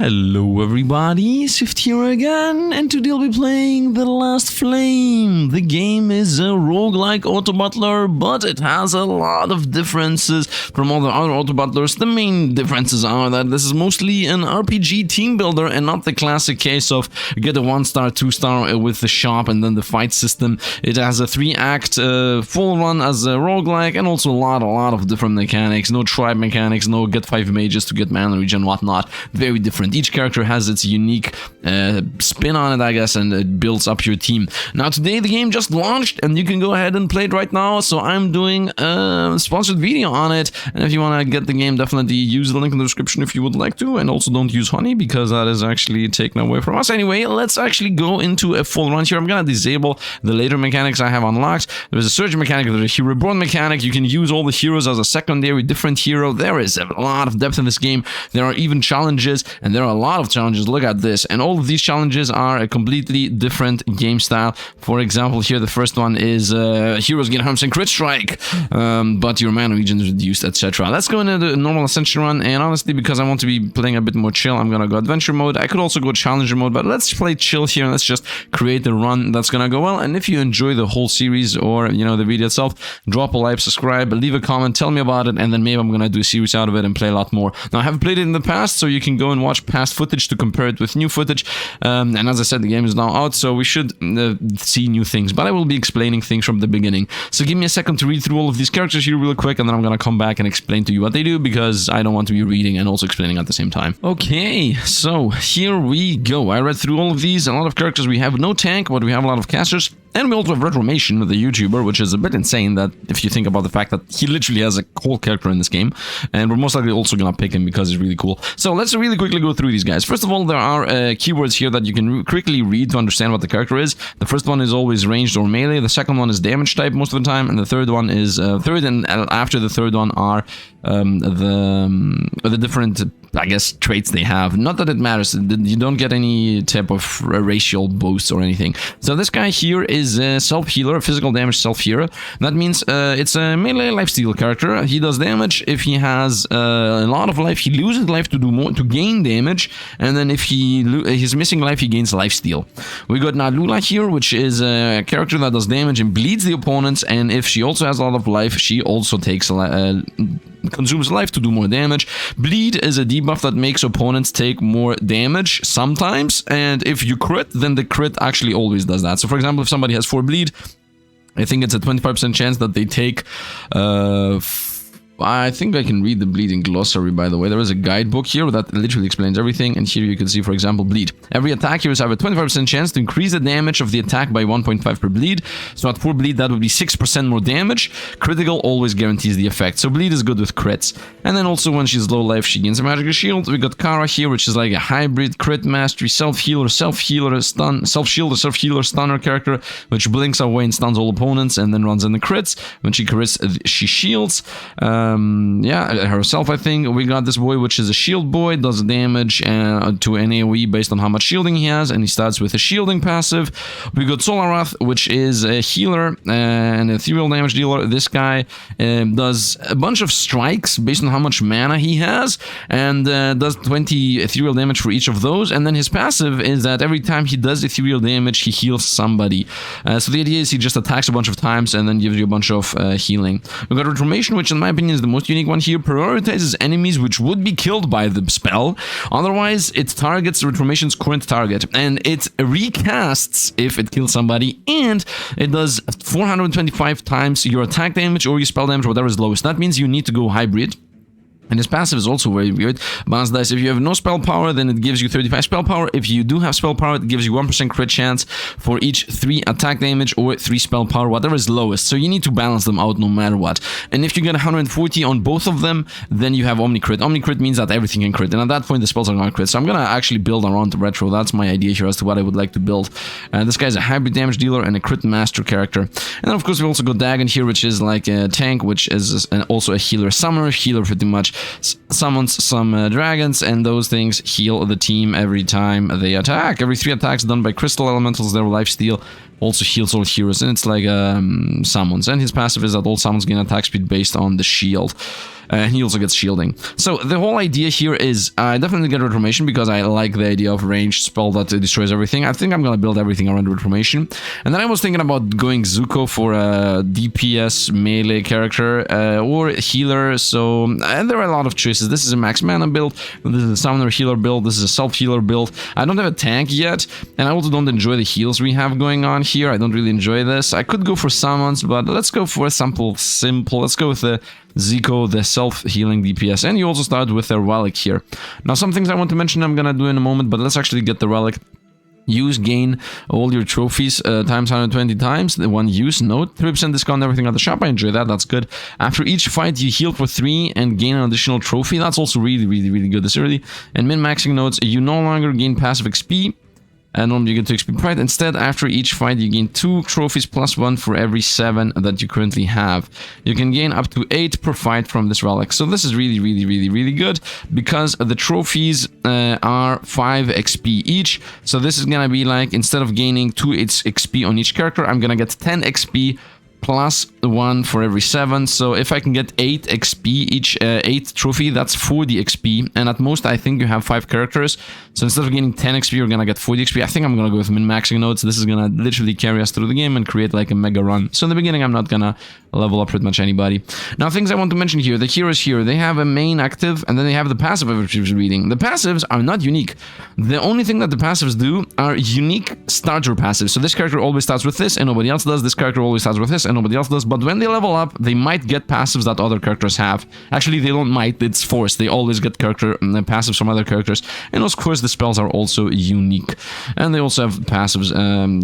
Hello everybody, Sifd here again, and today I'll be playing The Last Flame. The game is a roguelike Autobattler, but it has a lot of differences from all the other Autobattlers. The main differences are that this is mostly an RPG team builder and not the classic case of get a 1-star, 2-star with the shop and then the fight system. It has a 3-act full run as a roguelike and also a lot of different mechanics. No tribe mechanics, no get 5 mages to get mana regen and whatnot. Very different. Each character has its unique spin on it, I guess, and it builds up your team. Now, today the game just launched, and you can go ahead and play it right now, so I'm doing a sponsored video on it, and if you want to get the game, definitely use the link in the description if you would like to, and also don't use honey, because that is actually taken away from us. Anyway, let's actually go into a full run here. I'm going to disable the later mechanics I have unlocked. There's a surge mechanic, there's a reborn mechanic. You can use all the heroes as a secondary different hero. There is a lot of depth in this game. There are even challenges, and there are a lot of challenges. Look at this, and all of these challenges are a completely different game style. For example, here the first one is heroes get 100% crit strike, but your mana region is reduced, etc. Let's go into the normal ascension run, and honestly, because I want to be playing a bit more chill, I'm gonna go adventure mode. I could also go challenger mode, but let's play chill here, and let's just create a run that's gonna go well. And if you enjoy the whole series or, you know, the video itself, drop a like, subscribe, leave a comment, tell me about it, and then maybe I'm gonna do a series out of it and play a lot more. Now, I haven't played it in the past, so you can go and watch past footage to compare it with new footage, and as I said, the game is now out, so we should see new things, but I will be explaining things from the beginning. So give me a second to read through all of these characters here real quick, and then I'm gonna come back and explain to you what they do, because I don't want to be reading and also explaining at the same time. Okay, so here we go. I read through all of these. A lot of characters. We have no tank, but we have a lot of casters. And we also have Retromation, the YouTuber, which is a bit insane that if you think about the fact that he literally has a whole character in this game. And we're most likely also gonna pick him because he's really cool. So let's really quickly go through these guys. First of all, there are keywords here that you can quickly read to understand what the character is. The first one is always ranged or melee. The second one is damage type most of the time. And the third one is third, and after the third one are the different, I guess, traits they have. Not that it matters. You don't get any type of racial boosts or anything. So this guy here is a self-healer, a physical damage self-healer. That means it's a melee lifesteal character. He does damage. If he has a lot of life, he loses life to do more, to gain damage. And then if he's missing life, he gains lifesteal. We got Nalula here, which is a character that does damage and bleeds the opponents. And if she also has a lot of life, she also takes consumes life to do more damage. Bleed is a debuff that makes opponents take more damage sometimes, and if you crit, then the crit actually always does that. So for example, if somebody has 4 bleed, I think it's a 25% chance that they take I think I can read the bleeding glossary, by the way. There is a guidebook here that literally explains everything, and here you can see, for example, bleed. Every attack heroes have a 25% chance to increase the damage of the attack by 1.5 per bleed. So at 4 bleed, that would be 6% more damage. Critical always guarantees the effect. So bleed is good with crits. And then also when she's low life, she gains a magical shield. We got Kara here, which is like a hybrid crit mastery, self-healer, stun, self-shield, or self-healer stunner character, which blinks away and stuns all opponents and then runs in the crits. When she crits, she shields. Yeah, herself, I think. We got this boy, which is a shield boy, does damage to an AoE based on how much shielding he has, and he starts with a shielding passive. We got Solarath, which is a healer and ethereal damage dealer. This guy does a bunch of strikes based on how much mana he has, and does 20 ethereal damage for each of those. And then his passive is that every time he does ethereal damage, he heals somebody. So the idea is he just attacks a bunch of times and then gives you a bunch of healing. We got Reformation, which in my opinion is the most unique one here. Prioritizes enemies which would be killed by the spell. Otherwise, it targets Reformation's current target, and it recasts if it kills somebody, and it does 425 times your attack damage or your spell damage, whatever is lowest. That means you need to go hybrid. And his passive is also very weird. Balance dice. If you have no spell power, then it gives you 35 spell power. If you do have spell power, it gives you 1% crit chance for each 3 attack damage or 3 spell power, whatever is lowest. So you need to balance them out no matter what. And if you get 140 on both of them, then you have Omni Crit. Omni Crit means that everything can crit. And at that point, the spells are going to crit. So I'm going to actually build around the retro. That's my idea here as to what I would like to build. This guy's a hybrid damage dealer and a crit master character. And then, of course, we also got Dagon here, which is like a tank, which is also a healer summoner. Healer pretty much summons some dragons, and those things heal the team every time they attack. Every 3 attacks done by crystal elementals, their lifesteal also heals all heroes, and it's like summons. And his passive is that all summons gain attack speed based on the shield. And he also gets shielding. So the whole idea here is I definitely get Reformation because I like the idea of ranged spell that destroys everything. I think I'm gonna build everything around Reformation. And then I was thinking about going Zuko for a DPS melee character or healer. So and there are a lot of choices. This is a max mana build. This is a summoner healer build. This is a self healer build. I don't have a tank yet, and I also don't enjoy the heals we have going on here. I don't really enjoy this. I could go for summons, but let's go for simple. Let's go with the Zico, the self-healing DPS, and you also start with a relic here. Now, some things I want to mention I'm gonna do in a moment, but let's actually get the relic. Use, gain all your trophies times 120 times. The one use, note, 3% discount everything at the shop. I enjoy that, that's good. After each fight, you heal for 3 and gain an additional trophy. That's also really good this early. And min-maxing notes, you no longer gain passive XP. And normally you get 2 XP pride. Instead, after each fight, you gain 2 trophies plus 1 for every 7 that you currently have. You can gain up to 8 per fight from this relic. So this is really good because the trophies are 5 XP each. So this is gonna be like, instead of gaining 2 XP on each character, I'm gonna get 10 XP plus 1 for every 7. So if I can get 8 XP each, 8 trophy, that's 40 XP. And at most, I think you have 5 characters. So instead of getting 10 XP, you're gonna get 40 XP. I think I'm gonna go with min-maxing notes. This is gonna literally carry us through the game and create like a mega run. So in the beginning, I'm not gonna level up pretty much anybody. Now, things I want to mention here. The heroes here, they have a main active, and then they have the passive which is reading. The passives are not unique. The only thing that the passives do are unique starter passives. So this character always starts with this, and nobody else does. This character always starts with this, and nobody else does. But when they level up, they might get passives that other characters have. Actually, they don't might, it's forced. They always get character passives from other characters. And of course, the spells are also unique. And they also have passives,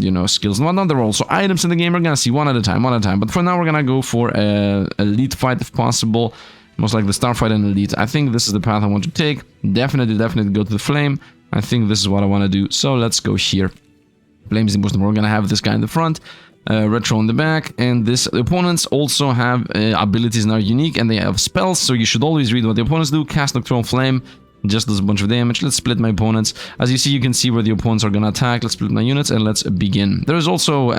you know, skills and whatnot. There are also items in the game. We're gonna see one at a time. But for now, we're gonna go for a elite fight if possible. Most like the star fight and elite. I think this is the path I want to take. Definitely go to the flame. I think this is what I want to do. So let's go here. Flame is the most important. We're gonna have this guy in the front. Retro in the back, and the opponents also have abilities that are unique, and they have spells, so you should always read what the opponents do. Cast Nocturnal Flame just does a bunch of damage. Let's split my opponents. As you see, you can see where the opponents are gonna attack. Let's split my units, and let's begin. There is also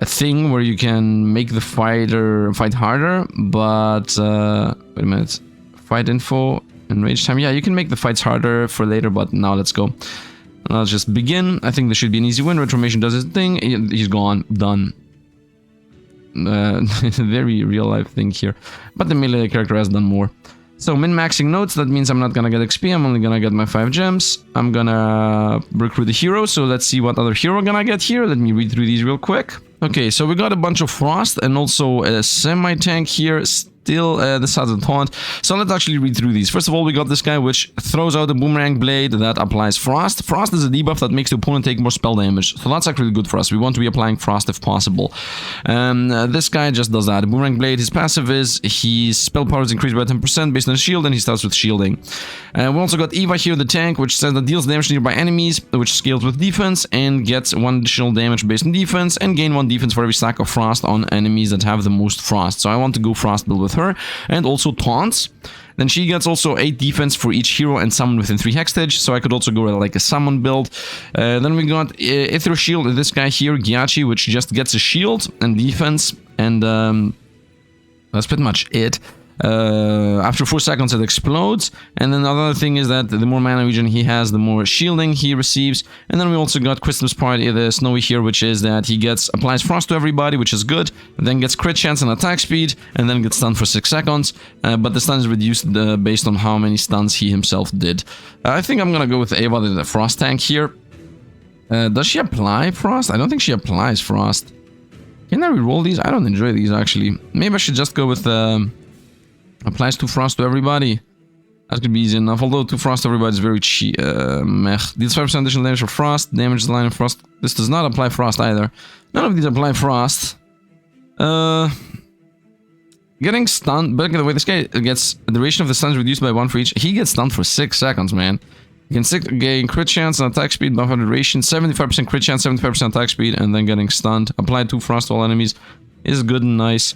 a thing where you can make the fighter fight harder, but wait a minute, fight info and rage time. Yeah, you can make the fights harder for later, but now let's go. Let's just begin. I think this should be an easy win. Reformation does his thing. He's gone. Done. Very real life thing here. But the melee character has done more. So min-maxing notes. That means I'm not gonna get XP. I'm only gonna get my 5 gems. I'm gonna recruit the hero. So let's see what other hero gonna get here. Let me read through these real quick. Okay, so we got a bunch of frost and also a semi-tank here. Still the Zathien taunt. So let's actually read through these. First of all, we got this guy which throws out a boomerang blade that applies frost. Frost is a debuff that makes the opponent take more spell damage. So that's actually good for us. We want to be applying frost if possible. This guy just does that. Boomerang blade, his passive is his spell power is increased by 10% based on his shield, and he starts with shielding. We also got Eva here, the tank, which says that deals damage to nearby enemies, which scales with defense and gets 1 additional damage based on defense, and gain 1 defense for every stack of frost on enemies that have the most frost. So I want to go frost build with her. And also taunts. Then she gets also 8 defense for each hero and summon within 3 hexage. So I could also go like a summon build. Then we got Aether Shield, this guy here, Gyachi, which just gets a shield and defense. And that's pretty much it. After 4 seconds it explodes, and then another thing is that the more mana regen he has, the more shielding he receives. And then we also got Christmas Party, the Snowy here, which is that he applies frost to everybody, which is good, then gets crit chance and attack speed, and then gets stunned for 6 seconds, but the stun is reduced based on how many stuns he himself did. I think I'm gonna go with Ava, the frost tank here. Does she apply frost? I don't think she applies frost. Can I reroll these? I don't enjoy these actually. Maybe I should just go with applies 2 frost to everybody. That could be easy enough. Although 2 frost to everybody is very meh. Deals 5% additional damage for frost. Damage the line of frost. This does not apply frost either. None of these apply frost. Getting stunned. But the way this guy gets the duration of the stun is reduced by 1 for each. He gets stunned for 6 seconds, man. You can gain crit chance and attack speed, buff duration, 75% crit chance, 75% attack speed, and then getting stunned. Apply 2 frost to all enemies is good and nice.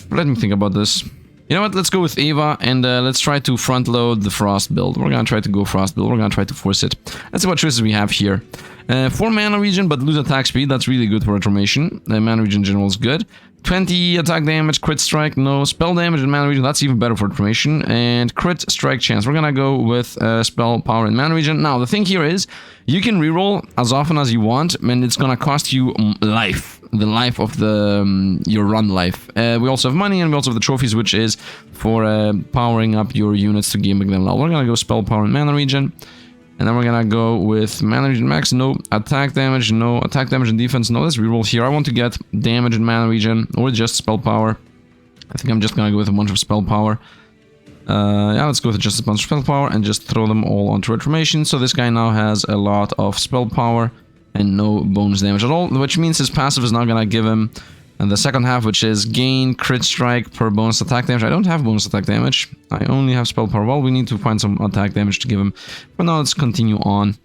Let me think about this. You know what, let's go with Eva, and let's try to front load the Frost build. We're gonna try to go Frost build, we're gonna try to force it. Let's see what choices we have here. 4 mana regen, but lose attack speed, that's really good for Reformation. Mana regen in general is good. 20 attack damage, crit strike, no. Spell damage and mana regen, that's even better for Reformation. And crit strike chance, we're gonna go with spell power and mana regen. Now, the thing here is, you can reroll as often as you want, and it's gonna cost you life. The life of the your run life. We also have money, and we also have the trophies, which is for powering up your units to gain them level. We're gonna go spell power and mana regen, and then we're gonna go with mana regen max, no. Attack damage, no. Attack damage and defense, no. Let's reroll here. I want to get damage and mana regen, or just spell power. I think I'm just gonna go with a bunch of spell power. Yeah, let's go with just a bunch of spell power and just throw them all onto Reformation. So this guy now has a lot of spell power and no bonus damage at all, which means his passive is not gonna give him the second half, which is gain crit strike per bonus attack damage. I don't have bonus attack damage, I only have spell power. Well, we need to find some attack damage to give him. But now let's continue on.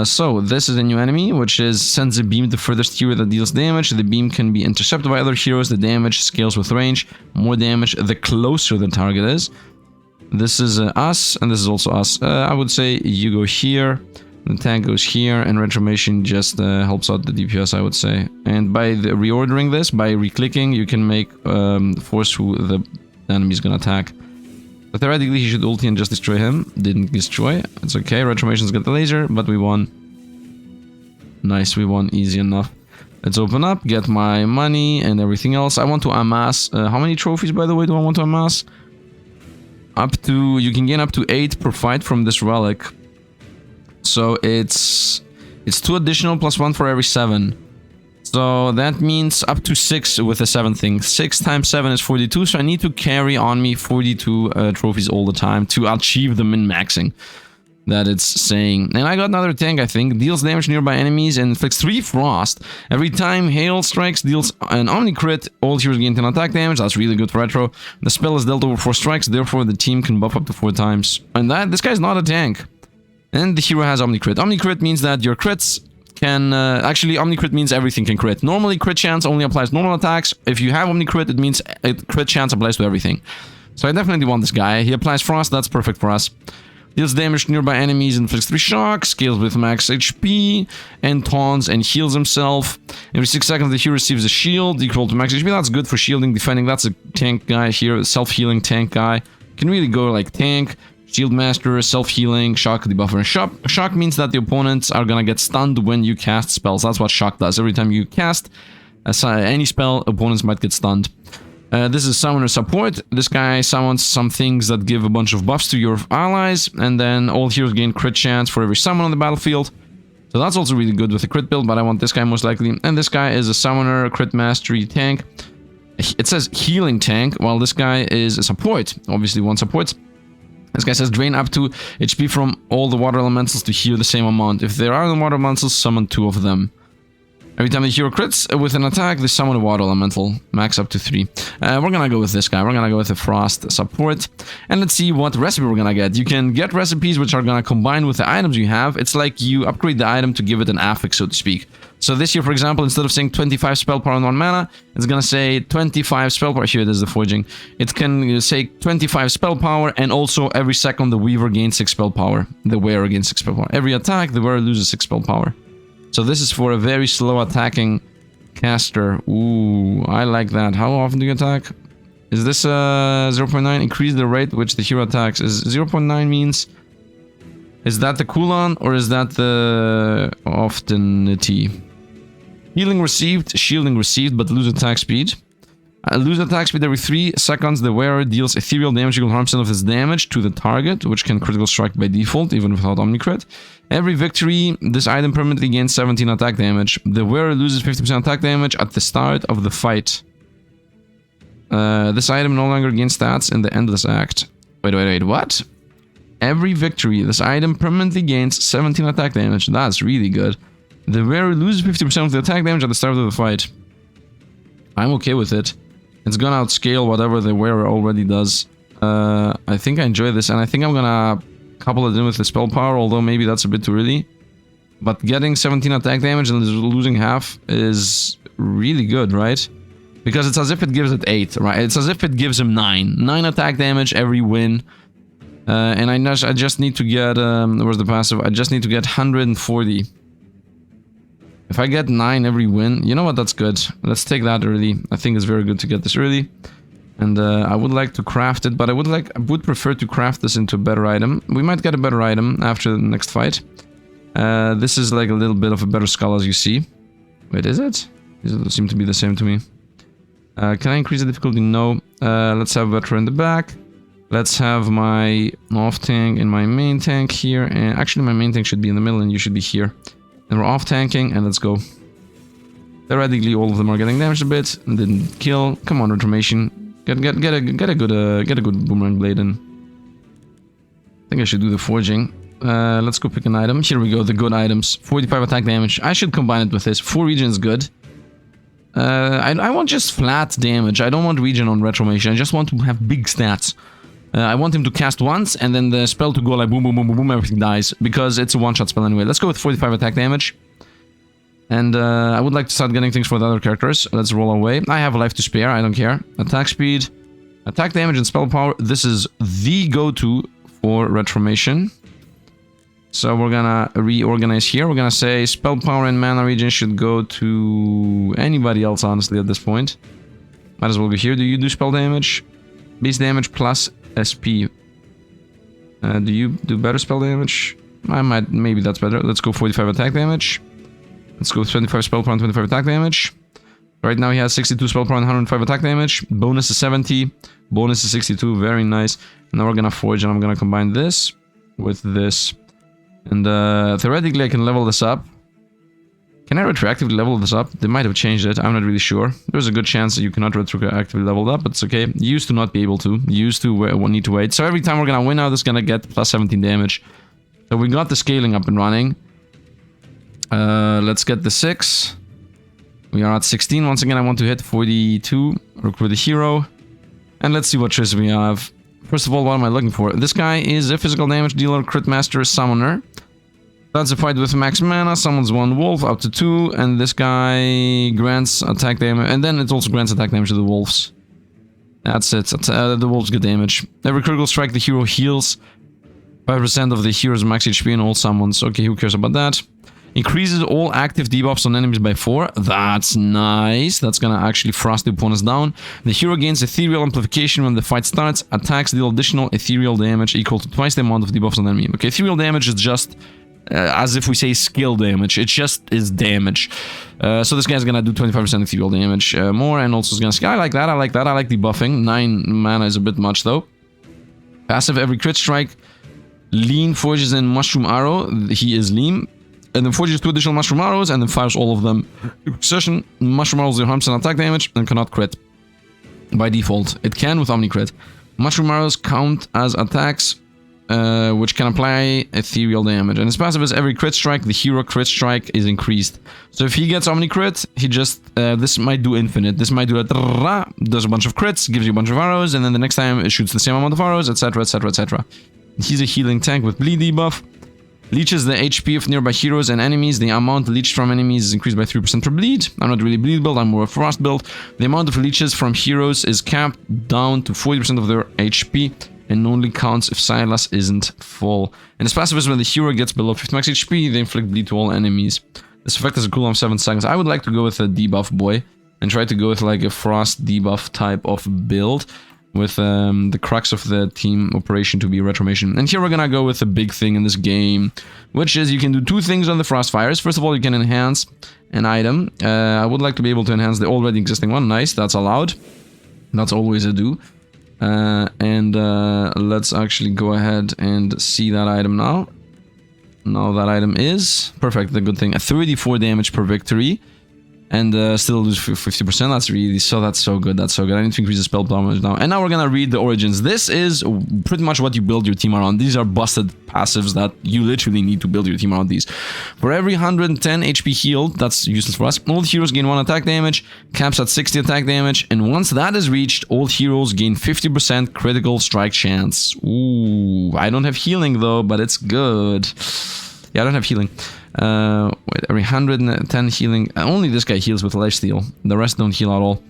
So this is a new enemy, which is sends a beam to the furthest hero that deals damage. The beam can be intercepted by other heroes. The damage scales with range. More damage the closer the target is. This is us, and this is also us. I would say you go here. The tank goes here, and Reformation just helps out the DPS, I would say. And by reordering this, by reclicking, you can make force who the enemy is gonna attack. But theoretically, he should ulti and just destroy him. Didn't destroy. It's okay. Reformation's got the laser, but we won. Nice, we won easy enough. Let's open up, get my money and everything else. I want to amass. How many trophies, by the way, do I want to amass? Up to, you can gain up to 8 per fight from this relic. So it's 2 additional plus 1 for every 7. So that means up to 6 with the 7 thing. 6 times 7 is 42, so I need to carry on me 42 trophies all the time to achieve the min-maxing that it's saying. And I got another tank, I think. Deals damage nearby enemies and inflicts 3 frost. Every time hail strikes, deals an omni crit. All heroes gain 10 attack damage. That's really good for retro. The spell is dealt over 4 strikes, therefore the team can buff up to 4 times. And this guy's not a tank. And the hero has Omni Crit. Omni Crit means that your crits can... actually, Omni Crit means everything can crit. Normally, crit chance only applies to normal attacks. If you have Omni Crit, it means crit chance applies to everything. So I definitely want this guy. He applies Frost, that's perfect for us. Deals damage to nearby enemies, inflicts 3 shock, scales with max HP, and taunts and heals himself. Every 6 seconds, the hero receives a shield equal to max HP. That's good for shielding, defending. That's a tank guy here, a self-healing tank guy. Can really go like tank, Shield Master, self-healing, shock, debuffer, and shock means that the opponents are gonna get stunned when you cast spells. That's what shock does. Every time you cast any spell, opponents might get stunned. This is Summoner Support. This guy summons some things that give a bunch of buffs to your allies, and then all heroes gain crit chance for every summon on the battlefield. So that's also really good with the crit build, but I want this guy most likely. And this guy is a Summoner, Crit Mastery tank. It says Healing Tank, while this guy is a Support. Obviously, one Support. This guy says drain up to HP from all the water elementals to heal the same amount. If there are no water elementals, summon 2 of them. Every time the hero crits with an attack, they summon a water elemental. Max up to 3. We're gonna go with this guy. We're gonna go with the Frost support. And let's see what recipe we're gonna get. You can get recipes which are gonna combine with the items you have. It's like you upgrade the item to give it an affix, so to speak. So this here, for example, instead of saying 25 spell power and 1 mana, it's gonna say 25 spell power. Here it is, the forging. It can say 25 spell power, and also every second the weaver gains 6 spell power. The wearer gains 6 spell power. Every attack, the wearer loses 6 spell power. So this is for a very slow attacking caster. Ooh, I like that. How often do you attack? Is this 0.9? Increase the rate which the hero attacks. Is 0.9 means... Is that the cooldown, or is that the oftenity? Healing received, shielding received, but lose attack speed. Lose attack speed every 3 seconds. The wearer deals ethereal damage equal to 100% of his damage to the target, which can critical strike by default, even without Omnicrit. Every victory, this item permanently gains 17 attack damage. The wearer loses 50% attack damage at the start of the fight. This item no longer gains stats in the endless act. Wait, what? Every victory, this item permanently gains 17 attack damage. That's really good. The wearer loses 50% of the attack damage at the start of the fight. I'm okay with it. It's gonna outscale whatever the wearer already does. I think I enjoy this, and I think I'm gonna couple it in with the spell power, although maybe that's a bit too early. But getting 17 attack damage and losing half is really good, right? Because it's as if it gives it 8, right? It's as if it gives him 9. 9 attack damage every win. And I just need to get... where's the passive? I just need to get 140. If I get 9 every win... You know what? That's good. Let's take that early. I think it's very good to get this early. And I would like to craft it, but I would prefer to craft this into a better item. We might get a better item after the next fight. This is like a little bit of a better skull, as you see. Wait, is it? These seem to be the same to me. Can I increase the difficulty? No. Let's have Butler in the back. Let's have my off tank and my main tank here. And actually, my main tank should be in the middle and you should be here. And we're off tanking and let's go. Theoretically, all of them are getting damaged a bit. Didn't kill. Come on, Reformation. Get a good boomerang blade in. I think I should do the forging. Let's go pick an item. Here we go, the good items. 45 attack damage. I should combine it with this. 4 regen is good. I want just flat damage. I don't want regen on Reformation. I just want to have big stats. I want him to cast once and then the spell to go like boom, boom, boom, boom, boom, everything dies. Because it's a one-shot spell anyway. Let's go with 45 attack damage. And I would like to start getting things for the other characters. Let's roll away. I have a life to spare. I don't care. Attack speed, attack damage, and spell power. This is the go-to for Reformation. So we're gonna reorganize here. We're gonna say spell power and mana regen should go to anybody else, honestly, at this point. Might as well go here. Do you do spell damage? Base damage plus SP. Do you do better spell damage? Maybe that's better. Let's go 45 attack damage. Let's go 25 spell power and 25 attack damage. Right now he has 62 spell power and 105 attack damage. Bonus is 70. Bonus is 62. Very nice. Now we're gonna forge and I'm gonna combine this with this. And theoretically I can level this up. Can I retroactively level this up? They might have changed it. I'm not really sure. There's a good chance that you cannot retroactively level it up, but it's okay. You used to not be able to. You used to need to wait. So every time we're gonna win now, this is gonna get plus 17 damage. So we got the scaling up and running. Let's get the 6. We are at 16. Once again, I want to hit 42. Recruit the hero. And let's see what tris we have. First of all, what am I looking for? This guy is a physical damage dealer, crit master, summoner. That's a fight with max mana. Summons 1 wolf up to 2. And this guy grants attack damage. And then it also grants attack damage to the wolves. That's it. The wolves get damage. Every critical strike, the hero heals 5% of the hero's max HP and all summons. Okay, who cares about that? Increases all active debuffs on enemies by 4. That's nice. That's gonna actually frost the opponents down. The hero gains ethereal amplification when the fight starts. Attacks deal additional ethereal damage equal to twice the amount of debuffs on the enemy. Okay, ethereal damage is just as if we say skill damage. It just is damage. So this guy's gonna do 25% ethereal damage more, and also is gonna say, I like that, I like that, I like debuffing. 9 mana is a bit much though. Passive, every crit strike. Lean forges in mushroom arrow. He is lean. And then forges 2 additional mushroom arrows and then fires all of them. Precision, mushroom arrows deal 100% attack damage and cannot crit. By default, it can with Omni Crit. Mushroom arrows count as attacks, which can apply ethereal damage. And his passive is every crit strike, the hero crit strike is increased. So if he gets Omni Crit, he just, this might do infinite. This might do a does a bunch of crits, gives you a bunch of arrows, and then the next time it shoots the same amount of arrows, etc, etc, etc. He's a healing tank with bleed debuff. Leeches the HP of nearby heroes and enemies. The amount leeched from enemies is increased by 3% per bleed. I'm not really bleed build, I'm more a frost build. The amount of leeches from heroes is capped down to 40% of their HP and only counts if Silas isn't full. And his passive is when the hero gets below 50 max HP, they inflict bleed to all enemies. This effect has a cooldown of 7 seconds. I would like to go with a debuff boy and try to go with like a frost debuff type of build. With the crux of the team operation to be Reformation. And here we're gonna go with a big thing in this game, which is you can do 2 things on the Frostfires. First of all, you can enhance an item. I would like to be able to enhance the already existing one. Nice, that's allowed. That's always a do. Let's actually go ahead and see that item now. Now that item is perfect, the good thing. 34 damage per victory. And still lose 50%. That's so good. That's so good. I need to increase the spell damage now. And now we're gonna read the origins. This is pretty much what you build your team around. These are busted passives that you literally need to build your team around these. For every 110 HP healed, that's useless for us. All heroes gain 1 attack damage, caps at 60 attack damage, and once that is reached, all heroes gain 50% critical strike chance. Ooh, I don't have healing though, but it's good. Yeah, I don't have healing. Wait, every 110 healing. Only this guy heals with lifesteal. The rest don't heal at all.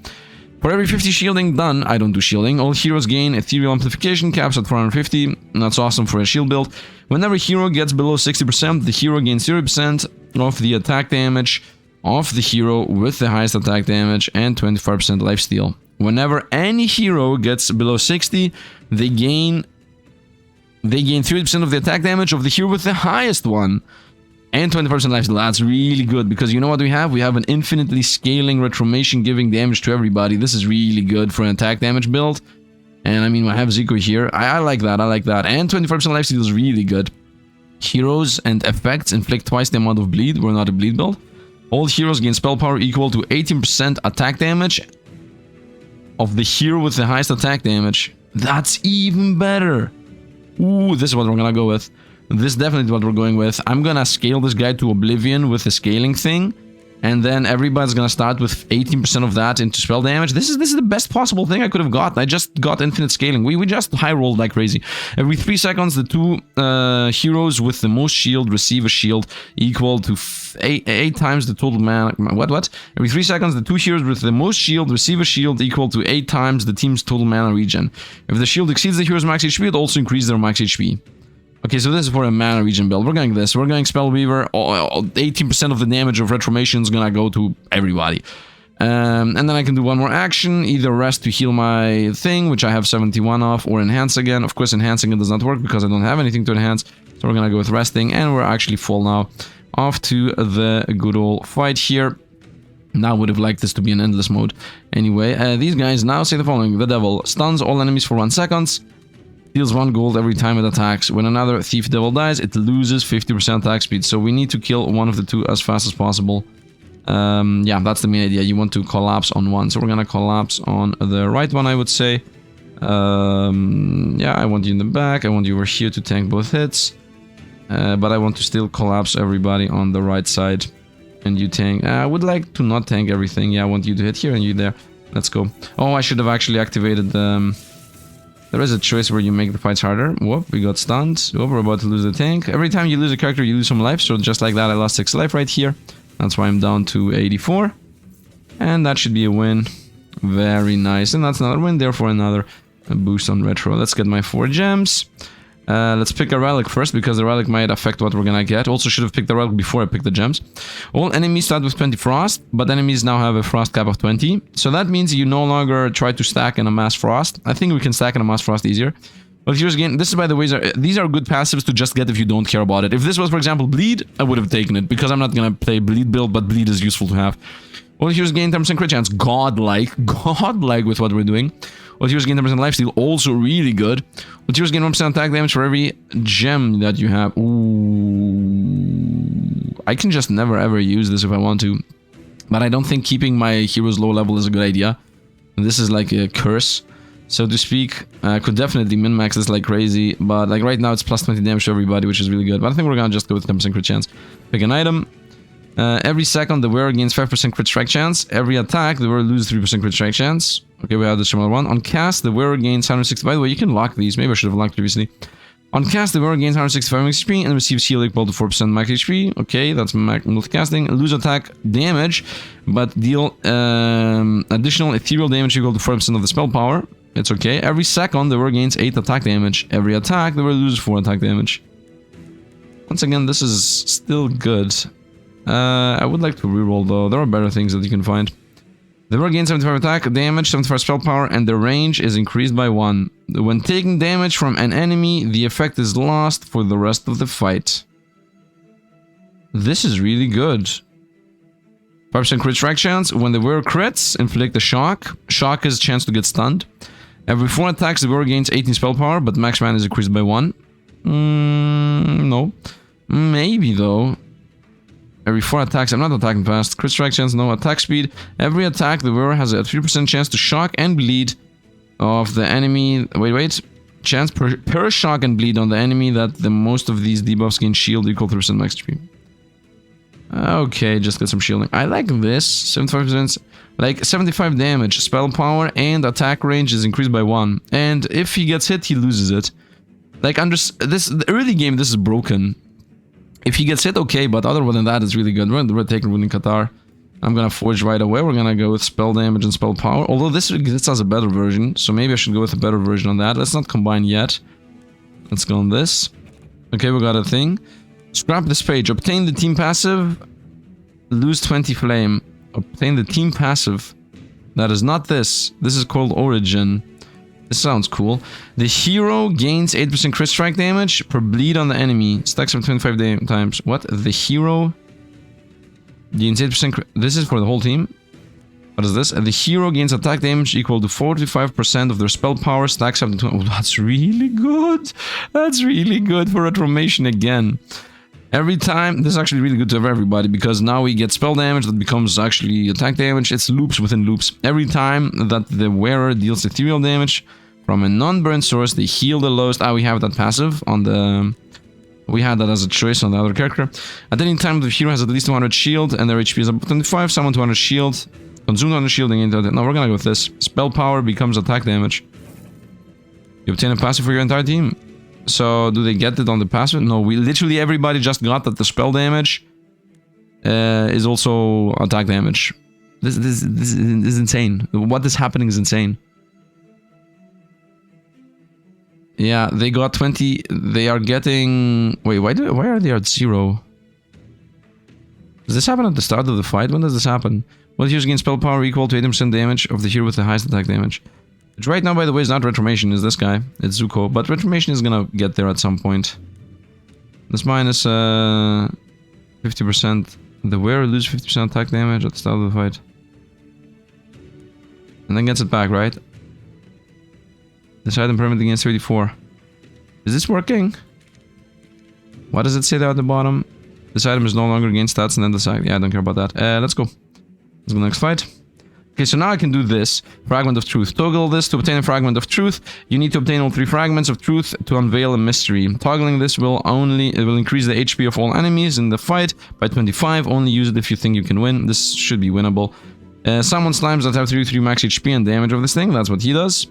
For every 50 shielding done, I don't do shielding, all heroes gain ethereal amplification, caps at 450, that's awesome for a shield build. Whenever hero gets below 60%, the hero gains 0% of the attack damage of the hero with the highest attack damage and 25% lifesteal. Whenever any hero gets below 60, they gain 30% of the attack damage of the hero with the highest one. And 20% lifesteal. That's really good, because you know what we have? We have an infinitely scaling retromation giving damage to everybody. This is really good for an attack damage build. And I mean, I have Xieroeh here. I like that, I like that. And 25% lifesteal is really good. Heroes and effects inflict twice the amount of bleed. We're not a bleed build. All heroes gain spell power equal to 18% attack damage of the hero with the highest attack damage. That's even better. Ooh, this is what we're gonna go with. This is definitely what we're going with. I'm gonna scale this guy to oblivion with the scaling thing. And then everybody's gonna start with 18% of that into spell damage. This is the best possible thing I could have gotten. I just got infinite scaling. We just high rolled like crazy. Every 3 seconds, the two heroes with the most shield receive a shield equal to 8 times the total mana. What? Every 3 seconds, the two heroes with the most shield receive a shield equal to 8 times the team's total mana regen. If the shield exceeds the hero's max HP, it also increases their max HP. Okay, so this is for a mana regen build. We're going this. We're going Spellweaver. 18% of the damage of Retromation is gonna go to everybody. And then I can do one more action. Either rest to heal my thing, which I have 71 of, or enhance again. Of course, enhancing it does not work because I don't have anything to enhance. So we're gonna go with resting, and we're actually full now. Off to the good old fight here. Now I would have liked this to be an endless mode. Anyway, these guys now say the following. The devil stuns all enemies for 1 second. Deals 1 gold every time it attacks. When another thief devil dies, it loses 50% attack speed. So we need to kill one of the two as fast as possible. Yeah, that's the main idea. You want to collapse on one. So we're gonna collapse on the right one, I would say. Yeah, I want you in the back. I want you over here to tank both hits. But I want to still collapse everybody on the right side. And you tank. I would like to not tank everything. Yeah, I want you to hit here and you there. Let's go. Oh, I should have actually activated there is a choice where you make the fights harder. Whoop, we got stunned. Whoop, we're about to lose the tank. Every time you lose a character, you lose some life. So just like that, I lost 6 life right here. That's why I'm down to 84. And that should be a win. Very nice. And that's another win. Therefore, another boost on retro. Let's get my 4 gems. Let's pick a relic first, because the relic might affect what we're gonna get. Also should have picked the relic before I picked the gems. All enemies start with 20 frost, but enemies now have a frost cap of 20. So that means you no longer try to stack and amass frost. I think we can stack and amass frost easier. But here's again, this is by the way, these are good passives to just get if you don't care about it. If this was, for example, bleed, I would have taken it, because I'm not gonna play bleed build, but bleed is useful to have. Well, here's gain 10% crit chance. Godlike with what we're doing. Well, here's gain 10% lifesteal, also really good. Well, here's gain 1% attack damage for every gem that you have. Ooh. I can just never ever use this if I want to. But I don't think keeping my heroes low level is a good idea. This is like a curse, so to speak. I could definitely min-max this like crazy, but like right now it's plus 20 damage to everybody, which is really good. But I think we're gonna just go with 10% crit chance. Pick an item. Every second, the wearer gains 5% crit strike chance. Every attack, the wearer loses 3% crit strike chance. Okay, we have the similar one. On cast, the wearer gains 160. By the way, you can lock these. Maybe I should have locked previously. On cast, the wearer gains 165 max HP and receives heal equal to 4% max HP. Okay, that's multicasting. Lose attack damage, but deal additional ethereal damage equal to 4% of the spell power. It's okay. Every second, the wearer gains 8 attack damage. Every attack, the wearer loses 4 attack damage. Once again, this is still good. I would like to reroll though. There are better things that you can find. The wearer gains 75 attack damage, 75 spell power, and the range is increased by 1. When taking damage from an enemy, the effect is lost for the rest of the fight. This is really good. 5% crit strike chance. When the wearer crits, inflict a shock. Shock is a chance to get stunned. Every 4 attacks, the wearer gains 18 spell power, but max mana is increased by 1. No. Maybe though. Every 4 attacks, I'm not attacking fast. Crit strike chance, no attack speed. Every attack, the wearer has a 3% chance to shock and bleed of the enemy. Wait. Chance per shock and bleed on the enemy that the most of these debuffs gain shield equal to 3% max HP. Okay, just get some shielding. I like this. 75%, like 75 damage, spell power, and attack range is increased by 1. And if he gets hit, he loses it. Like under this, the early game, this is broken. If he gets hit, okay, but other than that, it's really good. We're taking Ruling Qatar. I'm gonna forge right away. We're gonna go with spell damage and spell power. Although this has a better version, so maybe I should go with a better version on that. Let's not combine yet. Let's go on this. Okay, we got a thing. Scrap this page. Obtain the team passive. Lose 20 flame. Obtain the team passive. That is not this. This is called Origin. This sounds cool. The hero gains 8% crit strike damage per bleed on the enemy. Stacks up 25 times. What? The hero gains 8% crit. This is for the whole team. What is this? The hero gains attack damage equal to 45% of their spell power. Stacks up to 20. Oh, that's really good. That's really good for Reformation again. Every time, this is actually really good to have everybody, because now we get spell damage that becomes actually attack damage. It's loops within loops. Every time that the wearer deals ethereal damage from a non-burn source, they heal the lowest. Ah, we have that passive on the... We had that as a choice on the other character. At any time, the hero has at least 200 shield and their HP is up to 25. Someone 200 shield. Consume 200 shield and gain... No, we're gonna go with this. Spell power becomes attack damage. You obtain a passive for your entire team. So, do they get it on the passive? No, we literally everybody just got that the spell damage is also attack damage. This is insane. What is happening is insane. Yeah, they got 20. They are getting... Wait, why are they at 0? Does this happen at the start of the fight? When does this happen? Well, heroes gain spell power equal to 80% damage of the hero with the highest attack damage. Which right now, by the way, is not Reformation, is this guy. It's Zuko. But Reformation is gonna get there at some point. This minus 50%. The wearer loses 50% attack damage at the start of the fight. And then gets it back, right? This item permanently gains 34. Is this working? What does it say there at the bottom? This item is no longer gain stats and then the side. Yeah, I don't care about that. Let's go. Let's go next fight. Okay, so now I can do this. Fragment of Truth. Toggle this to obtain a Fragment of Truth. You need to obtain all 3 Fragments of Truth to unveil a mystery. Toggling this will increase the HP of all enemies in the fight by 25. Only use it if you think you can win. This should be winnable. Summon slimes that have 3 max HP and damage of this thing. That's what he does.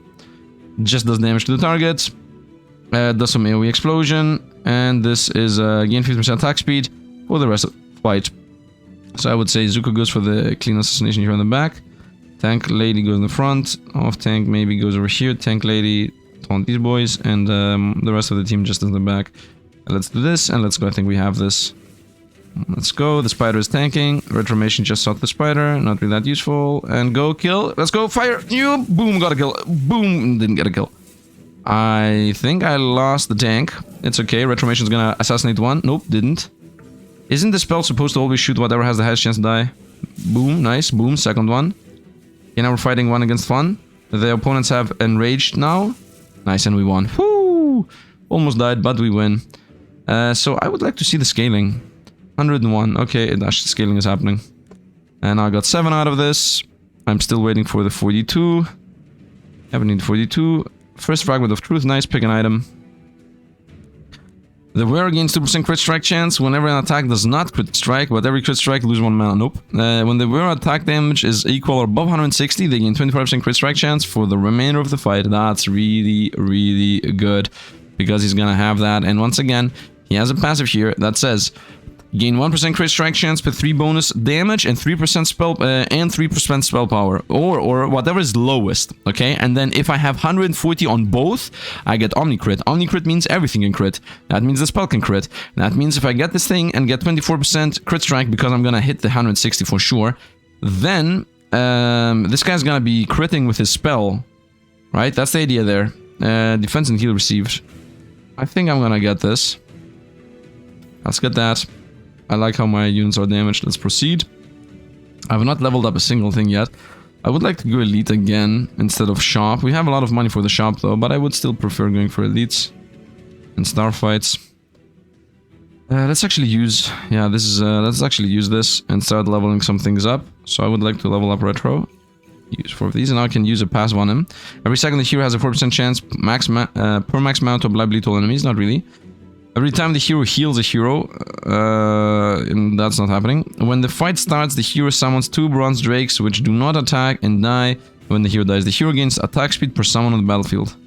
Just does damage to the target. Does some AoE explosion. And this is gain 50% attack speed for the rest of the fight. So I would say Zuko goes for the clean assassination here on the back. Tank lady goes in the front. Off tank maybe goes over here. Tank lady taunt these boys. And the rest of the team just in the back. Let's do this and let's go. I think we have this. Let's go. The spider is tanking. Reformation just shot the spider. Not really that useful. And go kill. Let's go. Fire. You. Boom. Got a kill. Boom. Didn't get a kill. I think I lost the tank. It's okay. Reformation's gonna assassinate one. Nope. Didn't. Isn't the spell supposed to always shoot whatever has the highest chance to die? Boom. Nice. Boom. Second one. Okay, now we're fighting 1 against 1. The opponents have enraged now. Nice, and we won. Whoo! Almost died, but we win. So I would like to see the scaling. 101. Okay, the scaling is happening. And I got 7 out of this. I'm still waiting for the 42. Haven't need 42. First Fragment of Truth. Nice, pick an item. The wearer gains 2% crit strike chance whenever an attack does not crit strike, but every crit strike lose 1 mana. Nope. When the wearer attack damage is equal or above 160, they gain 25% crit strike chance for the remainder of the fight. That's really, really good, because he's gonna have that. And once again, he has a passive here that says gain 1% crit strike chance per 3 bonus damage and 3% spell and 3% spell power, or whatever is lowest. Okay, and then if I have 140 on both, I get Omni crit. Omni crit means everything can crit. That means the spell can crit. That means if I get this thing and get 24% crit strike, because I'm gonna hit the 160 for sure, then this guy's gonna be critting with his spell, right? That's the idea there. Defense and heal received. I think I'm gonna get this. Let's get that. I like how my units are damaged. Let's proceed. I have not leveled up a single thing yet. I would like to go elite again instead of shop. We have a lot of money for the shop though, but I would still prefer going for elites and star fights. Let's actually use... Yeah, this is... let's actually use this and start leveling some things up. So I would like to level up Retro. Use 4 of these, and now I can use a passive on him. Every second the hero has a 4% chance per max amount to apply bleed to all enemies. Not really. Every time the hero heals a hero, and that's not happening. When the fight starts, the hero summons 2 bronze drakes which do not attack and die when the hero dies. The hero gains attack speed per summon on the battlefield.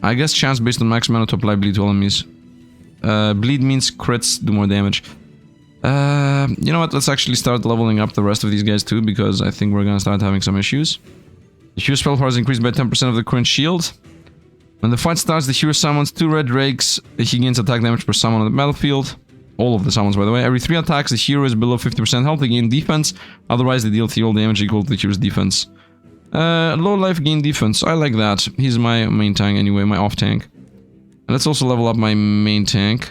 I guess chance based on max mana to apply bleed to all enemies. Bleed means crits do more damage. You know what? Let's actually start leveling up the rest of these guys too, because I think we're gonna start having some issues. The hero spell power is increased by 10% of the current shield. When the fight starts, the hero summons 2 red rakes. He gains attack damage per summon on the battlefield. All of the summons, by the way. Every 3 attacks, the hero is below 50% health, they gain defense. Otherwise, they deal all damage equal to the hero's defense. Low life, gain defense. I like that. He's my main tank anyway, my off tank. And let's also level up my main tank.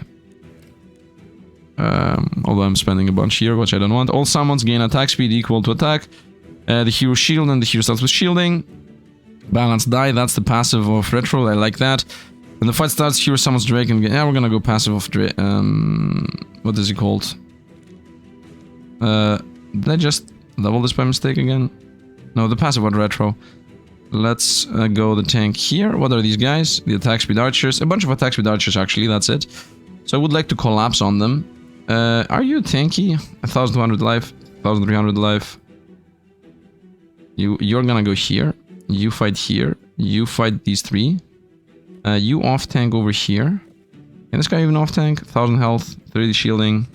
Although I'm spending a bunch here, which I don't want. All summons gain attack speed equal to attack. The hero shield, and the hero starts with shielding. Balance die, that's the passive of Retro, I like that. When the fight starts, hero summons Drake and... Yeah, we're gonna go passive of Drake. What is he called? Did I just level this by mistake again? No, the passive of Retro. Let's go the tank here. What are these guys? The attack speed archers. A bunch of attack speed archers, actually, that's it. So I would like to collapse on them. Are you tanky? 1200 life, 1300 life. You're gonna go here. You fight here. You fight these 3. You off tank over here. Can this guy even off tank? 1000 health, 30 shielding.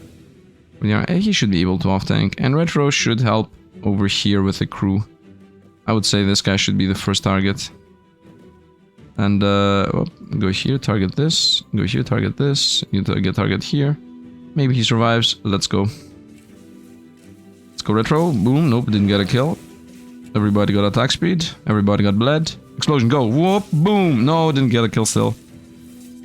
Yeah, he should be able to off tank. And Retro should help over here with the crew. I would say this guy should be the first target. And go here, target this. Go here, target this. You get target here. Maybe he survives. Let's go. Let's go Retro. Boom. Nope, didn't get a kill. Everybody got attack speed. Everybody got bled. Explosion, go. Whoop, boom. No, didn't get a kill still.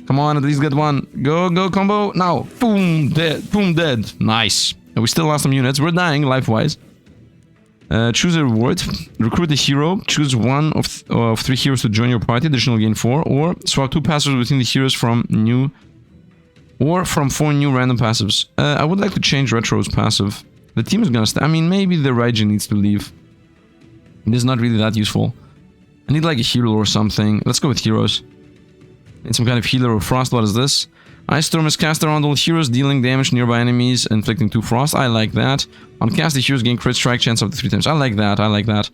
Come on, at least get one. Go, go, combo. Now. Boom, dead. Boom, dead. Nice. And we still lost some units. We're dying, life-wise. Choose a reward. Recruit a hero. Choose one of 3 heroes to join your party. Additional gain 4. Or swap 2 passives between the heroes from new... Or from 4 new random passives. I would like to change Retro's passive. The team is gonna stay. I mean, maybe the Raijin needs to leave. It is not really that useful. I need like a hero or something. Let's go with heroes. Need some kind of healer or frost. What is this? Ice Storm is cast around all heroes, dealing damage to nearby enemies, inflicting 2 frost. I like that. On cast, the heroes gain crit strike chance up to 3 times. I like that. I like that.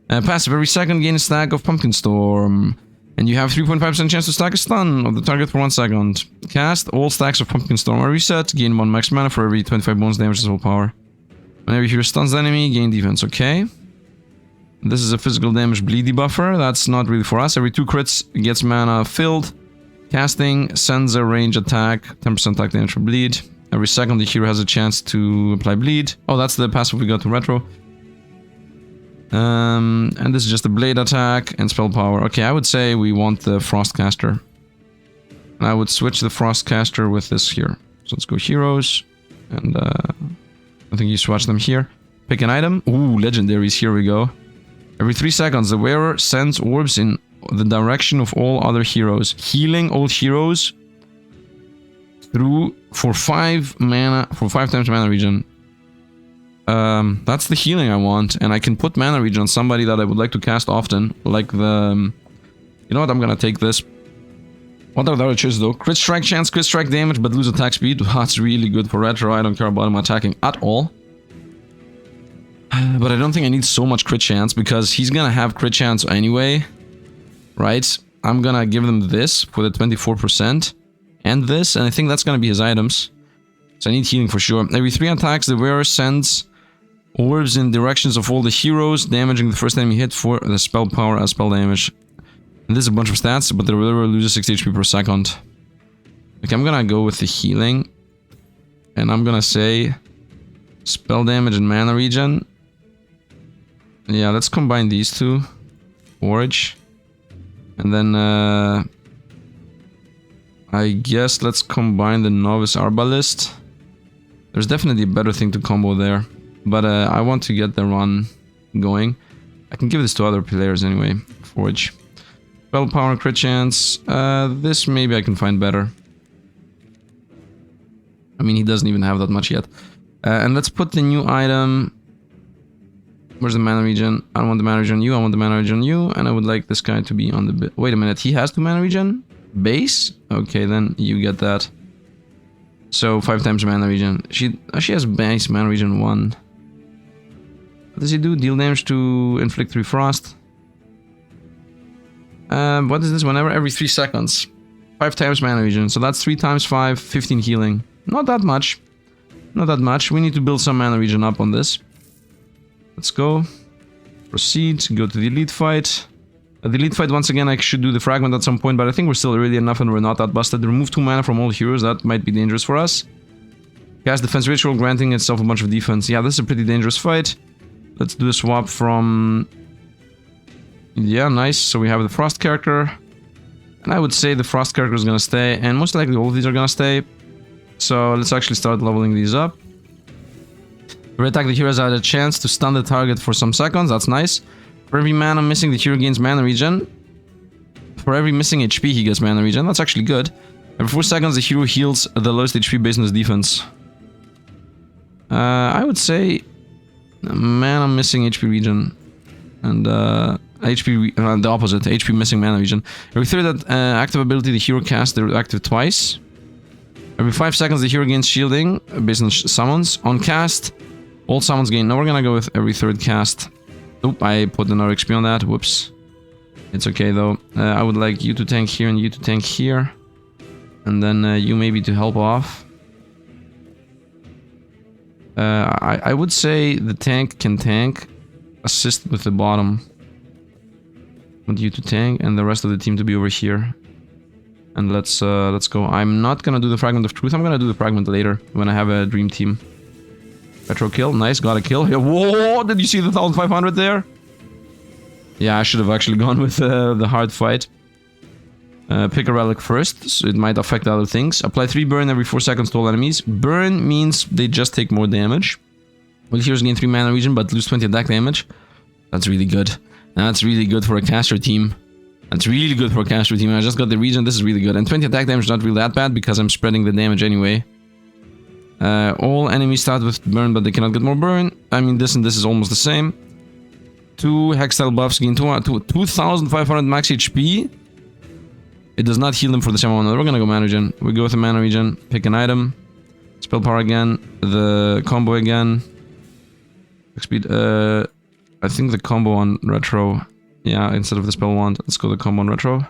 Passive. Every second, gain a stack of Pumpkin Storm. And you have 3.5% chance to stack a stun of the target for 1 second. Cast. All stacks of Pumpkin Storm are reset. Gain 1 max mana for every 25 bonus damage as well power. Whenever hero stuns the enemy, gain defense. Okay. This is a physical damage bleedy buffer. That's not really for us. Every 2 crits gets mana filled. Casting sends a range attack. 10% attack damage for bleed. Every second the hero has a chance to apply bleed. Oh, that's the passive we got to Retro. And this is just a blade attack and spell power. Okay, I would say we want the Frostcaster. And I would switch the Frostcaster with this here. So let's go heroes. And I think you swatch them here. Pick an item. Ooh, legendaries. Here we go. Every 3 seconds, the wearer sends orbs in the direction of all other heroes, healing all heroes through for 5 mana, for 5 times mana regen. That's the healing I want, and I can put mana regen on somebody that I would like to cast often, like the... You know what, I'm gonna take this. What are the other choices though? Crit strike chance, crit strike damage, but lose attack speed. That's really good for Retro. I don't care about him attacking at all. But I don't think I need so much crit chance, because he's gonna have crit chance anyway. Right? I'm gonna give them this for the 24%. And this, and I think that's gonna be his items. So I need healing for sure. Every 3 attacks, the wearer sends orbs in directions of all the heroes, damaging the first enemy hit for the spell power as spell damage. And this is a bunch of stats, but the wearer loses 60 HP per second. Okay, I'm gonna go with the healing. And I'm gonna say... spell damage and mana regen. Yeah, let's combine these 2. Forge. And then, I guess let's combine the Novice Arbalist. There's definitely a better thing to combo there. But I want to get the run going. I can give this to other players anyway. Forge. Spell power, crit chance. This maybe I can find better. I mean, he doesn't even have that much yet. And let's put the new item... Where's the mana regen? I don't want the mana regen on you, I want the mana regen on you. And I would like this guy to be on the... Wait a minute, he has 2 mana regen? Base? Okay, then you get that. So 5 times mana regen. She has base mana regen 1. What does he do? Deal damage to inflict 3 frost. What is this? Whenever every 3 seconds. 5 times mana regen. So that's 3 times 5, 15 healing. Not that much. not that much. We need to build some mana regen up on this. Let's go. Proceed, go to the elite fight. The elite fight, once again, I should do the fragment at some point, but I think we're still early enough and we're not that busted. Remove 2 mana from all heroes, that might be dangerous for us. Cast defense ritual, granting itself a bunch of defense. Yeah, this is a pretty dangerous fight. Let's do a swap from... Yeah, nice. So we have the Frost character. And I would say the Frost character is gonna stay, and most likely all of these are gonna stay. So let's actually start leveling these up. Re-attack the heroes had a chance to stun the target for some seconds, that's nice. For every mana missing, the hero gains mana regen. For every missing HP, he gets mana regen, that's actually good. Every 4 seconds, the hero heals the lowest HP based on his defense. I would say mana missing HP regen. And the opposite, HP missing mana regen. Every third active ability, the hero casts the active twice. Every 5 seconds, the hero gains shielding based on summons. On cast, all summons gain. Now we're gonna go with every third cast. Oop, I put another XP on that. Whoops. It's okay though. I would like you to tank here and you to tank here. And then you maybe to help off. I would say the tank can tank. Assist with the bottom. Want you to tank and the rest of the team to be over here. And let's go. I'm not gonna do the Fragment of Truth. I'm gonna do the Fragment later when I have a dream team. Retro kill, nice, got a kill. Yeah, whoa, did you see the 1500 there? Yeah, I should have actually gone with the hard fight. Pick a relic first, so it might affect other things. Apply 3 burn every 4 seconds to all enemies. Burn means they just take more damage. Well, heroes gain 3 mana regen, but lose 20 attack damage. That's really good. That's really good for a caster team. That's really good for a caster team. I just got the regen, this is really good. And 20 attack damage is not really that bad, because I'm spreading the damage anyway. All enemies start with burn, but they cannot get more burn. I mean, this and this is almost the same. 2 hextile buffs gain 2500 max HP. It does not heal them for the same amount. We're gonna go mana regen. We go with the mana regen, pick an item. Spell power again, the combo again. Speed, I think the combo on retro. Yeah, instead of the spell wand, let's go the combo on retro.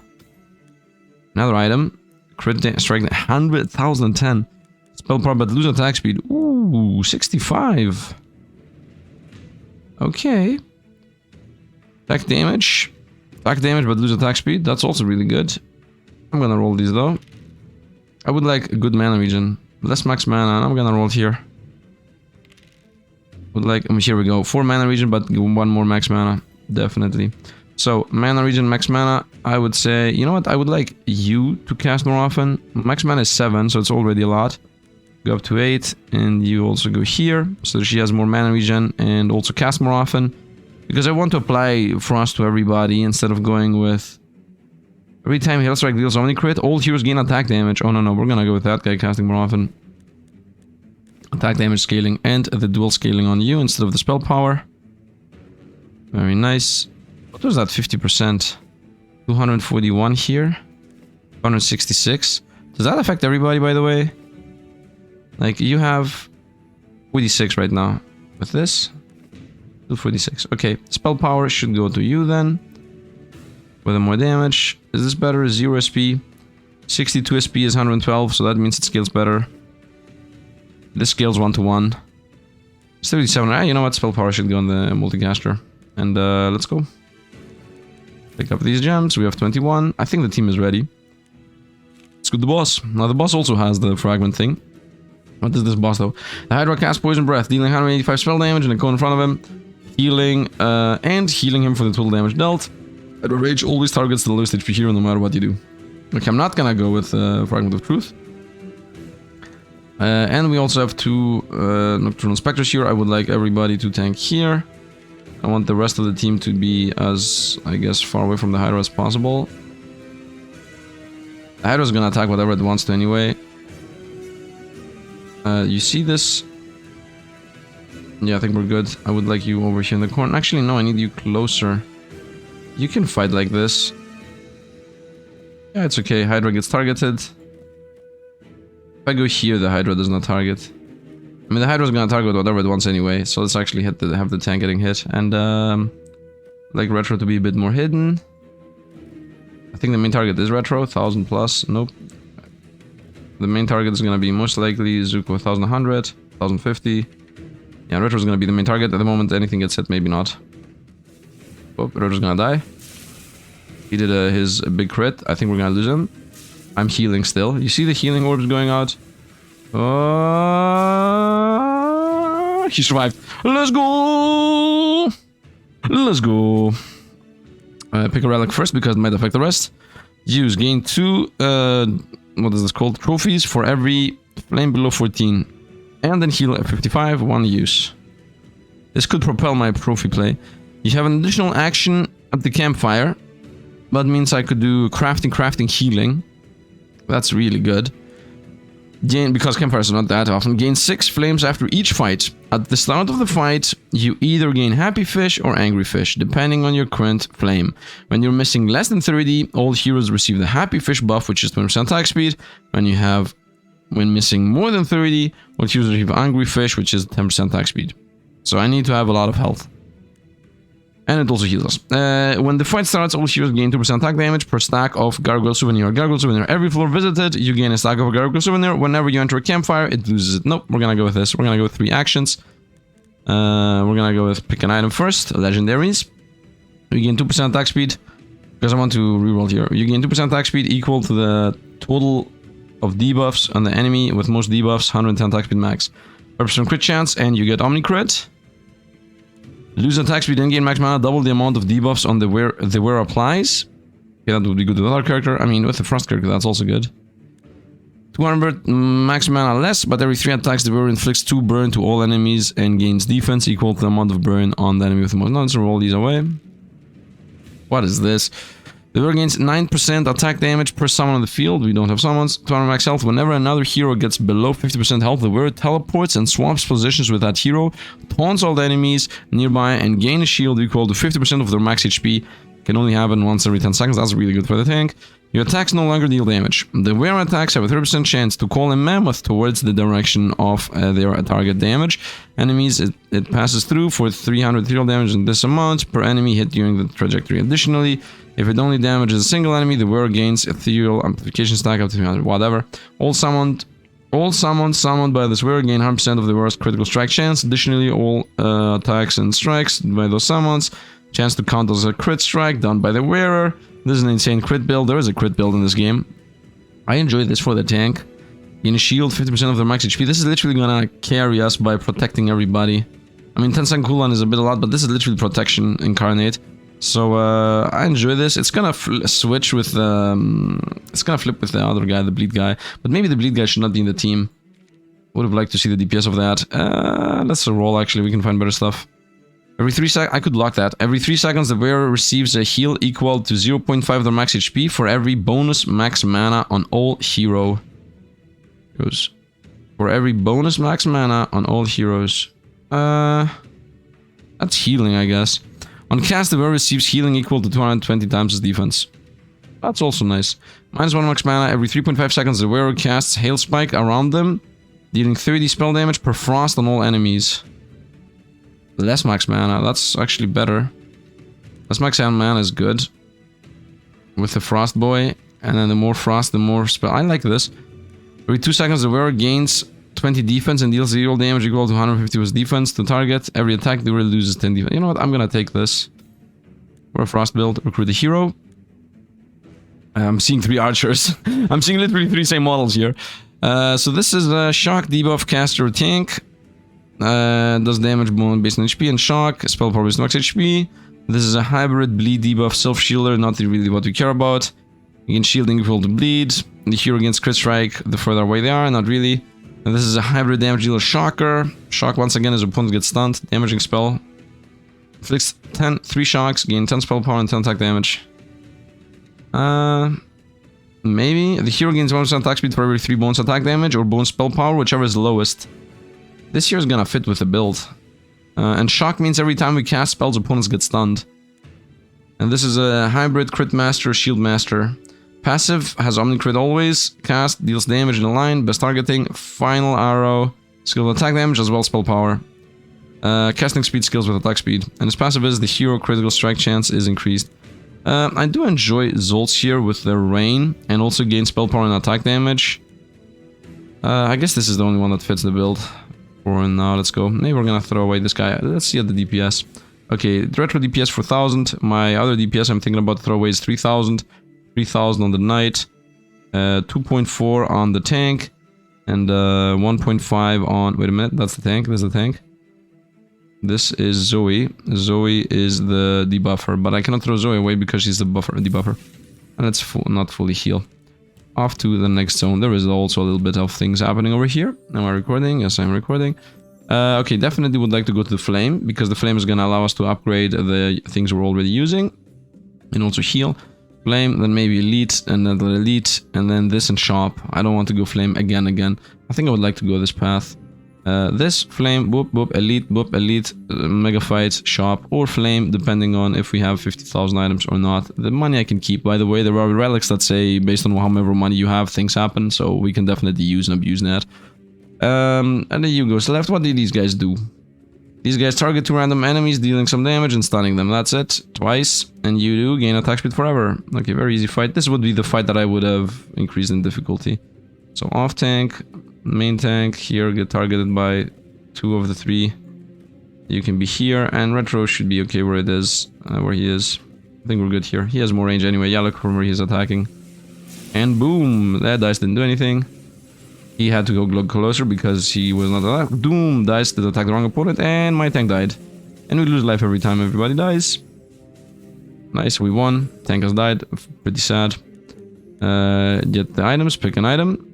Another item. Crit strike 100,010. Spell power but lose attack speed. Ooh, 65. Okay. Attack damage. Attack damage but lose attack speed. That's also really good. I'm gonna roll these though. I would like a good mana regen. Less max mana, and I'm gonna roll here. Would like, here we go. 4 mana regen, but 1 more max mana. Definitely. So, mana regen, max mana. I would say, you know what? I would like you to cast more often. Max mana is 7, so it's already a lot. Go up to 8, and you also go here, so she has more mana regen and also cast more often. Because I want to apply Frost to everybody instead of going with... Every time Hail Strike deals only crit, all heroes gain attack damage. Oh no, we're gonna go with that guy casting more often. Attack damage scaling and the dual scaling on you instead of the spell power. Very nice. What was that 50%? 241 here. 166. Does that affect everybody, by the way? Like, you have 46 right now. With this? 246. Okay, spell power should go to you then. With more damage. Is this better? 0 SP. 62 SP is 112, so that means it scales better. This scales 1 to 1. 37. Ah, you know what? Spell power should go on the multicaster. And let's go. Pick up these gems. We have 21. I think the team is ready. Let's go to the boss. Now the boss also has the fragment thing. What is this boss though? The Hydra casts Poison Breath, dealing 185 spell damage in the cone in front of him. Healing and healing him for the total damage dealt. Hydra Rage always targets the lowest HP hero no matter what you do. Okay, I'm not gonna go with Fragment of Truth. And we also have 2 Nocturnal Spectres here. I would like everybody to tank here. I want the rest of the team to be as, I guess, far away from the Hydra as possible. The Hydra's gonna attack whatever it wants to anyway. You see this? Yeah, I think we're good. I would like you over here in the corner. Actually, no, I need you closer. You can fight like this. Yeah, it's okay. Hydra gets targeted. If I go here, the Hydra does not target. I mean, the Hydra's gonna target whatever it wants anyway, so let's actually have the tank getting hit. And, like Retro to be a bit more hidden. I think the main target is Retro, 1000 plus. Nope. The main target is gonna be most likely Zuko 1100. 1050. Yeah, Retro's gonna be the main target. At the moment, anything gets hit, maybe not. Oh, Retro's gonna die. He did his big crit. I think we're gonna lose him. I'm healing still. You see the healing orbs going out? He survived. Let's go! Let's go. Pick a relic first because it might affect the rest. Use. Gain 2, what is this called? Trophies for every flame below 14. And then heal at 55, 1 use. This could propel my trophy play. You have an additional action at the campfire. That means I could do crafting, healing. That's really good. Gain, because campfires are not that often, gain 6 flames after each fight. At the start of the fight, you either gain happy fish or angry fish, depending on your current flame. When you're missing less than 30, all heroes receive the happy fish buff, which is 20% attack speed. When missing more than 30, all heroes receive angry fish, which is 10% attack speed. So I need to have a lot of health. And it also heals us. When the fight starts, all heroes gain 2% attack damage per stack of Gargoyle Souvenir. Gargoyle Souvenir. Every floor visited, you gain a stack of a Gargoyle Souvenir. Whenever you enter a campfire, it loses it. Nope, we're gonna go with this. We're gonna go with 3 actions. We're gonna go with pick an item first. Legendaries. You gain 2% attack speed. Because I want to reroll here. You gain 2% attack speed equal to the total of debuffs on the enemy with most debuffs, 110 attack speed max. 5% crit chance, and you get Omni Crit. Lose attack speed and gain max mana, double the amount of debuffs on the wearer applies. Okay, that would be good with other character. I mean, with the Frost character, that's also good. 200 max mana less, but every 3 attacks the wearer inflicts 2 burn to all enemies and gains defense equal to the amount of burn on the enemy with the most. No, let's roll these away. What is this? The wearer gains 9% attack damage per summon on the field. We don't have summons. 200 max health. Whenever another hero gets below 50% health, the wearer teleports and swaps positions with that hero, taunts all the enemies nearby, and gain a shield equal to 50% of their max HP. Can only happen once every 10 seconds. That's really good for the tank. Your attacks no longer deal damage. The wearer attacks have a 30% chance to call a mammoth towards the direction of their target damage. Enemies, it passes through for 300 ethereal damage in this amount per enemy hit during the trajectory. Additionally, if it only damages a single enemy, the wearer gains ethereal amplification stack up to 300, whatever. All summons summoned by this wearer gain 100% of the wearer's critical strike chance. Additionally, all attacks and strikes by those summons, chance to count as a crit strike done by the wearer. This is an insane crit build. There is a crit build in this game. I enjoy this for the tank. Gain a shield, 50% of their max HP. This is literally gonna carry us by protecting everybody. I mean, 10-second cooldown is a bit a lot, but this is literally protection incarnate. So I enjoy this. It's gonna switch with it's gonna flip with the other guy, the bleed guy. But maybe the bleed guy should not be in the team. Would have liked to see the DPS of that. Let's roll. Actually, we can find better stuff. Every 3 seconds, I could lock that. Every 3 seconds, the wearer receives a heal equal to 0.5 of their max HP for every bonus max mana on all hero. Goes for every bonus max mana on all heroes. That's healing, I guess. On cast, the wearer receives healing equal to 220 times his defense. That's also nice. -1 max mana. Every 3.5 seconds, the wearer casts Hail Spike around them, dealing 30 spell damage per frost on all enemies. Less max mana. That's actually better. Less max mana is good. With the Frost Boy. And then the more frost, the more spell. I like this. Every 2 seconds, the wearer gains 20 defense and deals 0 damage equal to 150 with defense to target. Every attack, the wearer loses 10 defense. You know what? I'm gonna take this. For a frost build. Recruit a hero. I'm seeing 3 archers. I'm seeing literally 3 same models here. So this is a shock debuff caster tank. Does damage based on HP and shock. Spell power based on max HP. This is a hybrid bleed debuff self shielder. Not really what we care about. You can shielding equal to bleed. The hero gains crit strike the further away they are. Not really. And this is a hybrid damage dealer shocker. Shock once again as opponent gets stunned. Damaging spell. Inflicts 3 shocks. Gain 10 spell power and 10 attack damage. Maybe. The hero gains 1% attack speed for every 3 bonus attack damage or bonus spell power, whichever is lowest. This here is gonna fit with the build. And shock means every time we cast spells, opponents get stunned. And this is a hybrid crit master, shield master. Passive has Omni Crit always. Cast deals damage in a line. Best targeting. Final arrow. Skill attack damage as well as spell power. Casting speed skills with attack speed. And his passive is the hero critical strike chance is increased. I do enjoy Zolt's here with the rain. And also gain spell power and attack damage. I guess this is the only one that fits the build. For now, let's go. Maybe we're gonna throw away this guy. Let's see at the DPS. Okay, the retro DPS 4000. My other DPS I'm thinking about to throw away is 3000. 3000 on the knight. 2.4 on the tank. And 1.5 on... Wait a minute, that's the tank. This is the tank. This is Xieroeh. Xieroeh is the debuffer, but I cannot throw Xieroeh away because she's the debuffer. And it's not fully heal. Off to the next zone. There is also a little bit of things happening over here. Am I recording? Yes, I'm recording. Okay, definitely would like to go to the flame, because the flame is going to allow us to upgrade the things we're already using. And also heal. Flame, then maybe elite, and then elite, and then this and shop. I don't want to go flame again. I think I would like to go this path. This, flame, boop, boop, elite, mega fight, shop, or flame, depending on if we have 50,000 items or not. The money I can keep, by the way, there are relics that say, based on however money you have, things happen, so we can definitely use and abuse that. And then you go left. What do these guys do? These guys target 2 random enemies, dealing some damage and stunning them. That's it. Twice. And you do gain attack speed forever. Okay, very easy fight. This would be the fight that I would have increased in difficulty. So off tank, main tank, here get targeted by 2 of the 3. You can be here, and retro should be okay where it is, where he is. I think we're good here. He has more range anyway. Yeah, look from where he's attacking. And boom! That dice didn't do anything. He had to go closer because he was not alive. Doom! Dice did attack the wrong opponent, and my tank died. And we lose life every time everybody dies. Nice, we won. Tank has died. Pretty sad. Get the items, pick an item.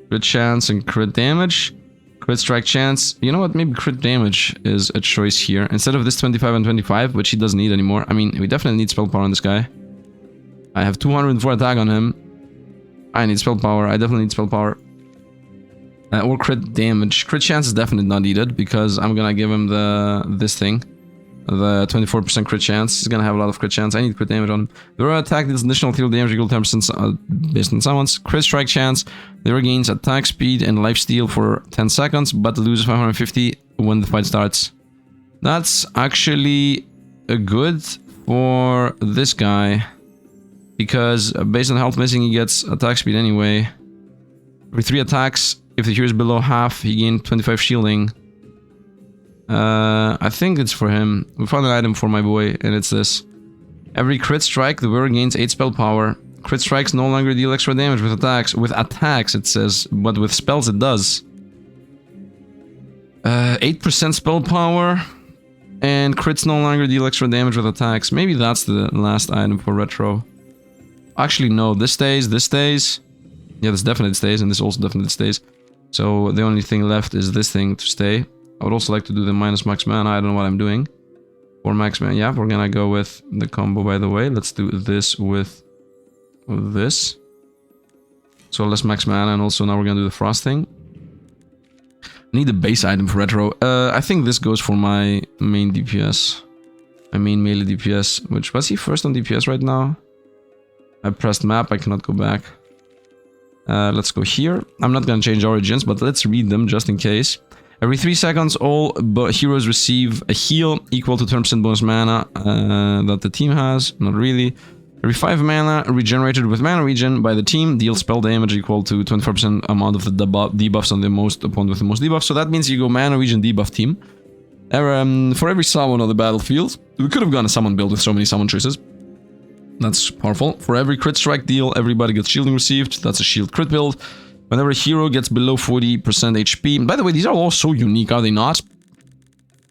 Crit chance and crit damage. Crit strike chance. You know what? Maybe crit damage is a choice here. Instead of this 25 and 25, which he doesn't need anymore. I mean, we definitely need spell power on this guy. I have 204 attack on him. I need spell power. I definitely need spell power. Or crit damage. Crit chance is definitely not needed because I'm gonna give him this thing. The 24% crit chance. He's gonna have a lot of crit chance. I need crit damage on him. The raw attack deals additional field damage equal to 10% based on someone's crit strike chance. They regains attack speed and lifesteal for 10 seconds, but loses 550 when the fight starts. That's actually good for this guy. Because based on health missing, he gets attack speed anyway. Every 3 attacks, if the hero is below half, he gains 25 shielding. I think it's for him. We found an item for my boy, and it's this. Every crit strike, the wearer gains 8 spell power. Crit strikes no longer deal extra damage with attacks. With attacks, it says, but with spells, it does. 8% spell power, and crits no longer deal extra damage with attacks. Maybe that's the last item for retro. Actually, no. This stays. This stays. Yeah, this definitely stays, and this also definitely stays. So the only thing left is this thing to stay. I would also like to do the minus max mana. I don't know what I'm doing. Or max mana. Yeah, we're gonna go with the combo, by the way. Let's do this with this. So less max mana, and also now we're gonna do the frost thing. Need a base item for retro. I think this goes for my main DPS. My main melee DPS. Which, was he first on DPS right now? I pressed map, I cannot go back. Let's go here. I'm not gonna change origins, but let's read them just in case. Every 3 seconds, all heroes receive a heal equal to 10% bonus mana that the team has. Not really. Every 5 mana regenerated with mana regen by the team deals spell damage equal to 24% amount of the debuffs on the most opponent with the most debuffs. So that means you go mana regen debuff team. For every summon on the battlefield, we could have gone a summon build with so many summon choices. That's powerful. For every crit strike deal, everybody gets shielding received. That's a shield crit build. Whenever a hero gets below 40% HP... By the way, these are all so unique, are they not?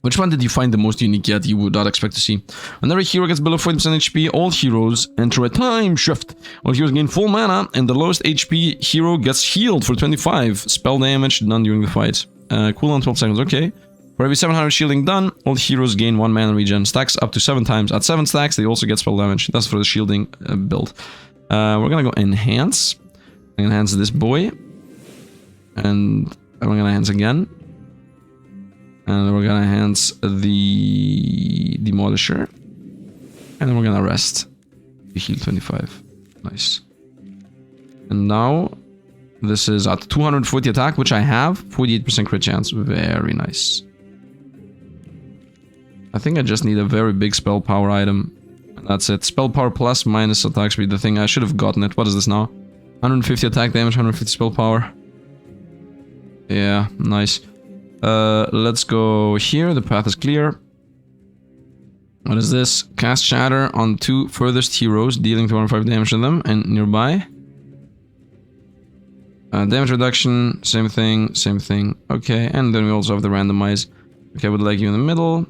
Which one did you find the most unique yet you would not expect to see? Whenever a hero gets below 40% HP, all heroes enter a time shift. All heroes gain full mana, and the lowest HP hero gets healed for 25. Spell damage done during the fight. Cooldown 12 seconds, okay. For every 700 shielding done, all heroes gain 1 mana regen. Stacks up to 7 times. At 7 stacks, they also get spell damage. That's for the shielding build. We're gonna go enhance. Enhance this boy. And we're gonna enhance again. And we're gonna enhance the Demolisher. And then we're gonna rest. Heal 25. Nice. And now, this is at 240 attack, which I have. 48% crit chance. Very nice. I think I just need a very big spell power item. And that's it. Spell power plus minus attack speed. The thing I should have gotten it. What is this now? 150 attack damage, 150 spell power. Yeah, nice. Let's go here. The path is clear. What is this? Cast Shatter on 2 furthest heroes, dealing 205 damage to them and nearby. Damage reduction, same thing, same thing. Okay, and then we also have the randomize. Okay, I would like you in the middle.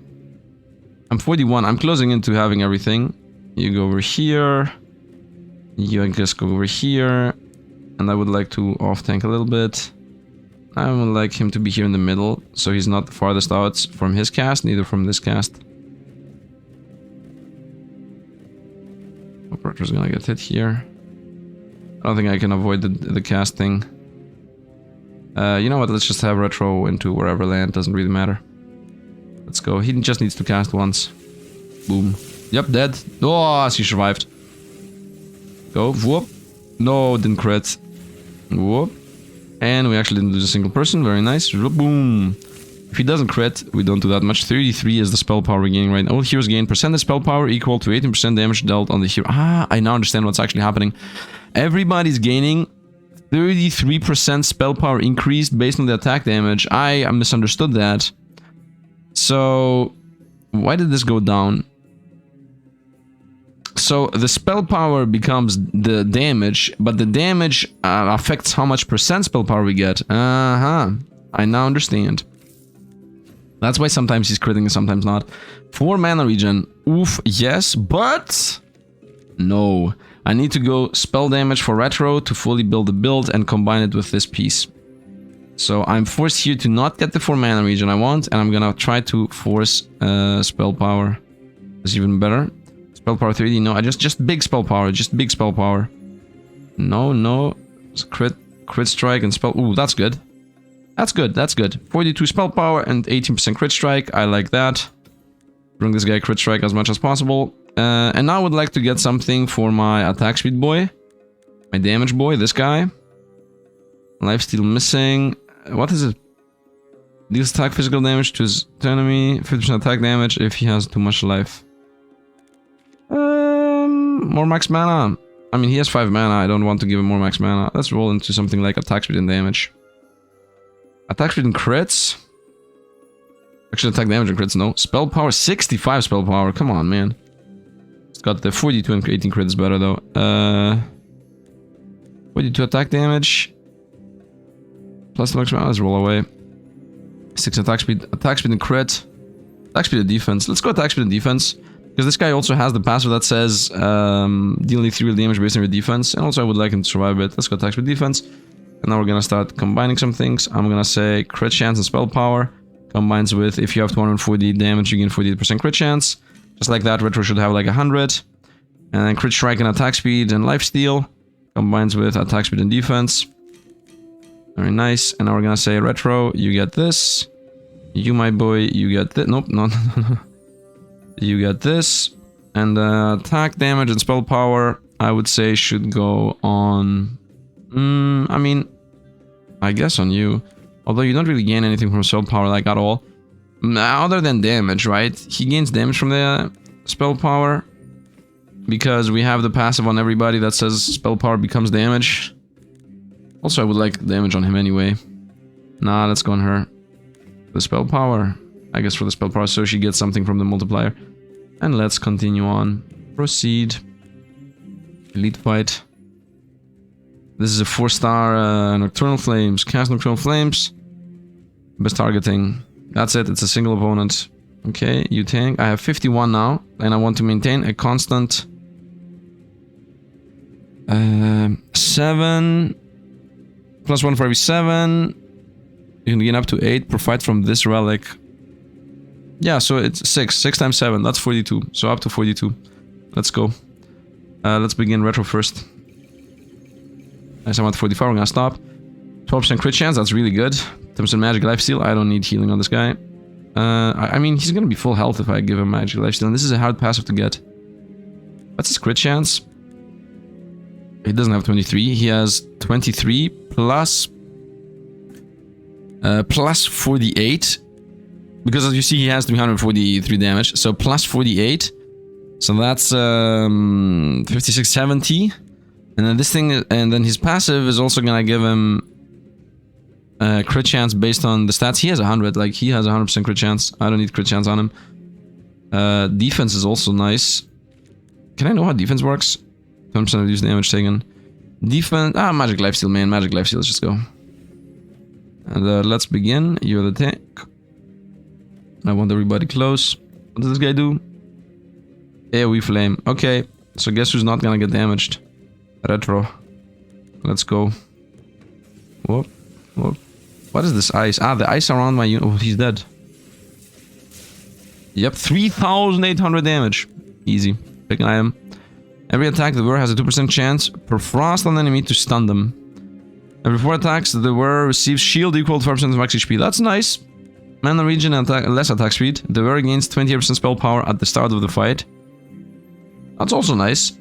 I'm 41. I'm closing into having everything. You go over here. You, I guess, go over here. And I would like to off-tank a little bit. I would like him to be here in the middle, so he's not the farthest out from his cast, neither from this cast. Operator's gonna get hit here. I don't think I can avoid the casting. You know what, let's just have Retro into wherever land, doesn't really matter. Let's go, he just needs to cast once. Boom. Yep, dead. Oh, he survived. Go, whoop. No, didn't crit. Whoop. And we actually didn't lose a single person, very nice. Boom. If he doesn't crit, we don't do that much. 33 is the spell power we're gaining right now. All heroes gain percentage spell power equal to 18% damage dealt on the hero. Ah, I now understand what's actually happening. Everybody's gaining 33% spell power increased based on the attack damage. I misunderstood that. So, why did this go down? So, the spell power becomes the damage, but the damage affects how much percent spell power we get. I now understand. That's why sometimes he's critting and sometimes not. 4 mana regen. Oof, yes, but... no. I need to go spell damage for Retro to fully build the build and combine it with this piece. So I'm forced here to not get the 4 mana regen I want, and I'm gonna try to force spell power. That's even better. Spell power 3D, no, I just big spell power, just big spell power. No, no. Crit strike and spell... ooh, that's good. That's good, that's good. 42 spell power and 18% crit strike. I like that. Bring this guy crit strike as much as possible. And now I would like to get something for my attack speed boy. My damage boy, this guy. Lifesteal missing. What is it? Deals attack physical damage to his enemy. 50% attack damage if he has too much life. More max mana. I mean, he has 5 mana. I don't want to give him more max mana. Let's roll into something like attack speed and damage. Attack speed and crits. Actually, attack damage and crits, no. Spell power, 65 spell power. Come on, man. It's got the 42 and 18 crits better, though. 42 attack damage. Plus the max mana. Let's roll away. 6 attack speed and crit. Attack speed and defense. Let's go attack speed and defense. Because this guy also has the passive that says dealing 3 real damage based on your defense. And also I would like him to survive a bit. Let's go attack speed defense. And now we're gonna start combining some things. I'm gonna say crit chance and spell power. Combines with if you have 240 damage, you gain 48% crit chance. Just like that, Retro should have like 100. And then crit strike and attack speed and lifesteal. Combines with attack speed and defense. Very nice. And now we're gonna say Retro, you get this. You, my boy, you get this. Nope, no. You get this. And attack damage and spell power, I would say, should go on... I mean, I guess on you. Although you don't really gain anything from spell power, like, at all. Other than damage, right? He gains damage from the spell power. Because we have the passive on everybody that says spell power becomes damage. Also, I would like damage on him anyway. Nah, let's go on her. The spell power. I guess for the spell power, so she gets something from the multiplier. And let's continue on. Proceed. Elite fight. This is a 4-star Nocturnal Flames. Cast Nocturnal Flames. Best targeting. That's it. It's a single opponent. Okay, you tank. I have 51 now. And I want to maintain a constant... 7... Plus 1 for every 7. You can gain up to 8. Profit from this relic. Yeah, so it's 6. 6 times 7. That's 42. So up to 42. Let's go. Let's begin Retro first. Nice, I'm at 45, we're gonna stop. 12% crit chance, that's really good. 10% magic lifesteal, I don't need healing on this guy. I mean, he's gonna be full health if I give him magic lifesteal, and this is a hard passive to get. What's his crit chance? He doesn't have 23, he has 23 plus... plus 48. Because as you see, he has 343 damage, so plus 48. So that's 56, 70. And then this thing, and then his passive is also gonna give him crit chance based on the stats. He has 100, like he has 100% crit chance. I don't need crit chance on him. Defense is also nice. Can I know how defense works? 10% reduced damage taken. Defense, magic lifesteal, man, magic lifesteal, let's just go. And let's begin. You're the tank. I want everybody close. What does this guy do? AoE flame. Okay, so guess who's not gonna get damaged? Retro. Let's go. Whoop, whoop. What is this ice? The ice around my unit. Oh, he's dead. Yep, 3,800 damage. Easy. Pick an item. Every attack, the wearer has a 2% chance per frost on the enemy to stun them. Every 4 attacks, the wearer receives shield equal to 5% of max HP. That's nice. Mana regen and less attack speed. The wearer gains 28% spell power at the start of the fight. That's also nice.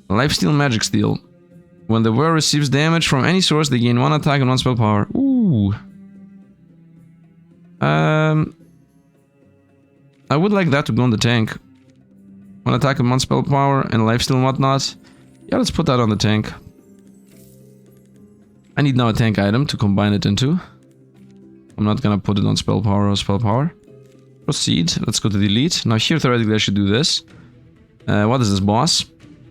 Lifesteal, magic steal. When the wearer receives damage from any source, they gain 1 attack and 1 spell power. Ooh. I would like that to go on the tank. 1 attack and 1 spell power and lifesteal and whatnot. Yeah, let's put that on the tank. I need now a tank item to combine it into. I'm not gonna put it on spell power or spell power. Proceed. Let's go to delete. Now here, theoretically, I should do this. What is this, boss?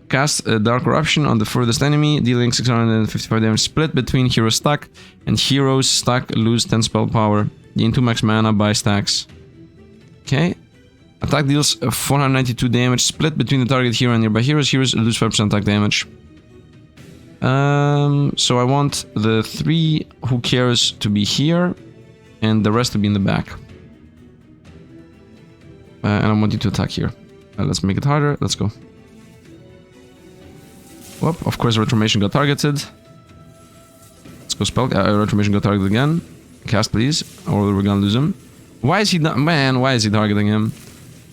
Cast a Dark Corruption on the furthest enemy, dealing 655 damage split between hero stack, and heroes stack lose 10 spell power. Gain 2 max mana by stacks. Okay. Attack deals 492 damage split between the target hero and nearby heroes. Heroes lose 5% attack damage. So I want the 3 who cares to be here, and the rest to be in the back. And I want you to attack here. Let's make it harder. Let's go. Whoop, of course, Reformation got targeted. Let's go spell. Reformation got targeted again. Cast, please, or we're gonna lose him. Why is he not? Man, why is he targeting him?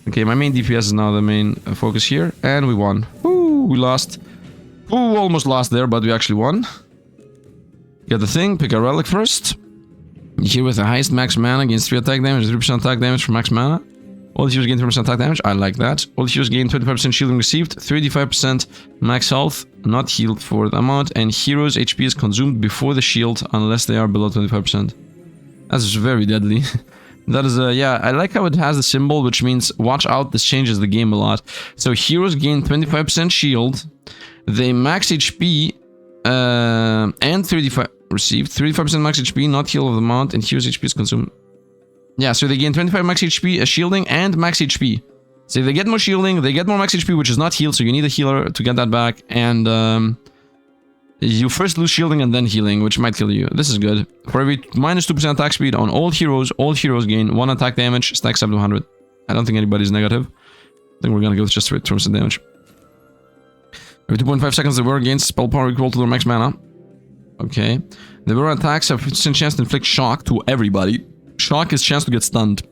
Okay, my main DPS is now the main focus here, and we won. Woo, we lost. Ooh, almost lost there, but we actually won. Get the thing, pick a relic first. Here with the highest max mana, gains 3 attack damage, 3% attack damage for max mana. All heroes gain 20% attack damage, I like that. All heroes gain 25% shielding received, 35% max health, not healed for the amount, and heroes' HP is consumed before the shield unless they are below 25%. That's very deadly. That is yeah, I like how it has the symbol, which means watch out, this changes the game a lot. So heroes gain 25% shield, they max HP, and 35 received, 35% max HP, not heal of the amount, and heroes' HP is consumed. Yeah, so they gain 25 max HP, shielding, and max HP. So they get more shielding, they get more max HP, which is not healed, so you need a healer to get that back, and you first lose shielding and then healing, which might kill you. This is good. For every minus 2% attack speed on all heroes gain 1 attack damage, stacks up to 100. I don't think anybody's negative. I think we're gonna go with just 3% damage. Every 2.5 seconds, the wearer gains spell power equal to their max mana. Okay. The wearer attacks have 50% chance to inflict shock to everybody. Shock is chance to get stunned.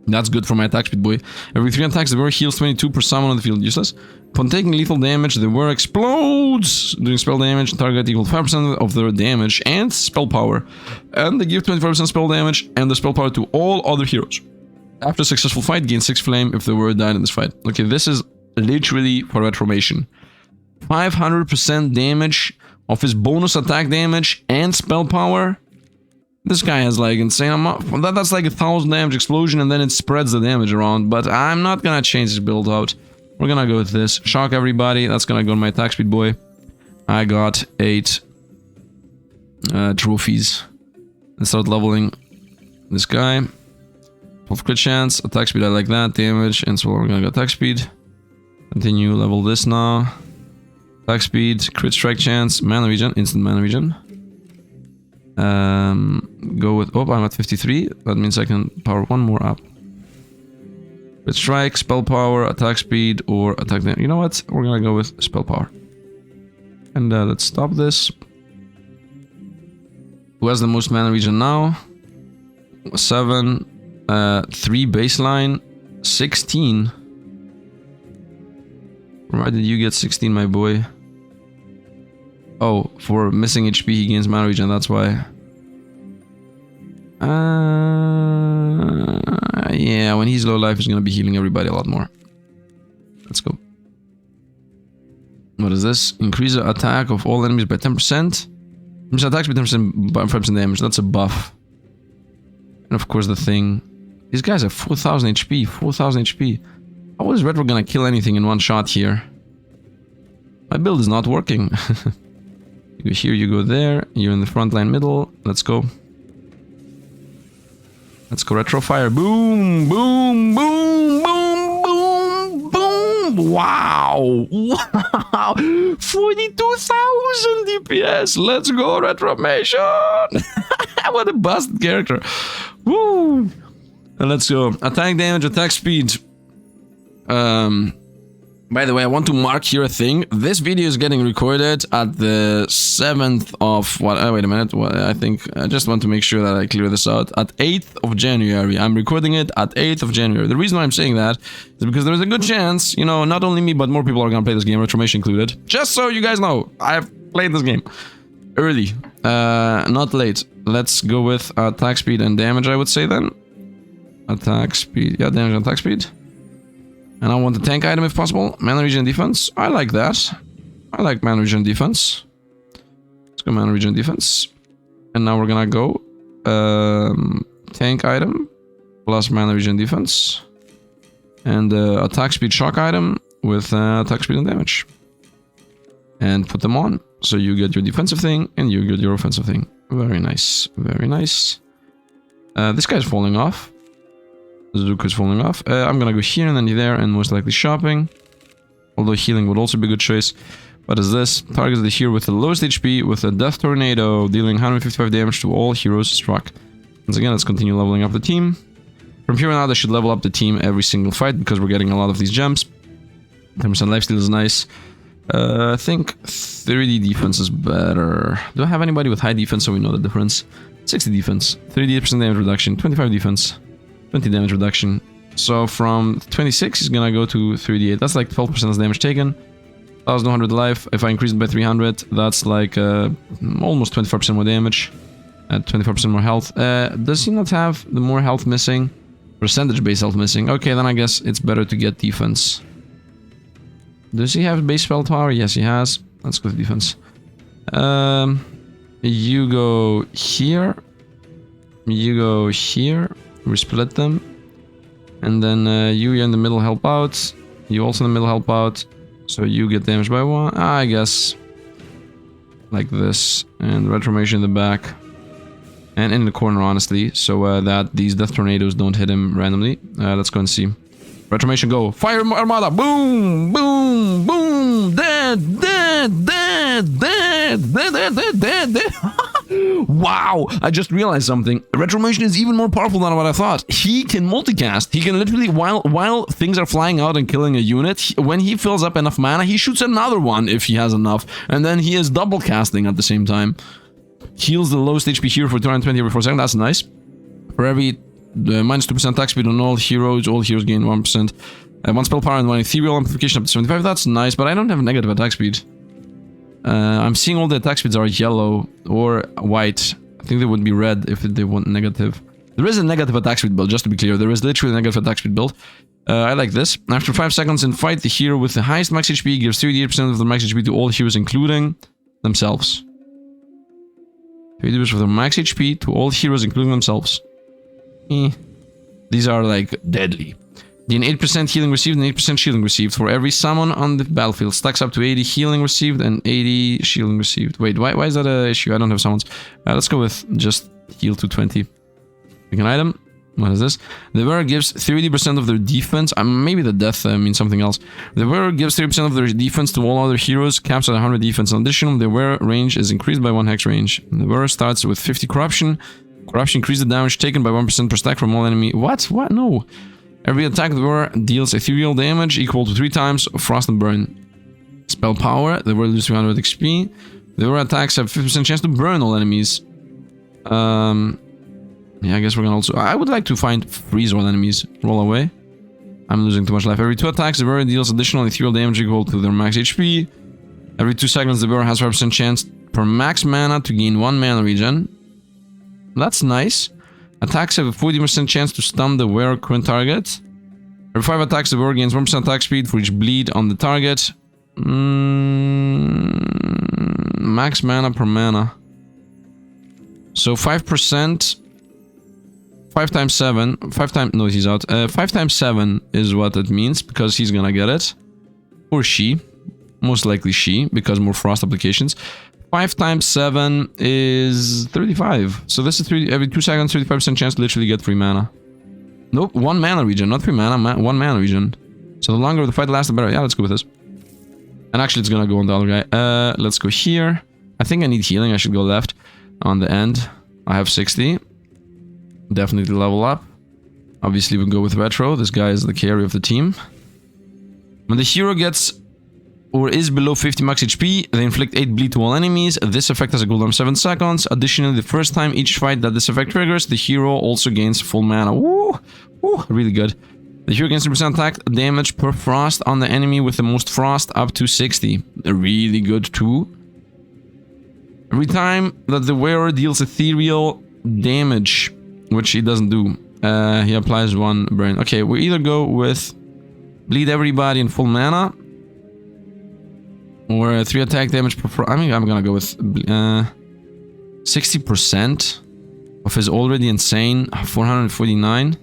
That's good for my attack speed, boy. Every 3 attacks, the wearer heals 22 per summon on the field. Useless. Upon taking lethal damage, the wearer explodes, doing spell damage. Target equals 5% of their damage and spell power. And they give 25% spell damage and the spell power to all other heroes. After a successful fight, gain 6 flame if the wearer died in this fight. Okay, this is literally for Reformation. 500% damage of his bonus attack damage and spell power. This guy has like insane amount. That's like 1,000 damage explosion, and then it spreads the damage around. But I'm not gonna change this build out. We're gonna go with this. Shock everybody. That's gonna go on my attack speed, boy. I got 8 trophies. Let's start leveling this guy. 12 crit chance, attack speed. I like that. Damage, and so we're gonna go attack speed. Continue level this now. Attack speed, crit strike chance, mana regen, instant mana regen. Go with, oh, I'm at 53. That means I can power 1 more up. Crit strike, spell power, attack speed, or attack damage. You know what? We're gonna go with spell power. And let's stop this. Who has the most mana regen now? 7, 3 baseline, 16. Why did you get 16, my boy? Oh, for missing HP, he gains mana regen, that's why. Yeah, when he's low life, he's gonna be healing everybody a lot more. Let's go. What is this? Increase the attack of all enemies by 10%. Attack speed, 5% damage. That's a buff. And of course the thing. These guys have 4,000 HP. 4,000 HP. How is Retro gonna kill anything in one shot here? My build is not working. You go here, you go there. You're in the front line middle. Let's go. Let's go Retro Fire. Boom! Boom! Boom! Boom! Boom! Boom! Wow! Wow! 42,000 DPS! Let's go, Retromation! What a busted character! Woo! And let's go. Attack damage, attack speed. By the way, I want to mark here a thing. This video is getting recorded at the 7th of... what? Wait a minute. I think... I just want to make sure that I clear this out. At 8th of January. I'm recording it at 8th of January. The reason why I'm saying that is because there's a good chance, you know, not only me, but more people are gonna play this game, Retromation included. Just so you guys know, I've played this game. Early. Not late. Let's go with attack speed and damage, I would say then. Attack speed. Yeah, damage and attack speed. And I want the tank item if possible. Mana regen defense. I like that. I like mana regen defense. Let's go mana regen defense. And now we're gonna go tank item plus mana regen defense. And attack speed shock item with attack speed and damage. And put them on. So you get your defensive thing and you get your offensive thing. Very nice. Very nice. This guy's falling off. Zuko's falling off. I'm gonna go here and then there and most likely shopping. Although healing would also be a good choice. What is this? Targets the hero with the lowest HP with a Death Tornado, dealing 155 damage to all heroes struck. Once again, let's continue leveling up the team. From here on out, I should level up the team every single fight because we're getting a lot of these gems. 10% lifesteal is nice. I think 30 defense is better. Do I have anybody with high defense so we know the difference? 60 defense, 38% damage reduction, 25 defense. 20 damage reduction. So from 26 he's gonna go to 38. That's like 12% damage taken. 1,200 life. If I increase it by 300, that's like almost 25% more damage. At 24% more health. Does he not have the more health missing? Percentage base health missing. Okay, then I guess it's better to get defense. Does he have base spell power? Yes, he has. Let's go to defense. You go here. You go here. We split them. And then you in the middle help out. You also in the middle help out. So you get damaged by one. I guess. Like this. And Retromation in the back. And in the corner, honestly. So that these Death Tornadoes don't hit him randomly. Let's go and see. Retromation, go. Fire Armada. Boom! Boom! Boom! Dead! Dead! Dead! Dead! Dead! Dead! Dead! Dead! Dead! Wow! I just realized something. Retromation is even more powerful than what I thought. He can multicast. He can literally, while things are flying out and killing a unit, when he fills up enough mana, he shoots another one if he has enough. And then he is double casting at the same time. Heals the lowest HP here for 220 every 4 seconds. That's nice. For every minus 2% attack speed on all heroes gain 1%. One spell power and one ethereal amplification up to 75. That's nice, but I don't have negative attack speed. I'm seeing all the attack speeds are yellow or white. I think they would be red if they want negative. There is a negative attack speed build, just to be clear. There is literally a negative attack speed build. I like this. After 5 seconds in fight, the hero with the highest max HP gives 38% of the max HP to all heroes, including themselves. 38% of the max HP to all heroes, including themselves. These are like deadly. Gain 8% healing received and 8% shielding received for every summon on the battlefield. Stacks up to 80 healing received and 80 shielding received. Wait, why is that an issue? I don't have summons. Let's go with just heal to 20. Pick an item. What is this? The wearer gives 30% of their defense. Maybe the death means something else. The wearer gives 30% of their defense to all other heroes. Caps at 100 defense. In addition, the wearer range is increased by 1 hex range. The wearer starts with 50 corruption. Corruption increases the damage taken by 1% per stack from all enemy. What? What? No. Every attack of the wearer deals ethereal damage equal to 3 times Frost and Burn. Spell power. The wearer loses 300 XP. The wearer attacks have 50% chance to burn all enemies. Yeah, I guess we're gonna also... I would like to find freeze all enemies. Roll away. I'm losing too much life. Every 2 attacks, the wearer deals additional ethereal damage equal to their max HP. Every 2 seconds, the wearer has 5% chance per max mana to gain 1 mana regen. That's nice. Attacks have a 40% chance to stun the wearer current target. Every 5 attacks, the wearer gains 1% attack speed for each bleed on the target. Max mana per mana. So 5%, 5 times 7, 5 times, no, he's out. 5 times 7 is what it means, because he's gonna get it. Or she. Most likely she, because more frost applications. 5 times 7 is 35. So this is every 2 seconds, 35% chance to literally get 3 mana. Nope, 1 mana regen, not 3 mana, 1 mana regen. So the longer the fight lasts, the better. Yeah, let's go with this. And actually, it's gonna go on the other guy. Let's go here. I think I need healing. I should go left on the end. I have 60. Definitely level up. Obviously, we go with Retro. This guy is the carry of the team. When the hero gets or is below 50 max HP, they inflict 8 bleed to all enemies. This effect has a cooldown of 7 seconds. Additionally, the first time each fight that this effect triggers, the hero also gains full mana. Woo! Woo! Really good. The hero gains 3% attack damage per frost on the enemy with the most frost up to 60. Really good too. Every time that the wearer deals ethereal damage, which he doesn't do, he applies 1 burn. Okay, we either go with bleed everybody in full mana, or 3 attack damage per frost. I mean, I'm gonna go with 60% of his already insane 449. He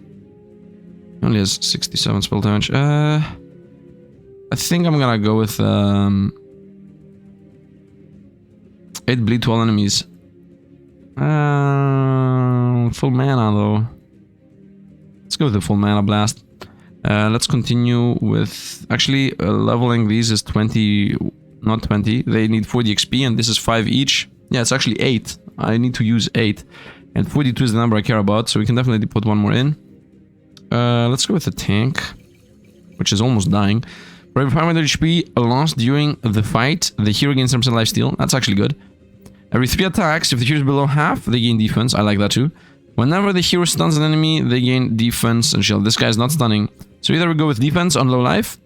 only has 67 spell damage. I think I'm gonna go with 8 bleed to all enemies. Full mana though. Let's go with the full mana blast. Let's continue with... Actually, leveling these is 20... Not 20. They need 40 XP and this is 5 each. Yeah, it's actually 8. I need to use 8. And 42 is the number I care about, so we can definitely put 1 more in. Let's go with the tank, which is almost dying. For every 500 HP lost during the fight, the hero gains 10% lifesteal. That's actually good. Every 3 attacks, if the hero is below half, they gain defense. I like that too. Whenever the hero stuns an enemy, they gain defense and shield. This guy is not stunning. So either we go with defense on low life,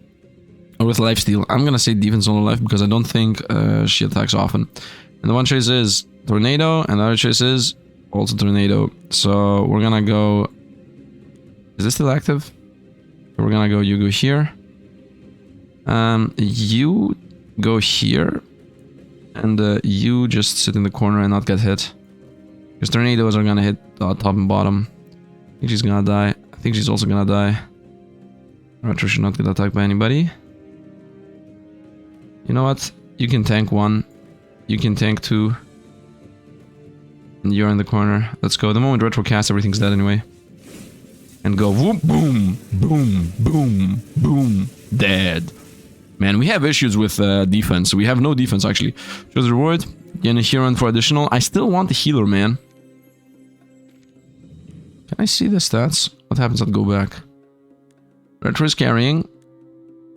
or with lifesteal. I'm gonna say defense on low life, because I don't think she attacks often. And the one choice is Tornado, and the other choice is also Tornado. So we're gonna go... Is this still active? We're gonna go, you go here. You go here. And you just sit in the corner and not get hit. Because tornadoes are gonna hit top and bottom. I think she's gonna die. I think she's also gonna die. Retro should not get attacked by anybody. You know what? You can tank 1. You can tank 2. And you're in the corner. Let's go. The moment Retro casts, everything's dead anyway. And go whoop, boom, boom, boom, boom, dead. Man, we have issues with defense. We have no defense, actually. Choose reward. Gain a hero for additional. I still want the healer, man. Can I see the stats? What happens at go back? Retro is carrying.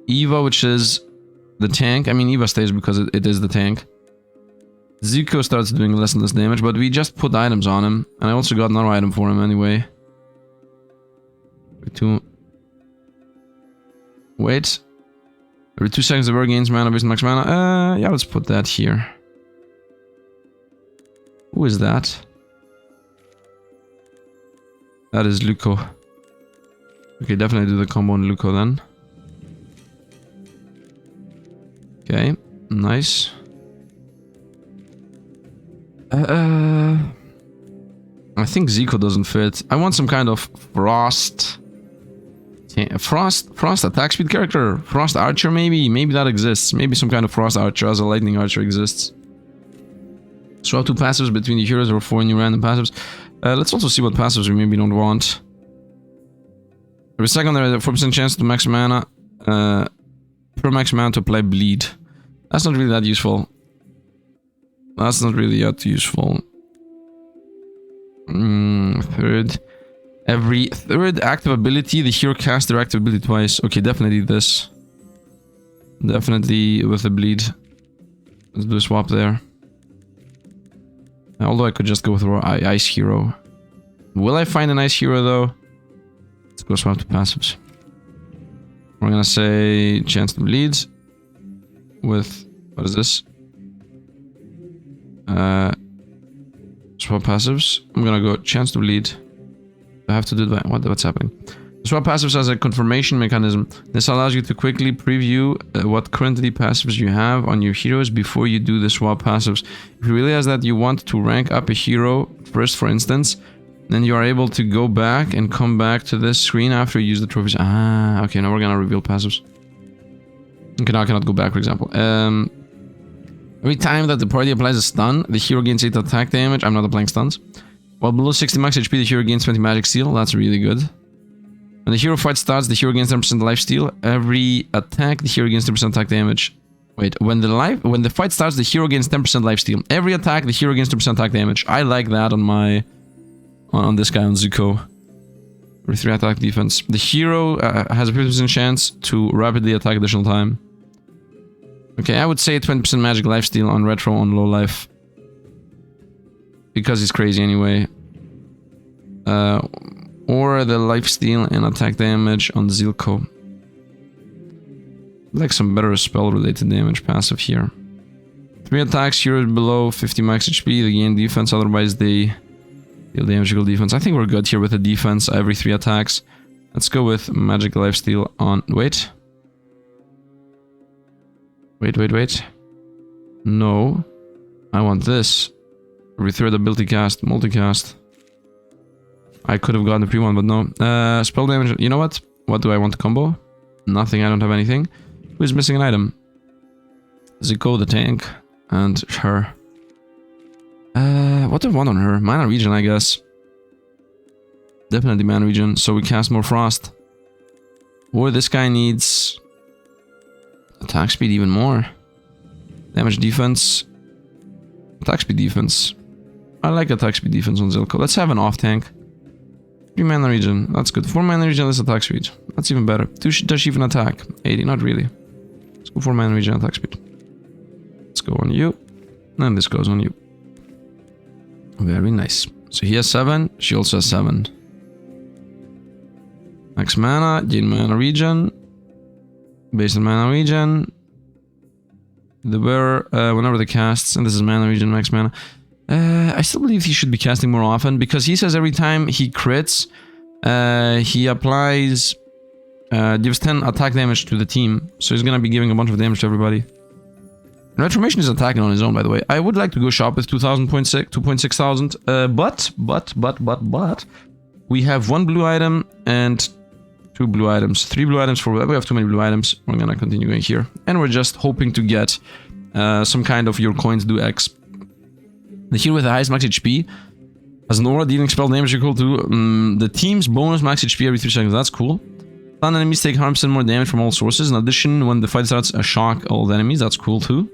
Eva, which is the tank. I mean, Eva stays because it is the tank. Zico starts doing less and less damage, but we just put items on him. And I also got another item for him anyway. Wait. Every 2 seconds the wearer gains mana based on max mana. Yeah, let's put that here. Who is that? That is Luco. Okay, definitely do the combo on Luco then. Okay, nice. I think Zico doesn't fit. I want some kind of Frost attack speed character. Frost Archer maybe? Maybe that exists. Maybe some kind of Frost Archer as a Lightning Archer exists. Swap 2 passives between the heroes or 4 new random passives. Let's also see what passives we maybe don't want. Every second there is a 4% chance to max mana. Per max mana to apply bleed. That's not really that useful. That's not really that useful. Third. Every third active ability, the hero casts their active ability twice. Okay, definitely this. Definitely with the bleed. Let's do a swap there. Although I could just go with Ice Hero. Will I find an Ice Hero though? Let's go swap to passives. We're gonna say chance to bleed. With, what is this? Swap passives. I'm gonna go chance to bleed. I have to do that. What's happening? Swap passives as a confirmation mechanism. This allows you to quickly preview what currently passives you have on your heroes before you do the swap passives. If you realize that you want to rank up a hero first, for instance, then you are able to go back and come back to this screen after you use the trophies. Ah, okay, now we're gonna reveal passives. Okay, now I cannot go back, for example. Every time that the party applies a stun, the hero gains 8 attack damage. I'm not applying stuns. While below 60 max HP, the hero gains 20 magic steal. That's really good. When the hero fight starts, the hero gains 10% life steal. Every attack, the hero gains 10% attack damage. Wait, when the fight starts, the hero gains 10% life steal. Every attack, the hero gains 10% attack damage. I like that on my... on this guy, on Xieroeh. With 3 attack defense. The hero has a 50% chance to rapidly attack additional time. Okay, I would say 20% magic lifesteal on retro on low life. Because he's crazy anyway. Or the lifesteal and attack damage on Xieroeh. Like some better spell related damage passive here. 3 attacks, heroes below 50 max HP, they gain defense, otherwise they deal damage equal defense. I think we're good here with the defense every 3 attacks. Let's go with magic lifesteal on... Wait. Wait. No. I want this. Every 3rd ability cast, multicast. I could have gotten the pre-one, but no. Spell damage, you know what? What do I want to combo? Nothing, I don't have anything. Who's missing an item? Xieroeh the tank. And her. What do I want on her? Mana regen, I guess. Definitely mana regen, so we cast more frost. Or this guy needs... attack speed even more. Damage defense. Attack speed defense. I like attack speed defense on Xieroeh. Let's have an off tank. 3 mana regen. That's good. 4 mana regen, less attack speed. That's even better. Does she even attack? 80, not really. Let's go 4 mana regen, attack speed. Let's go on you. And this goes on you. Very nice. So he has 7. She also has 7. Max mana. Gain mana regen. Based on mana regen. The bearer, whenever the casts, and this is mana regen, max mana. I still believe he should be casting more often, because he says every time he crits, he applies, gives 10 attack damage to the team. So he's gonna be giving a bunch of damage to everybody. Retribution is attacking on his own, by the way. I would like to go shop with 2.6 thousand, but we have 1 blue item and 2 blue items. 3 blue items for... we have too many blue items. We're gonna continue going here. And we're just hoping to get some kind of your coins do X. The hero with the highest max HP has an aura dealing spell damage equal to the team's bonus max HP every 3 seconds. That's cool. Stun enemies take 100% more damage from all sources. In addition, when the fight starts, shock all the enemies. That's cool too.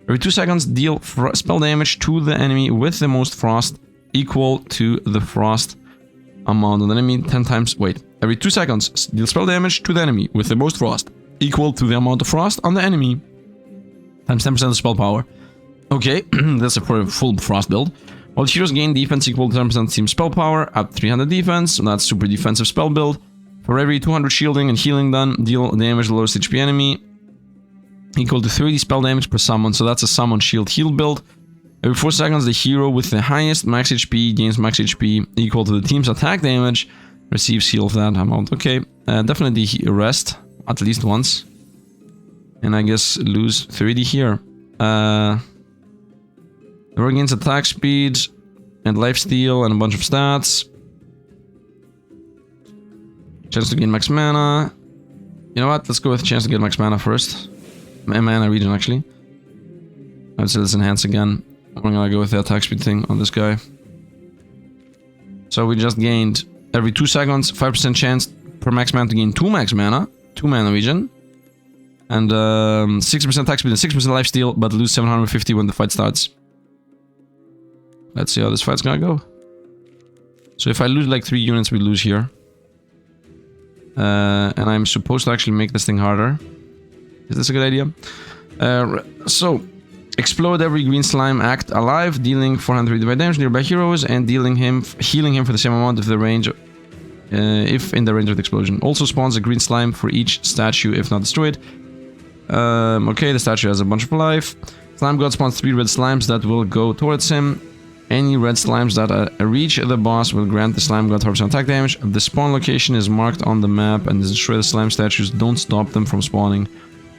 Every 2 seconds, deal spell damage to the enemy with the most frost equal to the frost amount on the enemy 10 times. Wait. Every 2 seconds, deal spell damage to the enemy with the most frost equal to the amount of frost on the enemy times 10% of spell power. Okay, that's for a full frost build. While heroes gain defense equal to 10% team spell power, up 300 defense, so that's super defensive spell build. For every 200 shielding and healing done, deal damage to the lowest HP enemy equal to 30 spell damage per summon, so that's a summon shield heal build. Every 4 seconds, the hero with the highest max HP gains max HP equal to the team's attack damage, receives heal of that amount. Okay, definitely rest at least once. And I guess lose 30 here. Never gains attack speed and lifesteal and a bunch of stats. Chance to gain max mana. You know what? Let's go with chance to get max mana first. Mana regen, actually. I would say let's enhance again. We're gonna go with the attack speed thing on this guy. So we just gained every 2 seconds 5% chance per max mana to gain 2 max mana, 2 mana regen, and 6% attack speed and 6% lifesteal, but lose 750 when the fight starts. Let's see how this fight's gonna go. So if I lose like 3 units, we lose here. And I'm supposed to actually make this thing harder. Is this a good idea? So, explode every green slime act alive, dealing 400 divine damage to nearby heroes, and healing him for the same amount of the range, if in the range of the explosion. Also spawns a green slime for each statue if not destroyed. Okay, the statue has a bunch of life. Slime god spawns 3 red slimes that will go towards him. Any red slimes that reach the boss will grant the slime god 100% attack damage. The spawn location is marked on the map and destroy the slime statues. Don't stop them from spawning.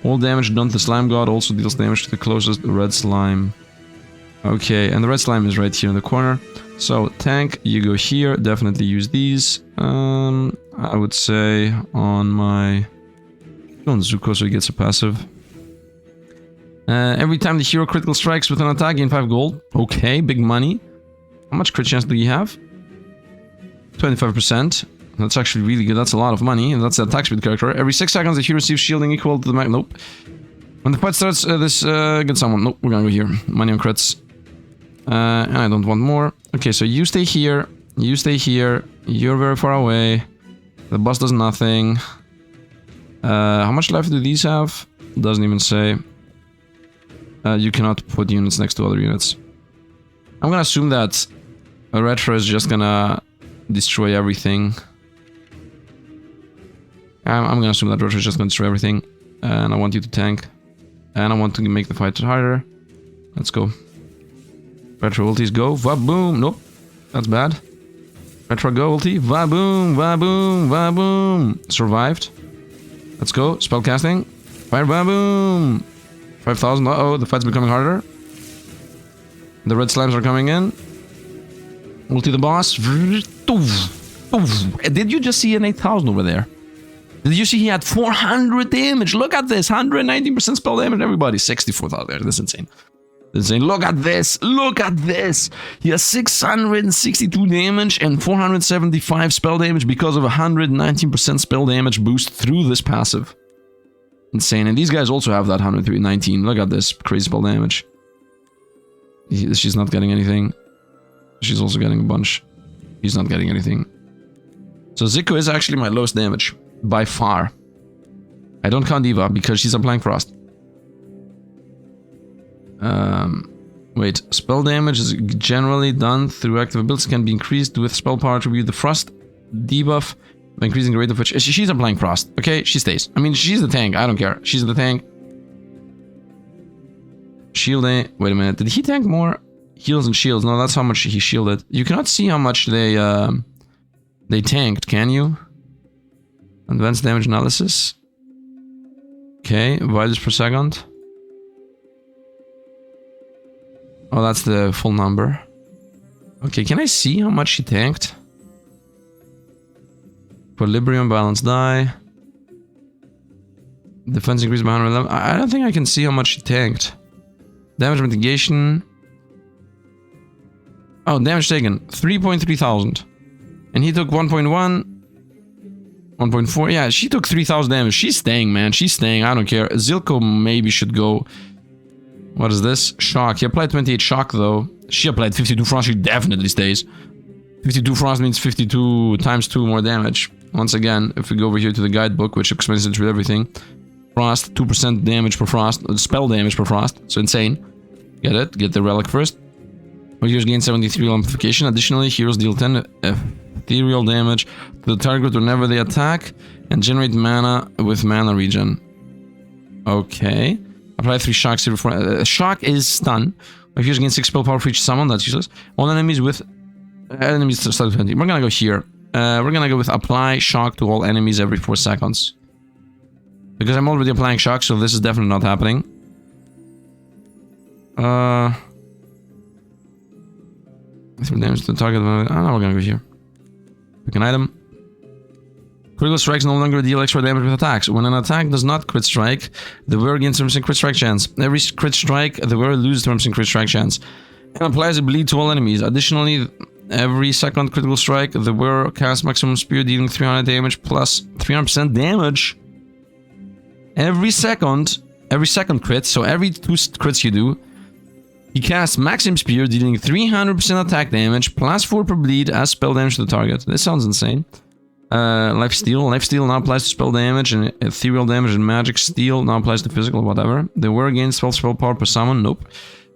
All damage done to the slime god also deals damage to the closest red slime. Okay, and the red slime is right here in the corner. So, tank, you go here. Definitely use these. I would say on my... on Zuko so he gets a passive. Every time the hero critical strikes with an attack, gain 5 gold. Okay, big money. How much crit chance do you have? 25%. That's actually really good. That's a lot of money. And that's the attack speed character. Every 6 seconds, the hero receives shielding equal to the max. Nope. When the fight starts, get someone. Nope, we're gonna go here. Money on crits. And I don't want more. Okay, so you stay here. You stay here. You're very far away. The boss does nothing. How much life do these have? Doesn't even say. You cannot put units next to other units. I'm gonna assume that a retro is just gonna destroy everything. I'm gonna assume that retro is just gonna destroy everything. And I want you to tank. And I want to make the fight harder. Let's go. Retro ultis go. Va-boom. Nope. That's bad. Retro go ulti. Va-boom. Va-boom. Va-boom. Survived. Let's go. Spellcasting. Fire. Va-boom. 5,000. Uh-oh. The fight's becoming harder. The red slimes are coming in. Ulti the boss. Did you just see an 8,000 over there? Did you see he had 400 damage? Look at this. 119% spell damage. Everybody. 64,000. That's insane. Insane. Look at this. Look at this. He has 662 damage and 475 spell damage because of 119% spell damage boost through this passive. Insane. And these guys also have that 119. Look at this crazy spell damage. She's not getting anything. She's also getting a bunch. He's not getting anything. So Xieroeh is actually my lowest damage. By far. I don't count Diva because she's applying frost. Wait, spell damage is generally done through active abilities, can be increased with spell power attribute. The frost debuff by increasing the rate of which she's applying frost. Okay, she stays. I mean, she's the tank. I don't care. She's the tank. Shielding. Wait a minute. Did he tank more? Heals and shields. No, that's how much he shielded. You cannot see how much they tanked, can you? Advanced damage analysis. Okay, vitals per second. Oh, that's the full number. Okay, can I see how much she tanked? Equilibrium, balance die. Defense increased by 111. I don't think I can see how much she tanked. Damage mitigation. Oh, damage taken. 3.3 thousand. And he took 1.1. 1.4. Yeah, she took 3,000 damage. She's staying, man. She's staying. I don't care. Xieroeh maybe should go. What is this? Shock. He applied 28 shock, though. She applied 52 frost. She definitely stays. 52 frost means 52 times 2 more damage. Once again, if we go over here to the guidebook, which explains it with everything. Frost, 2% damage per frost. Spell damage per frost. So insane. Get it? Get the relic first. Heroes gain 73 amplification. Additionally, heroes deal 10 ethereal damage to the target whenever they attack and generate mana with mana regen. Okay. Apply 3 shocks here before. Shock is stun. Heroes gain 6 spell power for each summon. That's useless. All enemies with enemies start with 20. We're gonna go here. We're gonna go with apply shock to all enemies every 4 seconds. Because I'm already applying shock, so this is definitely not happening. Damage to the target. Oh, no, we're gonna go here. Pick an item. Critical strikes no longer deal extra damage with attacks. When an attack does not crit strike, the wearer gains 10% crit strike chance. Every crit strike, the wearer loses 10% crit strike chance. And applies a bleed to all enemies. Additionally, every second critical strike, the wearer casts maximum spear dealing 300 damage plus 300% damage. Every second crit, so every 2 crits you do, he casts Maxim Spear, dealing 300% attack damage, plus 4 per bleed as spell damage to the target. This sounds insane. Life Steal. Life Steal now applies to spell damage, and ethereal damage and magic steal now applies to physical, whatever. The wearer gains 12 spell power per summon. Nope.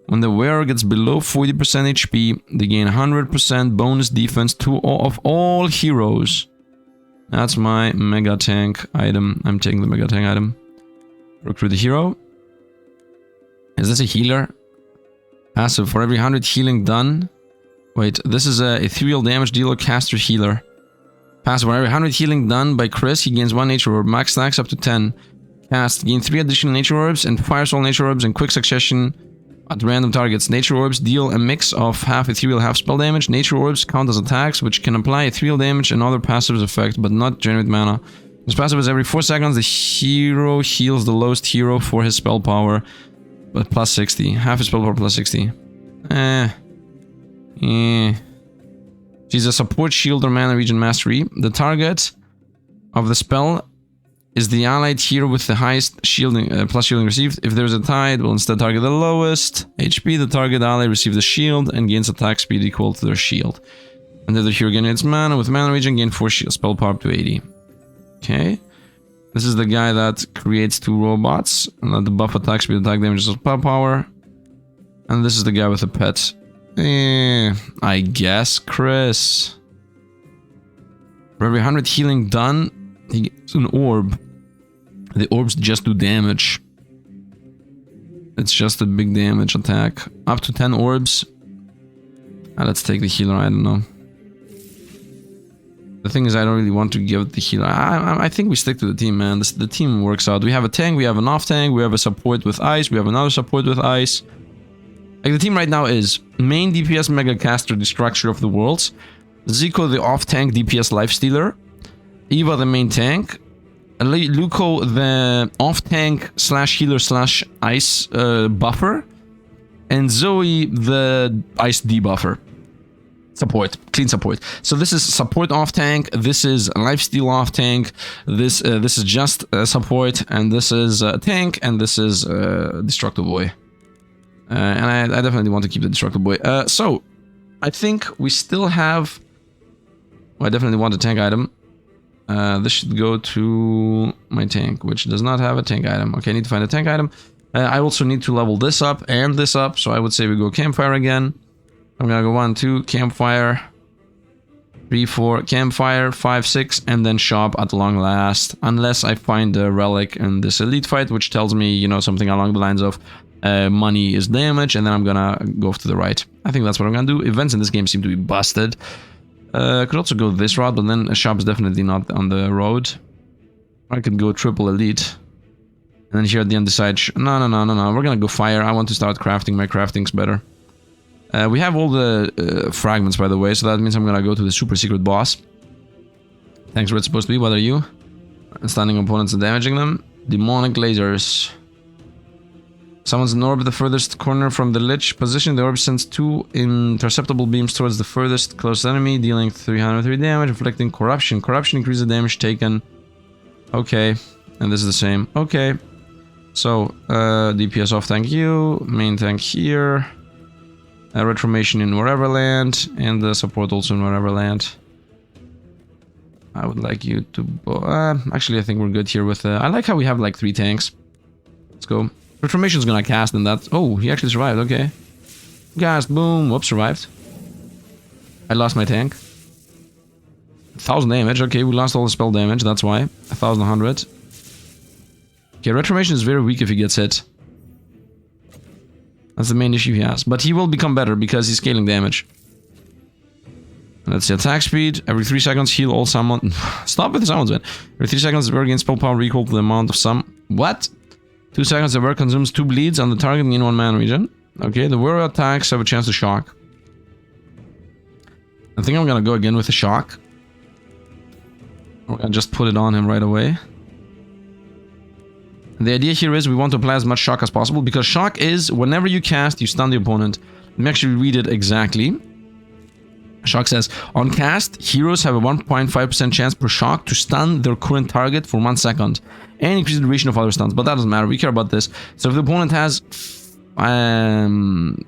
When the wearer gets below 40% HP, they gain 100% bonus defense to of all heroes. That's my mega tank item. I'm taking the mega tank item. Recruit the hero. Is this a healer? Passive. For every 100 healing done, Wait, this is a ethereal damage dealer, caster, healer. Passive, whenever 100 healing done by Chris, he gains 1 nature orb. Max stacks up to 10. Cast, gain 3 additional nature orbs and fires all nature orbs in quick succession at random targets. Nature orbs deal a mix of half ethereal, half spell damage. Nature orbs count as attacks, which can apply ethereal damage and other passives effect, but not generate mana. This passive is every 4 seconds. The hero heals the lowest hero for his spell power, but plus 60. Half his spell power plus 60. She's a support, shield, or mana region mastery. The target of the spell is the allied hero with the highest shielding plus shielding received. If there's a tie, it will instead target the lowest HP. The target ally receives the shield and gains attack speed equal to their shield. And if the hero generates mana with mana region, gain 4 shield spell power up to 80. Okay. This is the guy that creates 2 robots and let the buff attack speed, attack damage, and spell power. And this is the guy with the pet. I guess Chris. For every 100 healing done, he gets an orb. The orbs just do damage. It's just a big damage attack. Up to 10 orbs. Let's take the healer, I don't know. The thing is, I don't really want to give it the healer. I think we stick to the team, man. The team works out. We have a tank, we have an off tank, we have a support with ice, we have another support with ice. Like, the team right now is main DPS Mega Caster, Destructor of the Worlds, Zico the off-tank DPS Lifestealer, Eva the main tank, Luco the off-tank slash healer slash ice buffer, and Zoe the ice debuffer. Support, clean support. So this is support off-tank, this is lifesteal off-tank, this is just support, and this is tank, and this is Destructo Boy. And I definitely want to keep the Destructo Boy. So, I think we still have... Well, I definitely want a tank item. This should go to my tank, which does not have a tank item. Okay, I need to find a tank item. I also need to level this up and this up, so I would say we go campfire again. I'm gonna go 1, 2, campfire, 3, 4, campfire, 5, 6, and then shop at long last. Unless I find a relic in this elite fight, which tells me, you know, something along the lines of money is damage, and then I'm gonna go off to the right. I think that's what I'm gonna do. Events in this game seem to be busted. Could also go this route, but then a shop is definitely not on the road. I could go triple elite. And then here at the end decide, no, we're gonna go fire. I want to start crafting. My crafting's better. We have all the fragments, by the way, so that means I'm gonna go to the super secret boss. Thanks where it's supposed to be. What are you? Stunning opponents and damaging them. Demonic lasers. Summons an orb at the furthest corner from the lich position. The orb sends 2 interceptable beams towards the furthest close enemy, dealing 303 damage, inflicting corruption. Corruption increases the damage taken. Okay. And this is the same. Okay. So, DPS off tank you, main tank here. Reformation in wherever land, and the support also in wherever land. I would like you to... actually, I think we're good here with... I like how we have like 3 tanks. Let's go. Reformation's gonna cast and that... Oh, he actually survived, okay. Cast, boom, whoops, survived. I lost my tank. 1000 damage, okay, we lost all the spell damage, that's why. 1100. Okay, Reformation is very weak if he gets hit. That's the main issue he has. But he will become better because he's scaling damage. Let's see, attack speed. Every 3 seconds, heal all summon. Stop with the summons, man. Every 3 seconds, the word gains spell power equal to the amount of some... What? 2 seconds, the word consumes 2 bleeds on the target in 1 mana region. Okay, the word attacks have a chance to shock. I think I'm gonna go again with a shock. We're gonna just put it on him right away. And the idea here is we want to apply as much shock as possible, because shock is whenever you cast, you stun the opponent. Let me actually read it exactly. Shock says, on cast, heroes have a 1.5% chance per shock to stun their current target for 1 second and increase the duration of other stuns, but that doesn't matter, we care about this. So if the opponent has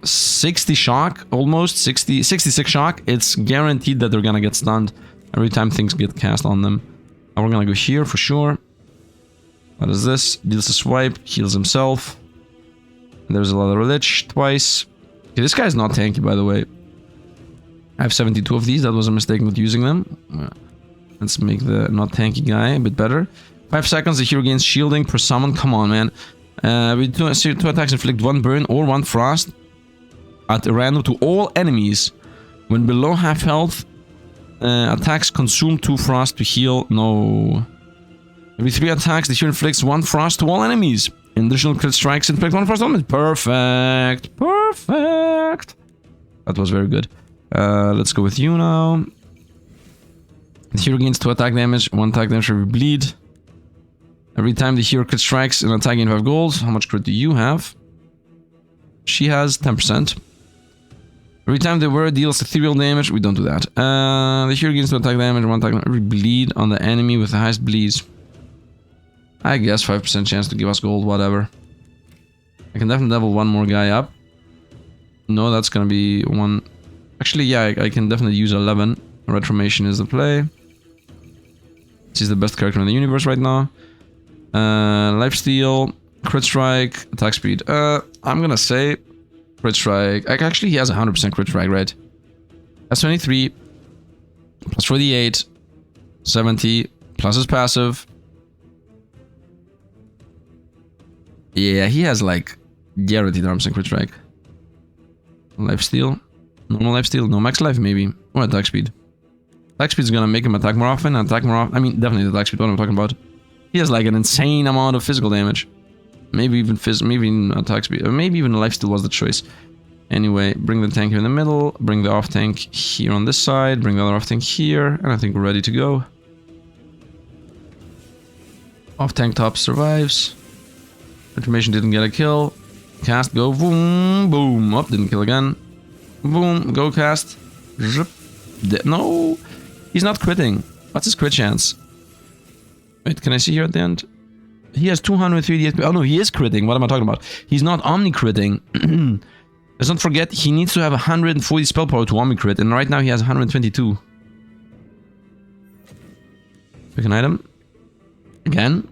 60 shock, almost 66 shock, it's guaranteed that they're gonna get stunned every time things get cast on them. And we're gonna go here for sure. What is this? Deals a swipe, heals himself. There's a lot of lich twice. Okay, this guy's not tanky, by the way. I have 72 of these. That was a mistake not using them. Let's make the not tanky guy a bit better. 5 seconds, the hero gains shielding per summon. Come on, man. With 2 attacks inflict 1 burn or 1 frost at random to all enemies When below half health, attacks consume 2 frost to heal. No. Every 3 attacks, the hero inflicts 1 frost to all enemies. Additional crit strikes inflict 1 frost on enemies. Perfect. Perfect. That was very good. Let's go with you now. The hero gains 2 attack damage, 1 attack damage every bleed. Every time the hero crit strikes, an attack gain 5 gold. How much crit do you have? She has 10%. Every time the wearer deals ethereal damage, we don't do that. The hero gains 2 attack damage, 1 attack damage every bleed on the enemy with the highest bleeds. I guess 5% chance to give us gold, whatever. I can definitely level 1 more guy up. No, that's gonna be 1. Actually, yeah, I can definitely use 11. Reformation is the play. She's the best character in the universe right now. Lifesteal, crit strike, attack speed. I'm gonna say crit strike. Actually, he has 100% crit strike, right? That's 23 plus 48, 70 plus his passive. Yeah, he has like guaranteed 100% crit strike. Lifesteal, normal lifesteal, no max life maybe, or attack speed. Attack speed is gonna make him attack more often. Attack more often. I mean, definitely the attack speed. What I'm talking about. He has like an insane amount of physical damage. Maybe even attack speed. Or maybe even lifesteal was the choice. Anyway, bring the tank here in the middle. Bring the off tank here on this side. Bring the other off tank here, and I think we're ready to go. Off tank top survives. Information didn't get a kill. Cast, go, boom, boom. Up, didn't kill again. Boom, go cast. Zip. No, he's not critting. What's his crit chance? Wait, can I see here at the end? He has 203 DSP. Oh no, he is critting. What am I talking about? He's not omni-critting. Let's not forget, he needs to have 140 spell power to omni-crit, and right now he has 122. Pick an item. Again.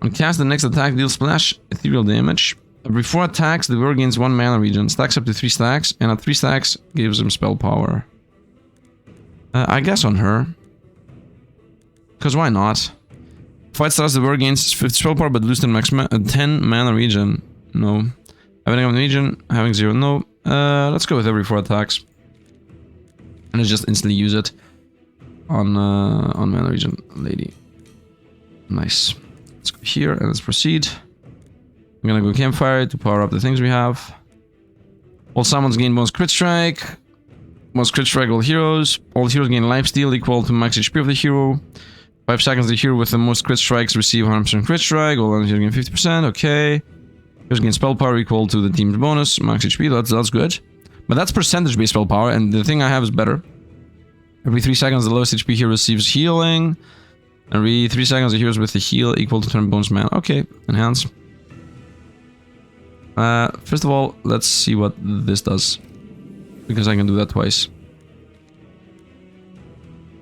On cast, the next attack deals splash ethereal damage. Every 4 attacks, the wearer gains 1 mana regen. Stacks up to 3 stacks, and at 3 stacks, gives him spell power. I guess on her. Because why not? Fight starts, the wearer gains 50 spell power, but loses 10 mana regen. No. Having a regen, having 0, no. Let's go with every 4 attacks. And let's just instantly use it on mana regen lady. Nice. Let's go here and let's proceed. I'm gonna go campfire to power up the things we have. All summons gain bonus crit strike. Bonus crit strike all heroes. All heroes gain lifesteal equal to max HP of the hero. 5 seconds the hero with the most crit strikes receive 100% crit strike. All others gain 50%. Okay. Heroes gain spell power equal to the team's bonus. Max HP, that's good. But that's percentage based spell power, and the thing I have is better. Every 3 seconds the lowest HP hero receives healing. Every 3 seconds the heroes with the heal equal to turn bonus mana. Okay, enhance. First of all, let's see what this does. Because I can do that twice.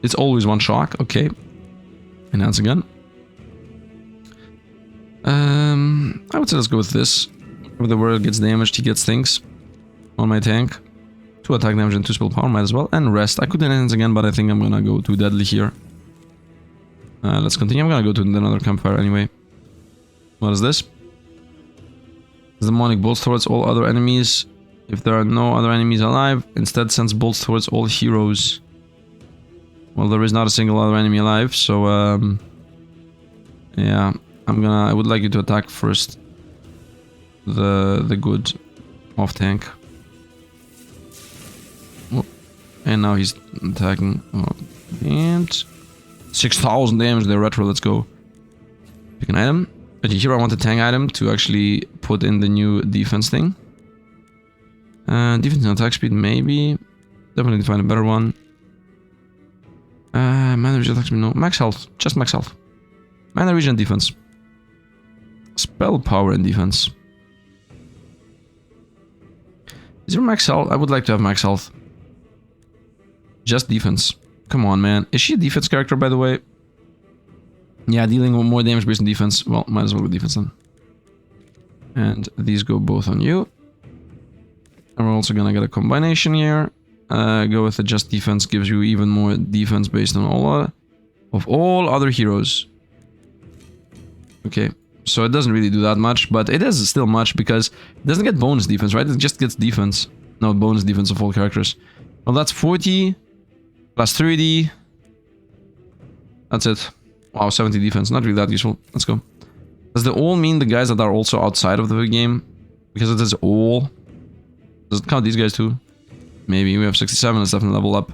It's always 1 shock. Okay. Enhance again. I would say let's go with this. If the wearer gets damaged, he gets things. On my tank. 2 attack damage and 2 spell power, might as well. And rest. I could enhance again, but I think I'm gonna go too deadly here. Let's continue. I'm gonna go to another campfire anyway. What is this? The demonic bolts towards all other enemies. If there are no other enemies alive, instead sends bolts towards all heroes. Well, there is not a single other enemy alive, so yeah, I would like you to attack first. The good off tank. Oh, and now he's attacking. Oh, and 6,000 damage there, retro. Let's go. Pick an item. But here I want a tank item to actually put in the new defense thing. Defense and attack speed, maybe. Definitely find a better one. Mana regen attack speed, no. Max health, just max health. Mana regen defense. Spell power and defense. Is there max health? I would like to have max health. Just defense. Come on, man. Is she a defense character, by the way? Yeah, dealing with more damage based on defense. Well, might as well go defense then. And these go both on you. And we're also gonna get a combination here. Go with the just defense, gives you even more defense based on all other heroes. Okay, so it doesn't really do that much, but it is still much because it doesn't get bonus defense, right? It just gets defense. No, bonus defense of all characters. Well, that's 40 plus 30. That's it. Wow, 70 defense. Not really that useful. Let's go. Does the all mean the guys that are also outside of the game? Because it is all. Does it count these guys too? Maybe. We have 67. Let's definitely level up.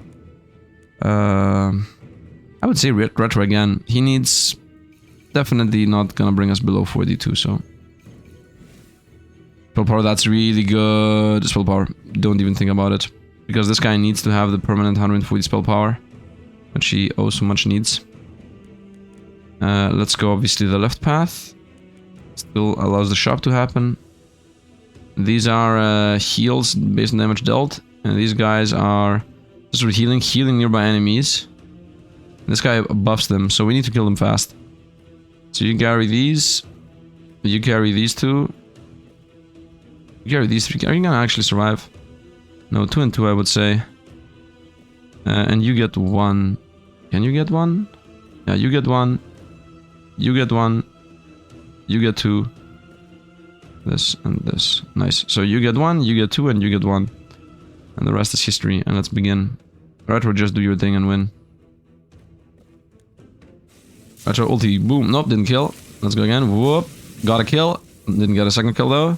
I would say Retro again. He needs... Definitely not gonna bring us below 42, so... Spell power, that's really good. Spell power. Don't even think about it. Because this guy needs to have the permanent 140 spell power. Which he also much needs. Let's go obviously the left path. Still allows the shop to happen. These are heals based on damage dealt. And these guys are just healing nearby enemies. This guy buffs them, so we need to kill them fast. So you carry these. You carry these two. You carry these three. Are you gonna actually survive? No, 2 and 2 I would say. And you get 1. Can you get 1? Yeah, you get 1. You get 1. You get 2. This and this. Nice. So you get 1, you get 2, and you get 1. And the rest is history. And let's begin. Retro, just do your thing and win. Retro ulti. Boom. Nope, didn't kill. Let's go again. Whoop. Got a kill. Didn't get a second kill though.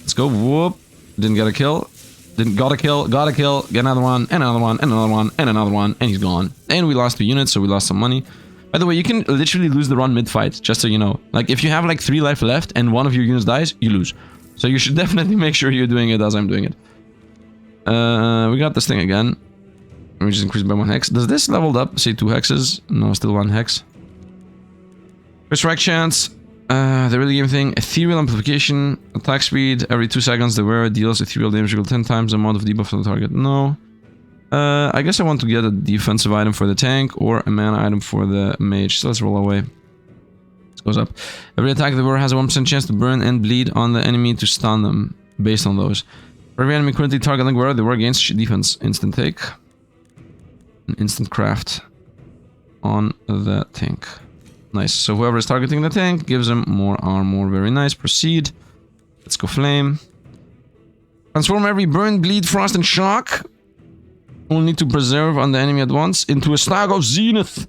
Let's go. Whoop. Didn't get a kill. Didn't got a kill. Got a kill. Get another one. And another one. And another one. And another one. And he's gone. And we lost 2 units, so we lost some money. By the way, you can literally lose the run mid-fight, just so you know. Like, if you have like 3 life left and one of your units dies, you lose. So you should definitely make sure you're doing it as I'm doing it. We got this thing again. We just increased by 1 hex. Does this leveled up, say 2 hexes? No, still 1 hex. Strike chance. The early game thing. Ethereal amplification. Attack speed. Every 2 seconds the wearer deals ethereal damage equal 10 times the amount of debuff on the target. No. I guess I want to get a defensive item for the tank or a mana item for the mage. So let's roll away. This goes up. Every attack the wearer has a 1% chance to burn and bleed on the enemy to stun them based on those. For every enemy currently targeting wearer, the wearer gains defense. Instant take. An instant craft on the tank. Nice. So whoever is targeting the tank gives him more armor. Very nice. Proceed. Let's go flame. Transform every burn, bleed, frost, and shock. Only to preserve on the enemy at once into a slag of zenith.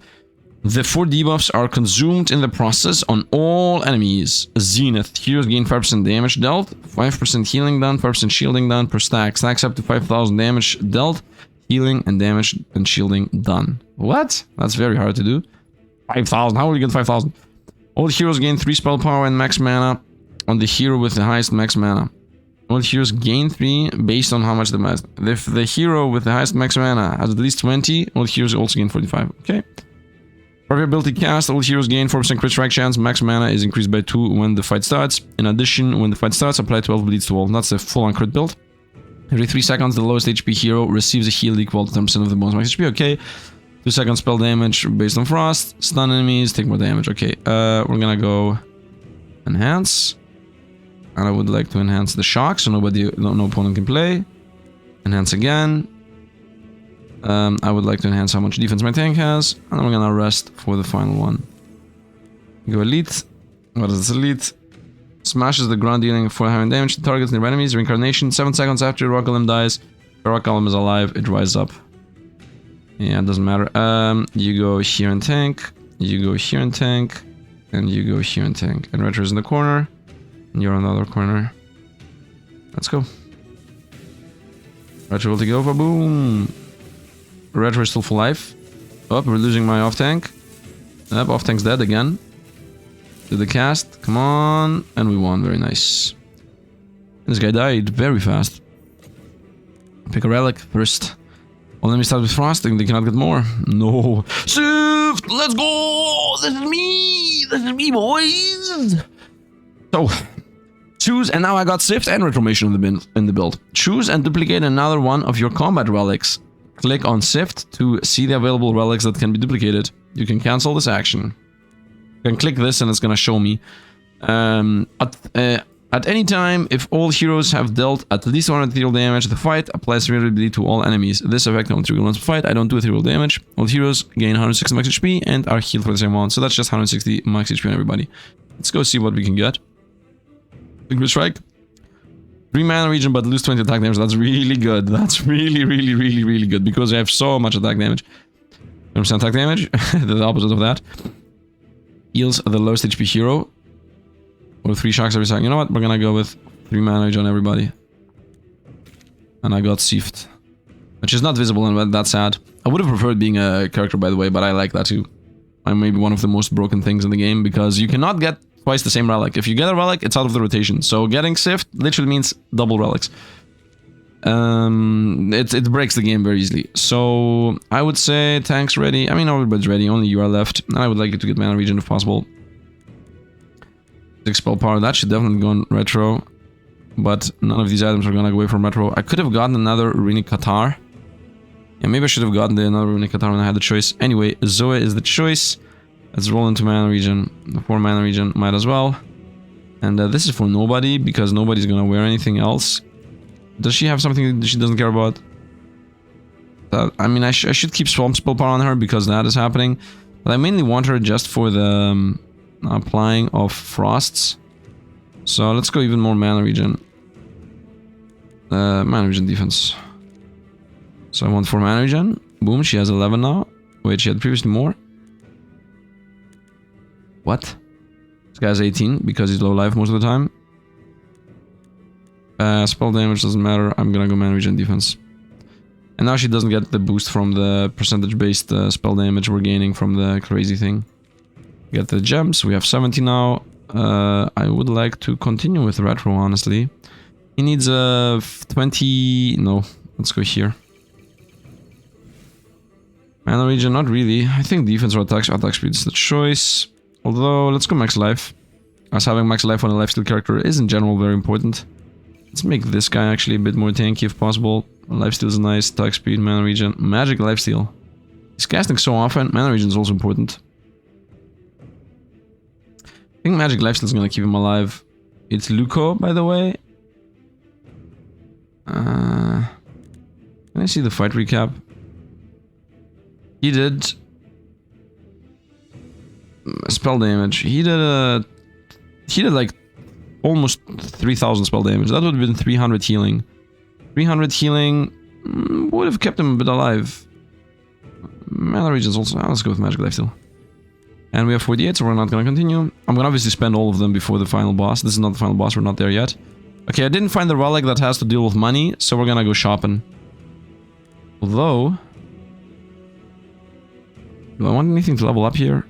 The 4 debuffs are consumed in the process on all enemies. Zenith. Heroes gain 5% damage dealt, 5% healing done, 5% shielding done per stack. Stacks up to 5,000 damage dealt, healing and damage and shielding done. What? That's very hard to do. 5,000. How will you get 5,000? All heroes gain 3 spell power and max mana on the hero with the highest max mana. All heroes gain 3 based on how much the max. If the hero with the highest max mana has at least 20, all heroes also gain 45. Okay. For every ability cast, all heroes gain 4% crit strike chance. Max mana is increased by 2 when the fight starts. In addition, when the fight starts, apply 12 bleeds to all. That's a full-on crit build. Every 3 seconds, the lowest HP hero receives a heal equal to 10% of the bonus max HP. Okay. 2 seconds spell damage based on frost. Stun enemies, take more damage. Okay. We're gonna go enhance. And I would like to enhance the shock so no opponent can play. Enhance again. I would like to enhance how much defense my tank has. And then we're gonna rest for the final one. Go elite. What is this elite? Smashes the ground dealing 400 damage to targets near enemies. Reincarnation. 7 seconds after Rock Golem dies. The Rock Golem is alive. It rises up. Yeah, it doesn't matter. You go here and tank. You go here and tank. And you go here and tank. And Retro's in the corner. And you're on the other corner. Let's go. Retro will take over. Boom. Retro is still full life. Oh, we're losing my off tank. Yep, off tank's dead again. Do the cast. Come on. And we won. Very nice. This guy died very fast. Pick a relic first. Well, let me start with frosting. They cannot get more. No. Sifd! Let's go! This is me! This is me, boys! So, choose, and now I got Sifd and Reformation in the build. Choose and duplicate another one of your combat relics. Click on Sifd to see the available relics that can be duplicated. You can cancel this action. You can click this and it's gonna show me. At any time, if all heroes have dealt at least 100 ethereal damage, the fight applies immediately to all enemies. This effect only triggers once per fight. I don't do ethereal damage. All heroes gain 160 max HP and are healed for the same amount. So that's just 160 max HP on everybody. Let's go see what we can get. Crit strike. 3 mana regen, but lose 20 attack damage. That's really good. That's really good. Because I have so much attack damage. 10% attack damage. The opposite of that. Heals the lowest HP hero. With 3 shocks every second. You know what? We're gonna go with 3 mana regen on everybody. And I got Sifd. Which is not visible, and that's sad. I would have preferred being a character, by the way, but I like that too. I'm maybe one of the most broken things in the game, because you cannot get twice the same relic. If you get a relic, it's out of the rotation. So getting Sifd literally means double relics. It breaks the game very easily. So I would say tanks ready. I mean, everybody's ready. Only you are left. And I would like you to get mana regen if possible. 6 spell power. That should definitely go on retro. But none of these items are gonna go away from retro. I could have gotten another Runic Qatar. Yeah, maybe I should have gotten another Runic Qatar when I had the choice. Anyway, Xieroeh is the choice. Let's roll into mana regen. The 4 mana regen might as well. And this is for nobody, because nobody's gonna wear anything else. Does she have something that she doesn't care about? I mean, I should keep Swamp Spell Power on her, because that is happening. But I mainly want her just for the applying of frosts. So let's go even more mana regen. Mana regen defense. So I want 4 mana regen. Boom, she has 11 now. Wait, she had previously more? What? This guy has 18 because he's low life most of the time. Spell damage doesn't matter. I'm gonna go mana regen defense. And now she doesn't get the boost from the percentage based spell damage we're gaining from the crazy thing. Get the gems. We have 70 now. I would like to continue with retro, honestly. He needs 20... No, let's go here. Mana regen, not really. I think defense or attack speed is the choice. Although, let's go max life. As having max life on a lifesteal character is in general very important. Let's make this guy actually a bit more tanky if possible. Lifesteal is nice, attack speed, mana regen, magic lifesteal. He's casting so often, mana regen is also important. I think magic lifesteal is gonna keep him alive. It's Luco, by the way. Can I see the fight recap? He did spell damage. He did like almost 3,000 spell damage. That would have been 300 healing. 300 healing would have kept him a bit alive. Mana regen's also... let's go with magic lifesteal. And we have 48, so we're not gonna continue. I'm gonna obviously spend all of them before the final boss. This is not the final boss, we're not there yet. Okay, I didn't find the relic that has to deal with money, so we're gonna go shopping. Although... do I want anything to level up here?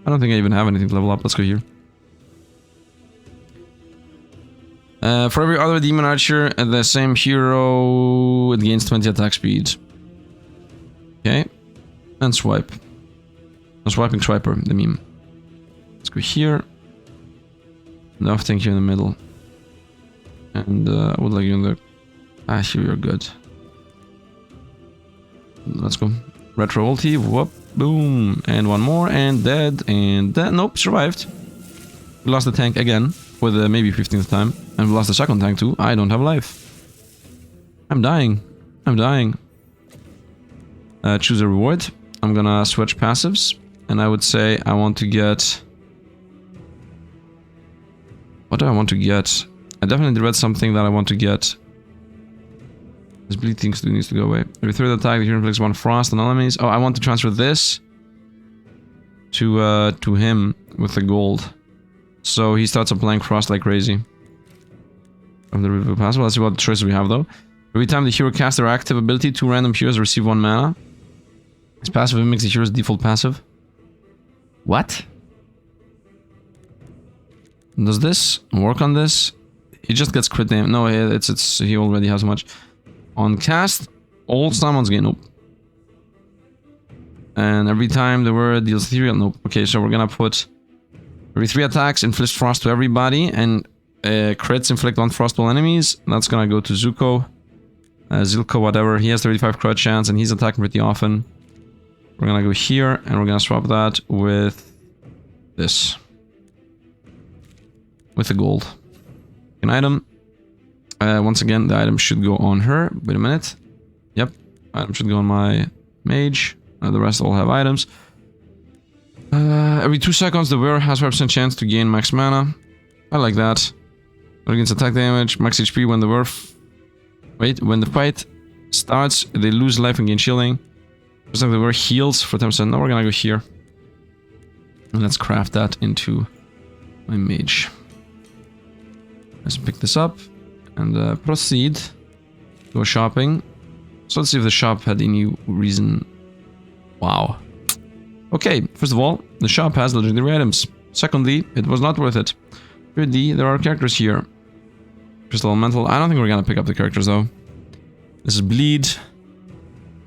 I don't think I even have anything to level up. Let's go here. For every other demon archer, the same hero, it gains 20 attack speed. Okay. And swipe. No, swiping swiper, the meme. Let's go here. No, thank you in the middle. And I would like you in the... ah, here you're good. Let's go. Retro ulti, whoop, boom. And one more, and dead, and dead. Nope, survived. We lost the tank again, for the maybe 15th time. And we lost the second tank too. I don't have life. I'm dying. I'm dying. Choose a reward. I'm gonna switch passives. And I would say I want to get... what do I want to get? I definitely read something that I want to get. This bleed thing needs to go away. Every third attack, the hero inflicts 1 frost on enemies. Oh, I want to transfer this to him with the gold. So he starts applying frost like crazy. From the review passive. Let's see what choices we have though. Every time the hero casts their active ability, 2 random heroes receive 1 mana. His passive mimics the hero's default passive. What? Does this work on this? He just gets crit damage. No, it's he already has much. On cast, all summons gain. Nope. And every time the word deals ethereal. Nope. Okay, so we're gonna put every 3 attacks inflict frost to everybody, and crits inflict 1 frost to all enemies. That's gonna go to Zuko, Zilko, whatever. He has 35 crit chance, and he's attacking pretty often. We're gonna go here, and we're gonna swap that with this. With the gold. An item. Once again, the item should go on her. Wait a minute. Yep. Item should go on my mage. The rest all have items. Every 2 seconds, the wearer has 5% chance to gain max mana. I like that. Against attack damage, max HP when the when the fight starts, they lose life and gain shielding. Just like the word heals for 10%. Now we're gonna go here. And let's craft that into my mage. Let's pick this up and proceed. Go shopping. So let's see if the shop had any reason. Wow. Okay, first of all, the shop has legendary items. Secondly, it was not worth it. Thirdly, there are characters here. Crystal Elemental. I don't think we're gonna pick up the characters though. This is Bleed. This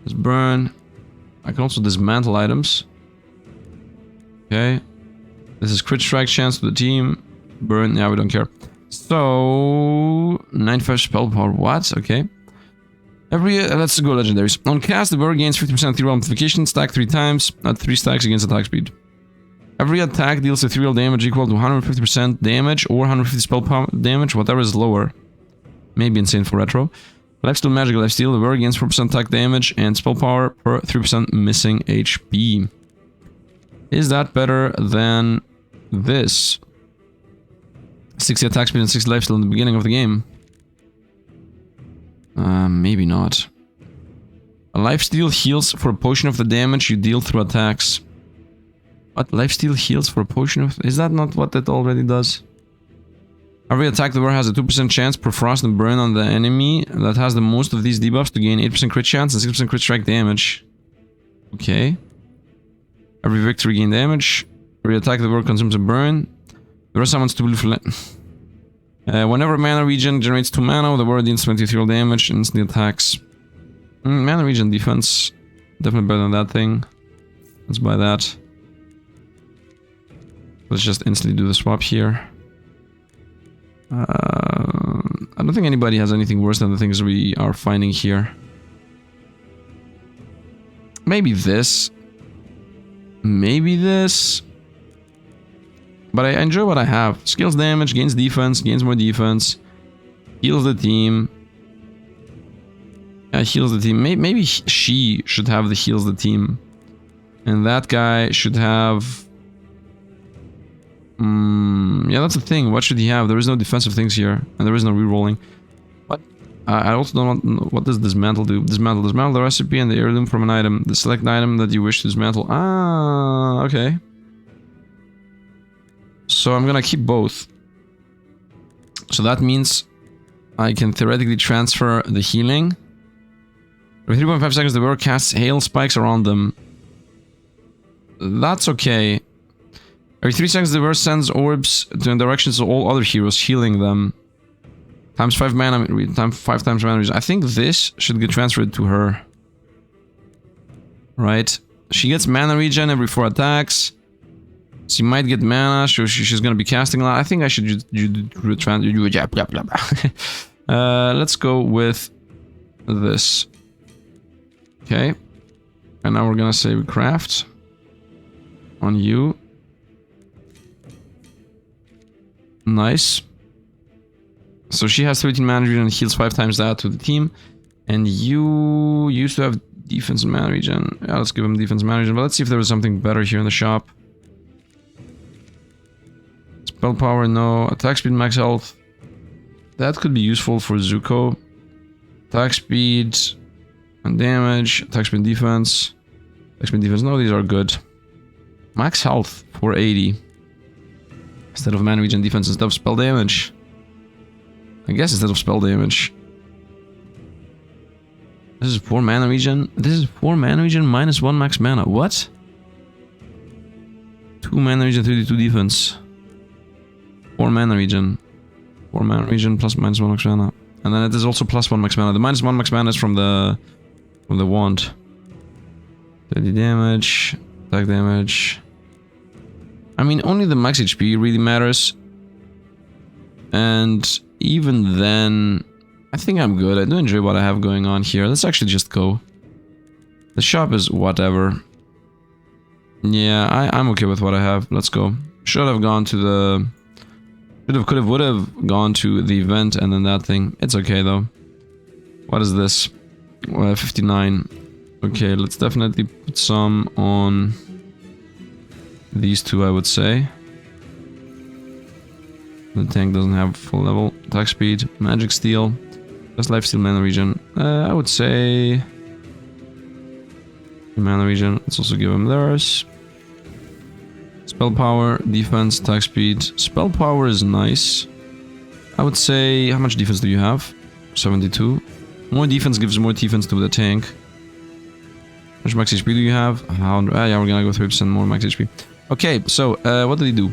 is Burn. I can also dismantle items. Okay. This is Crit Strike chance to the team. Burn. Yeah, we don't care. So 95 spell power. What? Okay. Let's go legendaries. On cast, the bird gains 50% ethereal amplification, stack 3 times, at 3 stacks against attack speed. Every attack deals ethereal damage equal to 150% damage or 150 spell power damage, whatever is lower. Maybe insane for retro. Lifesteal, magic lifesteal, the bird gains 4% attack damage and spell power per 3% missing HP. Is that better than this? 60 attack speed and 60 lifesteal in the beginning of the game. Maybe not. A lifesteal heals for a portion of the damage you deal through attacks. What? Lifesteal heals for a portion of... Is that not what it already does? Every attack the war has a 2% chance per frost and burn on the enemy that has the most of these debuffs to gain 8% crit chance and 6% crit strike damage. Okay. Every victory gain damage. Every attack the war consumes a burn. There are summons to blue for... whenever mana regen generates 2 mana, the word deals 20 ethereal damage and instantly attacks. Mana regen defense. Definitely better than that thing. Let's buy that. Let's just instantly do the swap here. I don't think anybody has anything worse than the things we are finding here. Maybe this. Maybe this. But I enjoy what I have. Skills damage, gains defense, gains more defense. Heals the team. Yeah, heals the team. Maybe she should have the heals the team. And that guy should have... yeah, that's the thing. What should he have? There is no defensive things here. And there is no rerolling. But I also don't know... What does dismantle do? Dismantle the recipe and the heirloom from an item. The select item that you wish to dismantle. Ah, okay. So I'm gonna keep both. So that means I can theoretically transfer the healing. Every 3.5 seconds the bird casts hail spikes around them. That's okay. Every 3 seconds the bird sends orbs to directions of all other heroes, healing them. Times 5 mana, times 5 times mana. I think this should get transferred to her. Right? She gets mana regen every 4 attacks. She might get mana, so she's gonna be casting a lot. I think I should let's go with this. Okay. And now we're gonna say we craft on you. Nice. So she has 13 mana regen and heals 5 times that to the team. And you used to have defense and mana regen. Yeah, let's give him defense and mana regen. But let's see if there was something better here in the shop. Spell power, no. Attack speed, max health. That could be useful for Zuko. Attack speed and damage. Attack speed, defense. Attack speed, defense. No, these are good. Max health, 480. Instead of mana regen, defense instead of spell damage. I guess instead of spell damage. This is 4 mana regen. This is 4 mana regen minus 1 max mana. What? 2 mana regen, 32 defense. 4 mana regen. 4 mana regen plus minus 1 max mana. And then it is also plus 1 max mana. The minus 1 max mana is from the wand. 30 damage. Attack damage. I mean, only the max HP really matters. And even then, I think I'm good. I do enjoy what I have going on here. Let's actually just go. The shop is whatever. Yeah, I'm okay with what I have. Let's go. Should have gone to the... Could have, would have gone to the event and then that thing. It's okay though. What is this? 59. Okay, let's definitely put some on these two, I would say. The tank doesn't have full level. Attack speed, magic steal, just lifesteal mana regen. I would say mana regen. Let's also give him theirs. Spell power, defense, attack speed. Spell power is nice. I would say, how much defense do you have? 72. More defense gives more defense to the tank. How much max HP do you have? 100. Yeah, we're gonna go 3% more max HP. Okay, so what did he do?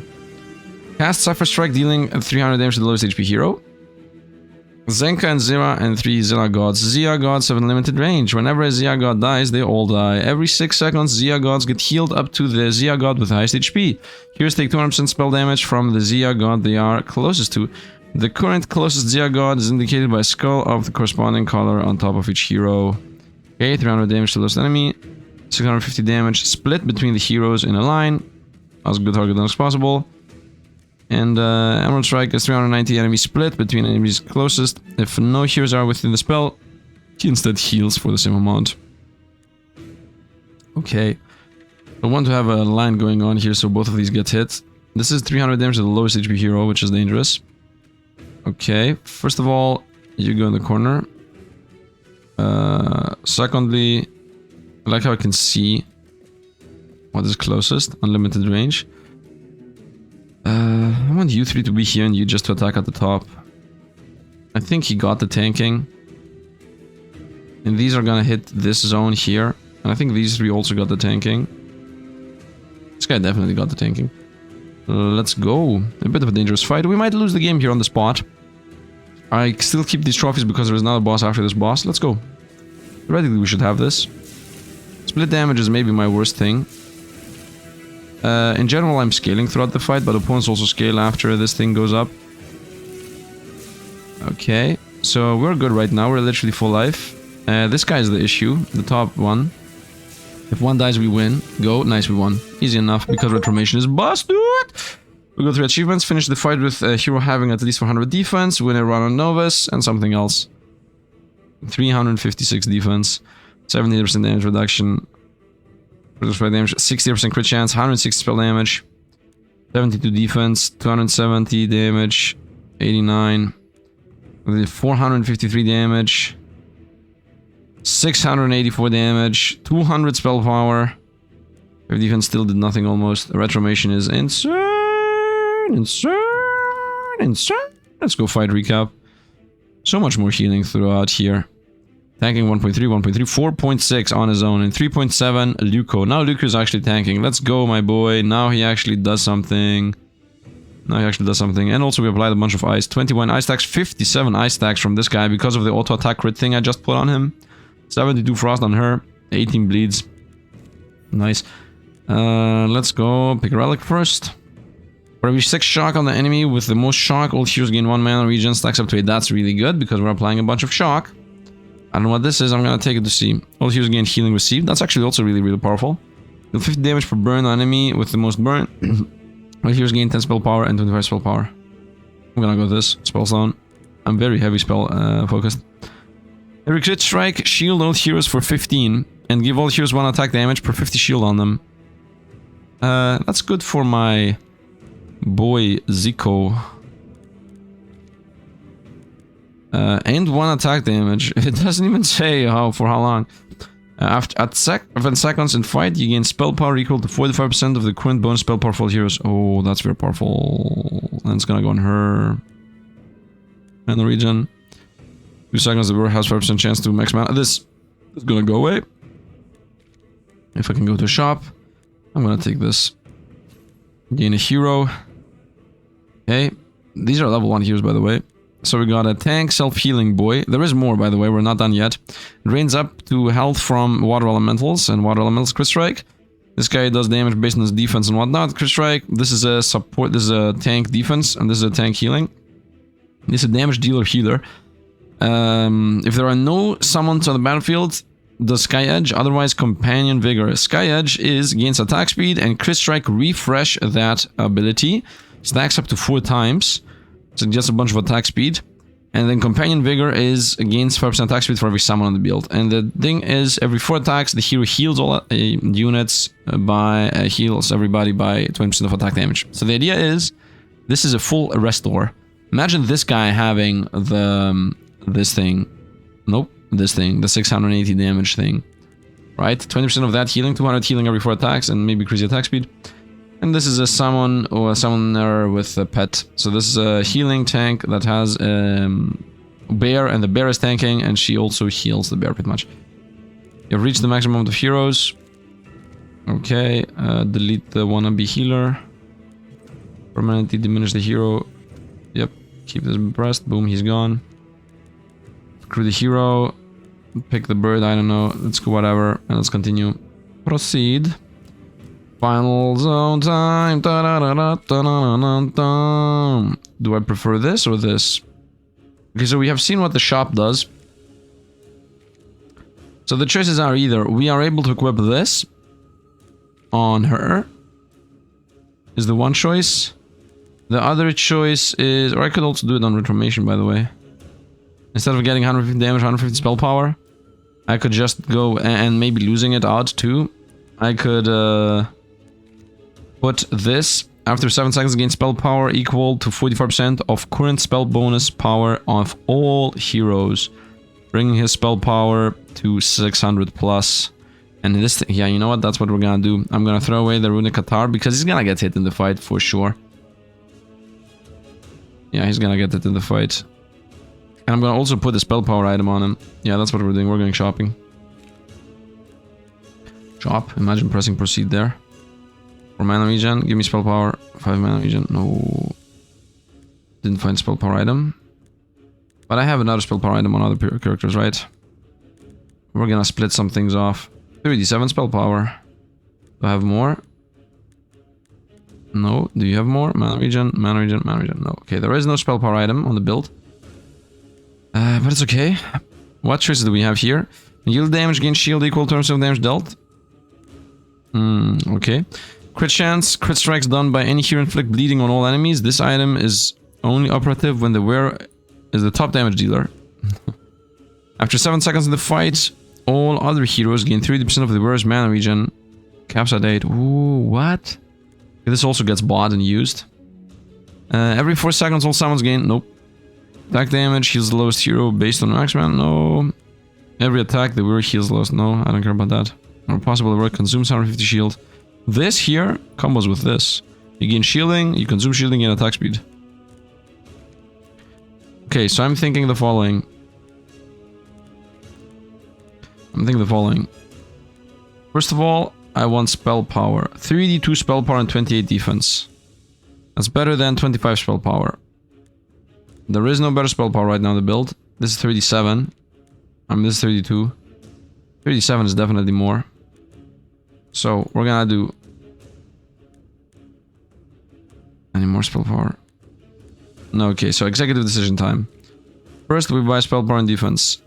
Cast Cypher Strike, dealing 300 damage to the lowest HP hero. Zenka and Xieroeh and 3 Xieroeh gods. Xieroeh gods have unlimited range. Whenever a Xieroeh god dies, they all die. Every 6 seconds, Xieroeh gods get healed up to the Xieroeh god with the highest HP. Heroes take 200% spell damage from the Xieroeh god they are closest to. The current closest Xieroeh god is indicated by a skull of the corresponding color on top of each hero. Okay, 300 damage to the lowest enemy. 650 damage split between the heroes in a line. As good target as possible. And Emerald Strike is 390 enemy split between enemies closest. If no heroes are within the spell, he instead heals for the same amount. Okay. I want to have a line going on here so both of these get hit. This is 300 damage to the lowest HP hero, which is dangerous. Okay, first of all, you go in the corner. Secondly, I like how I can see what is closest, unlimited range. I want you three to be here and you just to attack at the top. I think he got the tanking. And these are gonna hit this zone here. And I think these three also got the tanking. This guy definitely got the tanking. Let's go. A bit of a dangerous fight. We might lose the game here on the spot. I still keep these trophies because there's another boss after this boss. Let's go. Theoretically, we should have this. Split damage is maybe my worst thing. In general, I'm scaling throughout the fight, but opponents also scale after this thing goes up. Okay, so we're good right now. We're literally full life. This guy is the issue, the top one. If one dies, we win. Go. Nice, we won. Easy enough, because Reformation is busted! We go through achievements, finish the fight with a hero having at least 400 defense, win a run on Novus, and something else. 356 defense, 70% damage reduction, damage, 60% crit chance, 160 spell damage, 72 defense, 270 damage, 89, 453 damage, 684 damage, 200 spell power. If defense still did nothing almost. Retromation is insane. Let's go fight recap. So much more healing throughout here. Tanking 1.3, 1.3, 4.6 on his own, and 3.7 Luco. Now Luco's actually tanking. Let's go, my boy. Now he actually does something. And also we applied a bunch of ice. 21 ice stacks, 57 ice stacks from this guy because of the auto attack crit thing I just put on him. 72 frost on her, 18 bleeds. Nice. Let's go pick a relic first. For every 6 shock on the enemy with the most shock, all heroes gain 1 mana regen, stacks up to 8. That's really good because we're applying a bunch of shock. I don't know what this is, I'm gonna take it to see. All heroes gain healing received. That's actually also really, really powerful. Deal 50 damage per burn on enemy with the most burn. All heroes gain 10 spell power and 25 spell power. I'm gonna go with this. Spell zone. I'm very heavy spell focused. Every crit strike, shield all heroes for 15. And give all heroes 1 attack damage per 50 shield on them. That's good for my boy Zico. And 1 attack damage. It doesn't even say for how long. At 7 seconds in fight, you gain spell power equal to 45% of the current bonus spell power for all heroes. Oh, that's very powerful. And it's gonna go on her. And the regen. 2 seconds, the bird has 5% chance to max mana. This is gonna go away. If I can go to a shop, I'm gonna take this. Gain a hero. Okay. These are level 1 heroes, by the way. So we got a tank self-healing boy. There is more, by the way. We're not done yet. It drains up to health from water elementals and water elementals crit strike. This guy does damage based on his defense and whatnot. Crit strike. This is a support. This is a tank defense, and this is a tank healing. This is a damage dealer healer. If there are no summons on the battlefield, does Sky Edge, otherwise Companion Vigor. Sky Edge gains attack speed and crit strike refresh that ability. Stacks up to 4 times. So just a bunch of attack speed. And then Companion Vigor gains 5% attack speed for every summon on the build. And the thing is, every 4 attacks, the hero heals all units heals everybody by 20% of attack damage. So the idea is, This is a full restore. Imagine this guy having the this thing. Nope, this thing, the 680 damage thing. Right? 20% of that healing, 200 healing every 4 attacks, and maybe crazy attack speed. And this is a summon or a summoner with a pet. So this is a healing tank that has bear, and the bear is tanking, and she also heals the bear pretty much. You've reached the maximum amount of heroes. Okay, delete the wannabe healer. Permanently diminish the hero. Yep, keep this pressed. Boom, he's gone. Screw the hero. Pick the bird, I don't know. Let's go whatever, and let's continue. Proceed. Final zone time. Da -da -da -da -da -da -da. Do I prefer this or this? Okay, so we have seen what the shop does. So the choices are either we are able to equip this on her, is the one choice. The other choice is, or I could also do it on Reformation, by the way. Instead of getting 150 damage, 150 spell power, I could just go, and maybe losing it out too. I could put this, after 7 seconds gain spell power equal to 45% of current spell bonus power of all heroes, bringing his spell power to 600 plus. And this thing, yeah, you know what? That's what we're gonna do. I'm gonna throw away the Runic Catar because he's gonna get hit in the fight for sure. Yeah, he's gonna get hit in the fight. And I'm gonna also put the spell power item on him. Yeah, that's what we're doing. We're going shopping. Shop. Imagine pressing proceed there. For mana regen, give me spell power. 5 mana regen. No. Didn't find spell power item. But I have another spell power item on other characters, right? We're gonna split some things off. 37 spell power. Do I have more? No. Do you have more? Mana regen, mana regen, mana regen. No. Okay, there is no spell power item on the build. But it's okay. What choices do we have here? Yield damage, gain shield equal terms of damage dealt. Okay. Crit chance, crit strikes done by any hero inflict bleeding on all enemies. This item is only operative when the wearer is the top damage dealer. After 7 seconds in the fight, all other heroes gain 30% of the wearer's mana regen. Caps at 8. Ooh, what? Okay, this also gets bought and used. Every 4 seconds all summons gain... Nope. Attack damage heals the lowest hero based on max mana. No. Every attack the wearer heals the lowest. No, I don't care about that. Or possible the wearer consumes 150 shield. This here combos with this. You gain shielding, you consume shielding, and attack speed. Okay, so I'm thinking the following. First of all, I want spell power. 3d2 spell power and 28 defense. That's better than 25 spell power. There is no better spell power right now in the build. This is 37. I mean, this is 32. 37 is definitely more. So, we're gonna do... Any more spell power? No, okay, so executive decision time. First, we buy spell power and defense.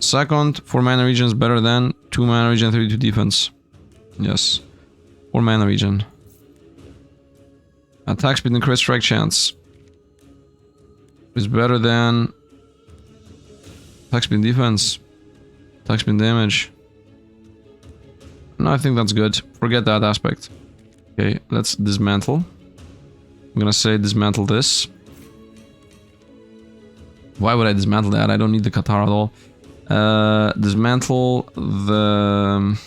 Second, 4 mana regen is better than 2 mana regen, 32 defense. Yes. 4 mana regen. Attack speed and crit strike chance is better than attack speed and defense. Attack speed and damage. No, I think that's good. Forget that aspect. Okay, let's dismantle. I'm gonna say dismantle this. Why would I dismantle that? I don't need the Qatar at all. Dismantle the...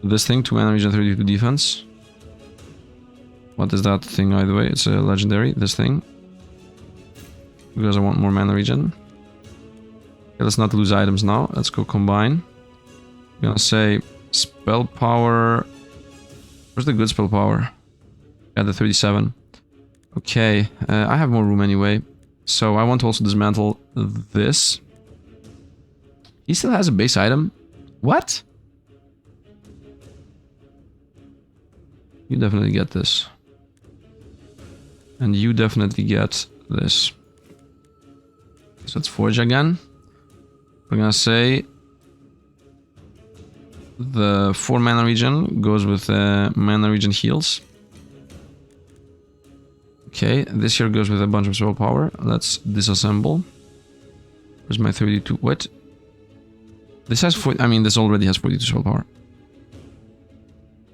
This thing, 2 mana regen, 32 defense. What is that thing, by the way? It's a legendary, this thing. Because I want more mana regen. Okay, let's not lose items now. Let's go combine. I'm gonna say spell power... Where's the good spell power? Yeah, the 37. Okay, I have more room anyway. So I want to also dismantle this. He still has a base item? What? You definitely get this. And you definitely get this. So let's forge again. We're gonna say the 4 mana regen goes with mana regen heals. Okay, this here goes with a bunch of spell power. Let's disassemble. Where's my 32? What? This has 40. I mean, this already has 42 spell power.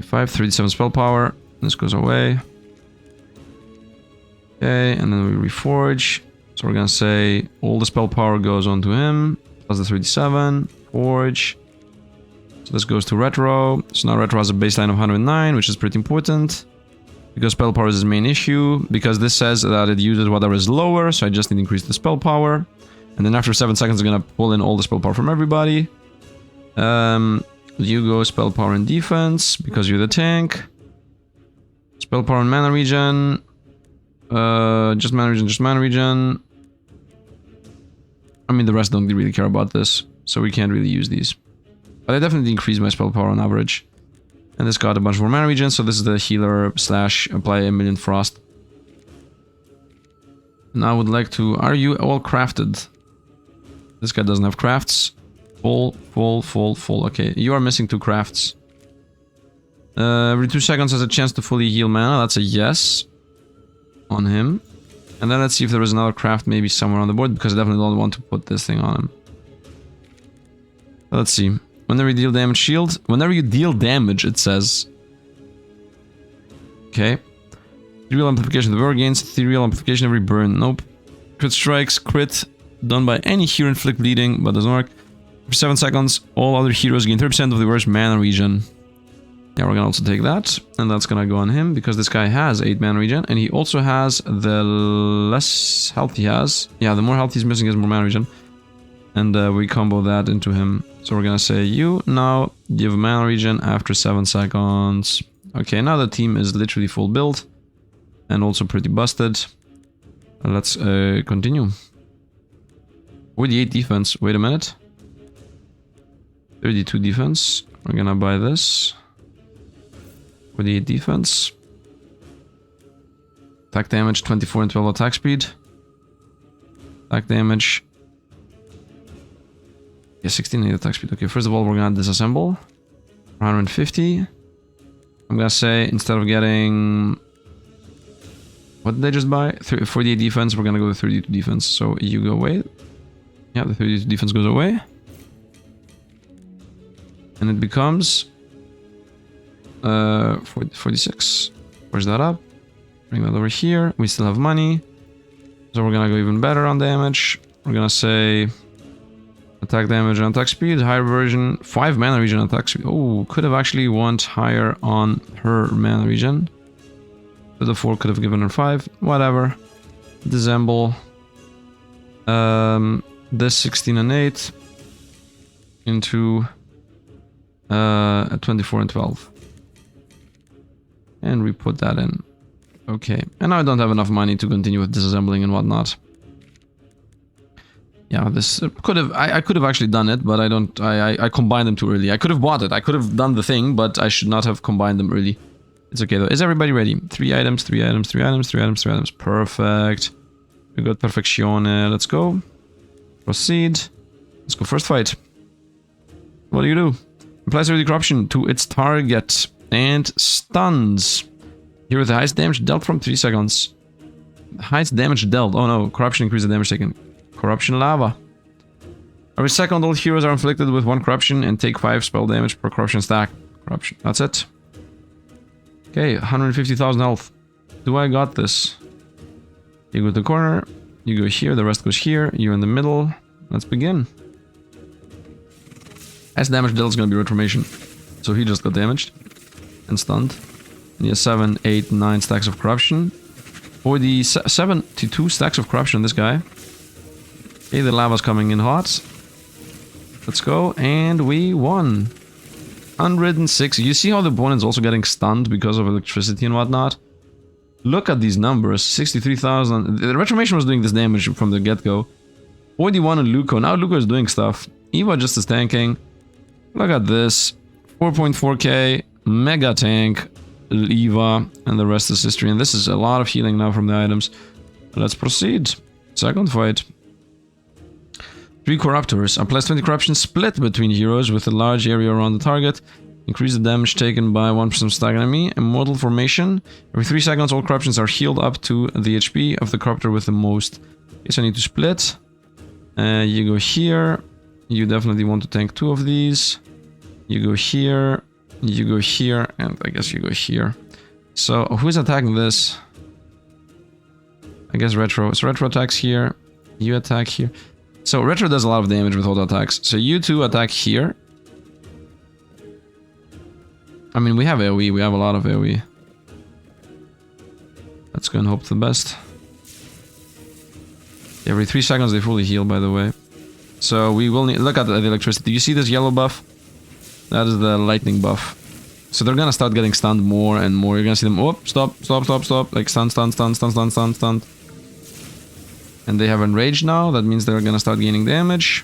5, 37 spell power. This goes away. Okay, and then we reforge. So we're gonna say all the spell power goes on to him, plus the 3d7, forge. So this goes to retro. So now retro has a baseline of 109, which is pretty important. Because spell power is his main issue. Because this says that it uses whatever is lower, so I just need to increase the spell power. And then after 7 seconds, I'm gonna pull in all the spell power from everybody. You go spell power and defense, because you're the tank. Spell power and mana regen. Just mana regen, just mana regen. I mean, the rest don't really care about this, so we can't really use these. But I definitely increased my spell power on average. And this got a bunch more mana regen, so this is the healer slash apply a million frost. And I would like to... Are you all crafted? This guy doesn't have crafts. Full. Okay, you are missing 2 crafts. Every 2 seconds has a chance to fully heal mana. That's a yes. On him. And then let's see if there is another craft maybe somewhere on the board, because I definitely don't want to put this thing on him. Let's see. Whenever you deal damage, shield. Whenever you deal damage, it says. Okay. Ethereal amplification of the war gains. Ethereal amplification of reborn. Nope. Crit strikes. Crit. Done by any hero inflict bleeding, but doesn't work. For 7 seconds, all other heroes gain 30% of the worst mana regen. Yeah, we're gonna also take that, and that's gonna go on him, because this guy has 8 mana regen, and he also has the less health he has. Yeah, the more health he's missing is more mana regen. And we combo that into him. So we're gonna say, you now give mana regen after 7 seconds. Okay, now the team is literally full build, and also pretty busted. Let's continue. 48 defense, wait a minute. 32 defense, we're gonna buy this. 48 defense. Attack damage, 24 and 12 attack speed. Attack damage. Yeah, 16 and attack speed. Okay, first of all, we're gonna disassemble. 150. I'm gonna say, instead of getting... What did I just buy? 48 defense, we're gonna go with 32 defense. So you go away. Yeah, the 32 defense goes away. And it becomes... 46. Where's that up? Bring that over here. We still have money. So we're gonna go even better on damage. We're gonna say... Attack damage and attack speed. Higher version. 5 mana regen attack speed. Oh, could have actually went higher on her mana regen. But the 4 could have given her 5. Whatever. Disassemble. This 16 and 8. Into... 24 and 12. And we put that in. Okay. And now I don't have enough money to continue with disassembling and whatnot. Yeah, this could have... I could have actually done it, but I don't... I combined them too early. I could have bought it. I could have done the thing, but I should not have combined them early. It's okay though. Is everybody ready? 3 items, 3 items, 3 items, 3 items, 3 items. Perfect. We got perfeccione. Let's go. Proceed. Let's go first fight. What do? Applies the corruption to its target and stuns. Here with the highest damage dealt from 3 seconds. Highest damage dealt. Oh no, corruption increases the damage taken. Corruption lava. Every second, all heroes are inflicted with 1 corruption and take 5 spell damage per corruption stack. Corruption. That's it. Okay, 150,000 health. Do I got this? You go to the corner. You go here. The rest goes here. You're in the middle. Let's begin. As damage dealt is going to be reformation. So he just got damaged. And stunned. And he has 7, 8, 9 stacks of corruption. For the 72 stacks of corruption on this guy. Okay, the lava's coming in hot. Let's go. And we won. 106. You see how the opponent's also getting stunned because of electricity and whatnot? Look at these numbers. 63,000. The Reformation was doing this damage from the get-go. 41 on Luco. Now Luco is doing stuff. Eva just is tanking. Look at this. 4.4k. Mega tank. Eva. And the rest is history. And this is a lot of healing now from the items. Let's proceed. Second fight. 3 Corruptors. Applies 20 corruption split between heroes with a large area around the target. Increase the damage taken by 1% stack enemy. Immortal formation. Every 3 seconds all corruptions are healed up to the HP of the Corruptor with the most. Okay, so I need to split. You go here. You definitely want to tank 2 of these. You go here. You go here. And I guess you go here. So who's attacking this? I guess Retro. So Retro attacks here. You attack here. So Retro does a lot of damage with auto attacks. So you two attack here. I mean, we have AoE. We have a lot of AoE. Let's go and hope for the best. Every 3 seconds they fully heal, by the way. So we will need... Look at the electricity. Do you see this yellow buff? That is the lightning buff. So they're gonna start getting stunned more and more. You're gonna see them... Oh, stop. Like stun. And they have enraged now. That means they're gonna start gaining damage.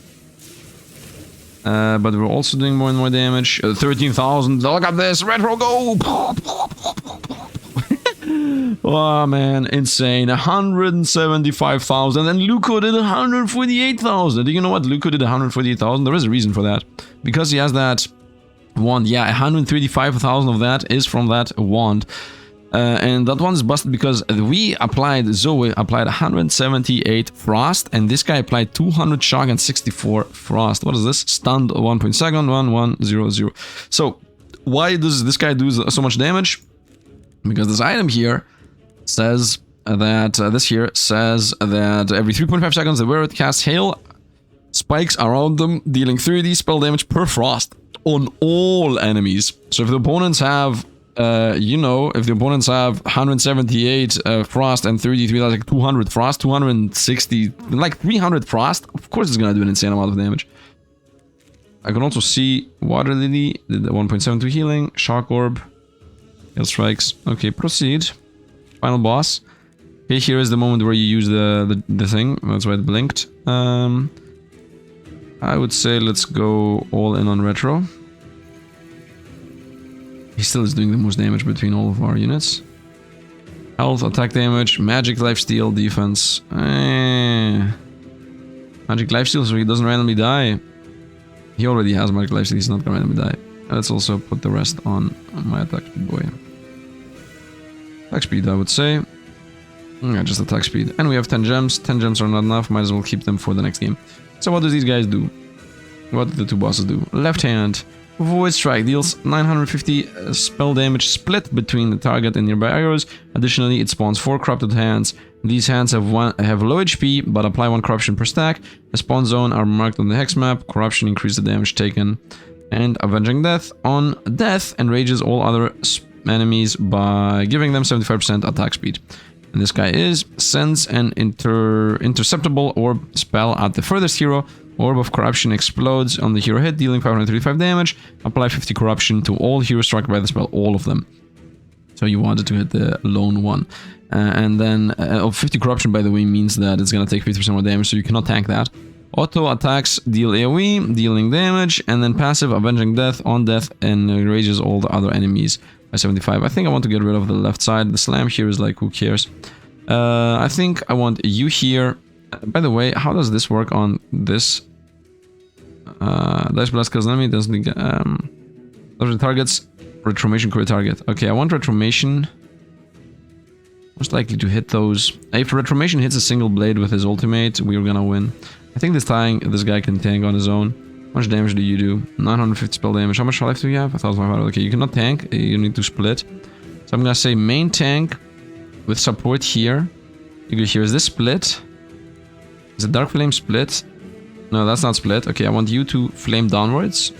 But we're also doing more and more damage. 13,000. Look at this. Retro, go! Oh man, insane. 175,000. And Luco did 148,000. Do you know what? Luco did 148,000. There is a reason for that. Because he has that wand. Yeah, 135,000 of that is from that wand. And that one's busted because we applied, Xieroeh applied 178 frost, and this guy applied 200 shock and 64 frost. What is this? Stunned 1.21100. So why does this guy do so much damage? Because this item here says that this here says that every 3.5 seconds the wearer casts hail spikes around them, dealing 30 spell damage per frost on all enemies. So if the opponents have you know, if the opponents have 178 frost and 33, that's like 200 frost, 260, like 300 frost, of course it's gonna do an insane amount of damage. I can also see Water Lily did the 1.72 healing, Shock Orb, Hail Strikes. Okay, proceed. Final boss. Okay, here is the moment where you use the thing. That's why it blinked. I would say let's go all in on Retro. He still is doing the most damage between all of our units. Health, attack damage, magic lifesteal, defense. Magic lifesteal so he doesn't randomly die. He already has magic lifesteal, he's not gonna randomly die. Let's also put the rest on my attack speed boy. Attack speed, I would say. Yeah, just attack speed. And we have 10 gems. 10 gems are not enough, might as well keep them for the next game. So what do these guys do? What do the two bosses do? Left hand. Void Strike deals 950 spell damage split between the target and nearby arrows. Additionally, it spawns 4 corrupted hands. These hands have low HP, but apply 1 corruption per stack. The spawn zone are marked on the hex map. Corruption increases the damage taken. And Avenging Death. On death, enrages all other enemies by giving them 75% attack speed. And this guy sends an interceptable orb spell at the furthest hero. Orb of Corruption explodes on the hero hit, dealing 535 damage. Apply 50 Corruption to all heroes struck by the spell, all of them. So you wanted to hit the lone one. And then 50 Corruption, by the way, means that it's going to take 50% more damage, so you cannot tank that. Auto attacks deal AoE, dealing damage, and then passive Avenging Death on death and enrages all the other enemies by 75. I think I want to get rid of the left side. The slam here is like, who cares? I think I want you here. By the way, how does this work on this? Dice Blast kills enemy, doesn't those are targets. Retromation career target. Okay, I want Retromation. Most likely to hit those. If Retromation hits a single blade with his ultimate, we're gonna win. I think this guy can tank on his own. How much damage do you do? 950 spell damage. How much life do you have? 1,500. Okay, you cannot tank. You need to split. So I'm gonna say main tank with support here. You go here. Is this split? Is it Dark Flame split? No, that's not split. Okay, I want you to flame downwards.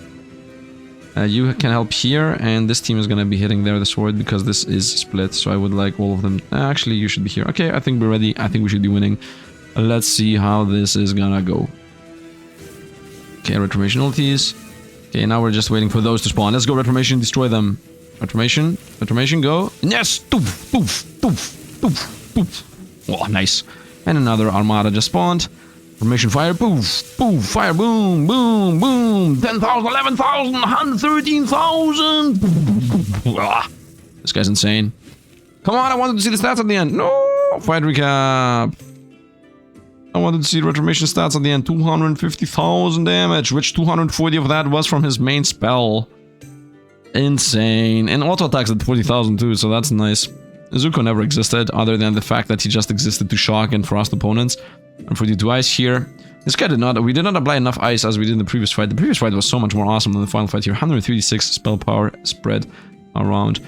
You can help here, and this team is gonna be hitting there the sword because this is split. So I would like all of them. Actually, you should be here. Okay, I think we're ready. I think we should be winning. Let's see how this is gonna go. Okay, Reformation ultis. Okay, now we're just waiting for those to spawn. Let's go, Reformation, destroy them. Reformation, go. Yes! Poof, poof, poof, poof, poof. Oh, nice. And another armada just spawned. Formation fire, poof, poof, fire, boom, boom, boom. 10,000, 11,000, 113,000. This guy's insane. Come on, I wanted to see the stats at the end. No! Fight recap. I wanted to see the Reformation stats at the end. 250,000 damage, which 240 of that was from his main spell. Insane. And auto attacks at 40,000 too, so that's nice. Zuko never existed, other than the fact that he just existed to shock and frost opponents. And for the 2 ice here, this guy we did not apply enough ice as we did in the previous fight. The previous fight was so much more awesome than the final fight here. 136 spell power spread around.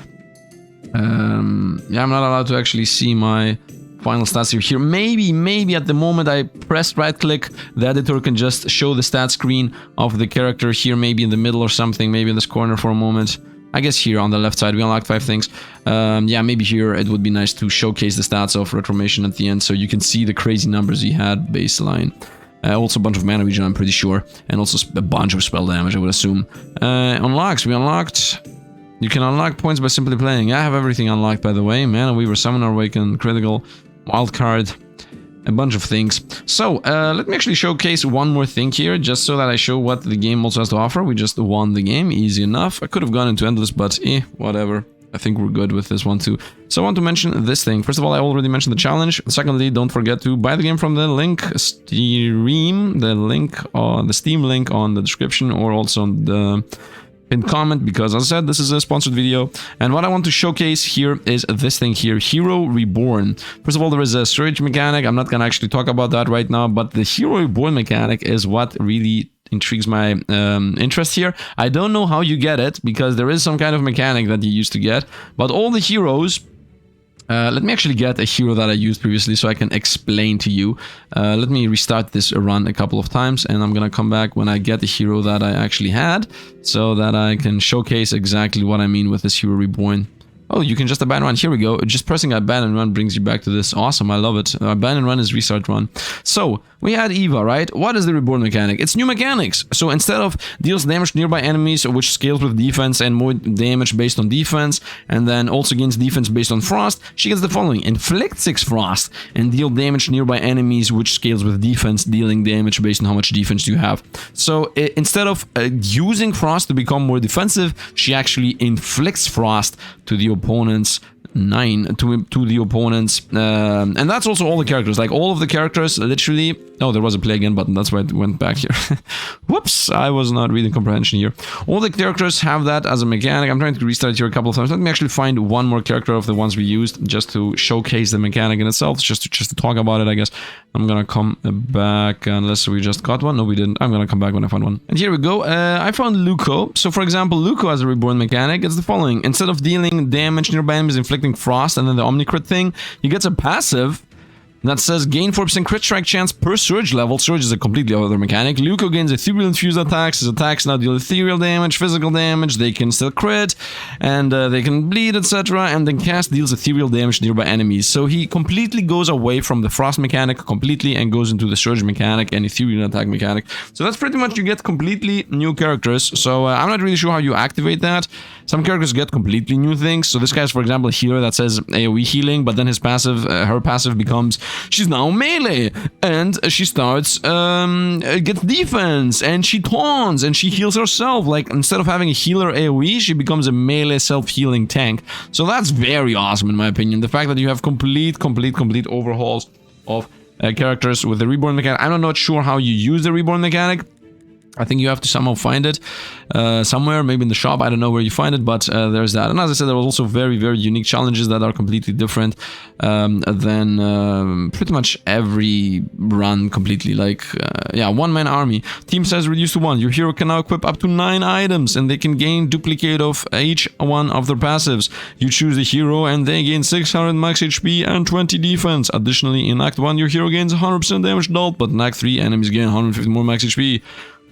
Yeah, I'm not allowed to actually see my final stats here. Maybe at the moment I pressed right click, the editor can just show the stat screen of the character here, maybe in the middle or something, maybe in this corner for a moment. I guess here on the left side we unlocked 5 things. Yeah, maybe here it would be nice to showcase the stats of Reformation at the end so you can see the crazy numbers he had baseline. Also a bunch of mana regen, I'm pretty sure, and also a bunch of spell damage, I would assume. Unlocks, we unlocked... You can unlock points by simply playing. Yeah, I have everything unlocked, by the way. Mana Weaver, Summoner Awaken, Critical, Wildcard, a bunch of things. So, let me actually showcase one more thing here, just so that I show what the game also has to offer. We just won the game, easy enough. I could have gone into Endless, but whatever. I think we're good with this one too. So I want to mention this thing. First of all, I already mentioned the challenge. Secondly, don't forget to buy the game from the link, Steam, the Steam link on the description, or also on the pinned comment, because as I said, this is a sponsored video. And what I want to showcase here is this thing here, Xieroeh Reborn. First of all, there is a storage mechanic. I'm not gonna actually talk about that right now, but the Xieroeh Reborn mechanic is what really intrigues my interest here. I don't know how you get it, because there is some kind of mechanic that you used to get, but all the heroes... let me actually get a hero that I used previously so I can explain to you. Let me restart this run a couple of times, and I'm gonna come back when I get the hero that I actually had, so that I can showcase exactly what I mean with this Xieroeh Reborn. Oh, you can just abandon run. Here we go. Just pressing abandon run brings you back to this. Awesome, I love it. Abandon run is restart run. So, we had Eva, right? What is the reborn mechanic? It's new mechanics. So instead of deals damage to nearby enemies, which scales with defense and more damage based on defense, and then also gains defense based on frost, she gets the following. Inflict 6 frost and deal damage to nearby enemies, which scales with defense, dealing damage based on how much defense you have. So instead of using frost to become more defensive, she actually inflicts frost to the opponent's 9 to the opponents, and that's also all the characters, like all of the characters literally. Oh, there was a play again button, that's why it went back here. Whoops, I was not reading comprehension here. All the characters have that as a mechanic. I'm trying to restart here a couple of times. Let me actually find one more character of the ones we used, just to showcase the mechanic in itself, just to talk about it, I guess. I'm gonna come back, unless we just got one. No, we didn't. I'm gonna come back when I find one. And here we go. I found Luco. So for example, Luco has a reborn mechanic. It's the following. Instead of dealing damage nearby enemies, inflicting frost, and then the Omnicrit thing, he gets a passive that says gain 4% crit strike chance per surge level. Surge is a completely other mechanic. Luco gains ethereal infused attacks. His attacks now deal ethereal damage, physical damage. They can still crit, and they can bleed, etc. And then cast deals ethereal damage to nearby enemies. So he completely goes away from the frost mechanic completely and goes into the surge mechanic and ethereal attack mechanic. So that's pretty much, you get completely new characters. So I'm not really sure how you activate that. Some characters get completely new things. So this guy's, for example, a healer that says AoE healing, but then his passive, her passive becomes, she's now melee, and she starts, gets defense, and she taunts, and she heals herself. Like, instead of having a healer AoE, she becomes a melee self-healing tank. So that's very awesome in my opinion. The fact that you have complete overhauls of characters with the reborn mechanic. I'm not sure how you use the reborn mechanic. I think you have to somehow find it somewhere, maybe in the shop. I don't know where you find it, but there's that. And as I said, there was also very unique challenges that are completely different than pretty much every run completely. Like, yeah, one-man army. Team size reduced to 1. Your hero can now equip up to 9 items, and they can gain duplicate of each one of their passives. You choose the hero, and they gain 600 max HP and 20 defense. Additionally, in Act 1, your hero gains 100% damage dealt, but in Act 3, enemies gain 150 more max HP.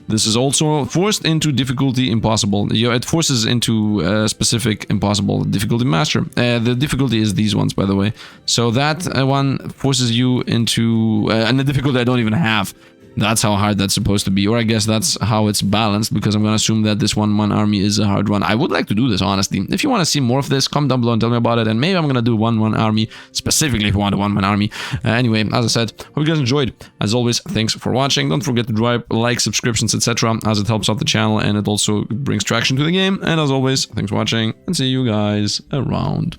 This is also forced into difficulty impossible. It forces into specific impossible difficulty master. The difficulty is these ones, by the way. So that one forces you into and the difficulty I don't even have. That's how hard that's supposed to be, or I guess that's how it's balanced, because I'm gonna assume that this one-man army is a hard one. I would like to do this, honestly. If you want to see more of this, comment down below and tell me about it, and maybe I'm gonna do one-man army, specifically if you want a one-man army. Anyway, as I said, hope you guys enjoyed. As always, thanks for watching. Don't forget to drop like, subscriptions, etc., as it helps out the channel, and it also brings traction to the game. And as always, thanks for watching, and see you guys around.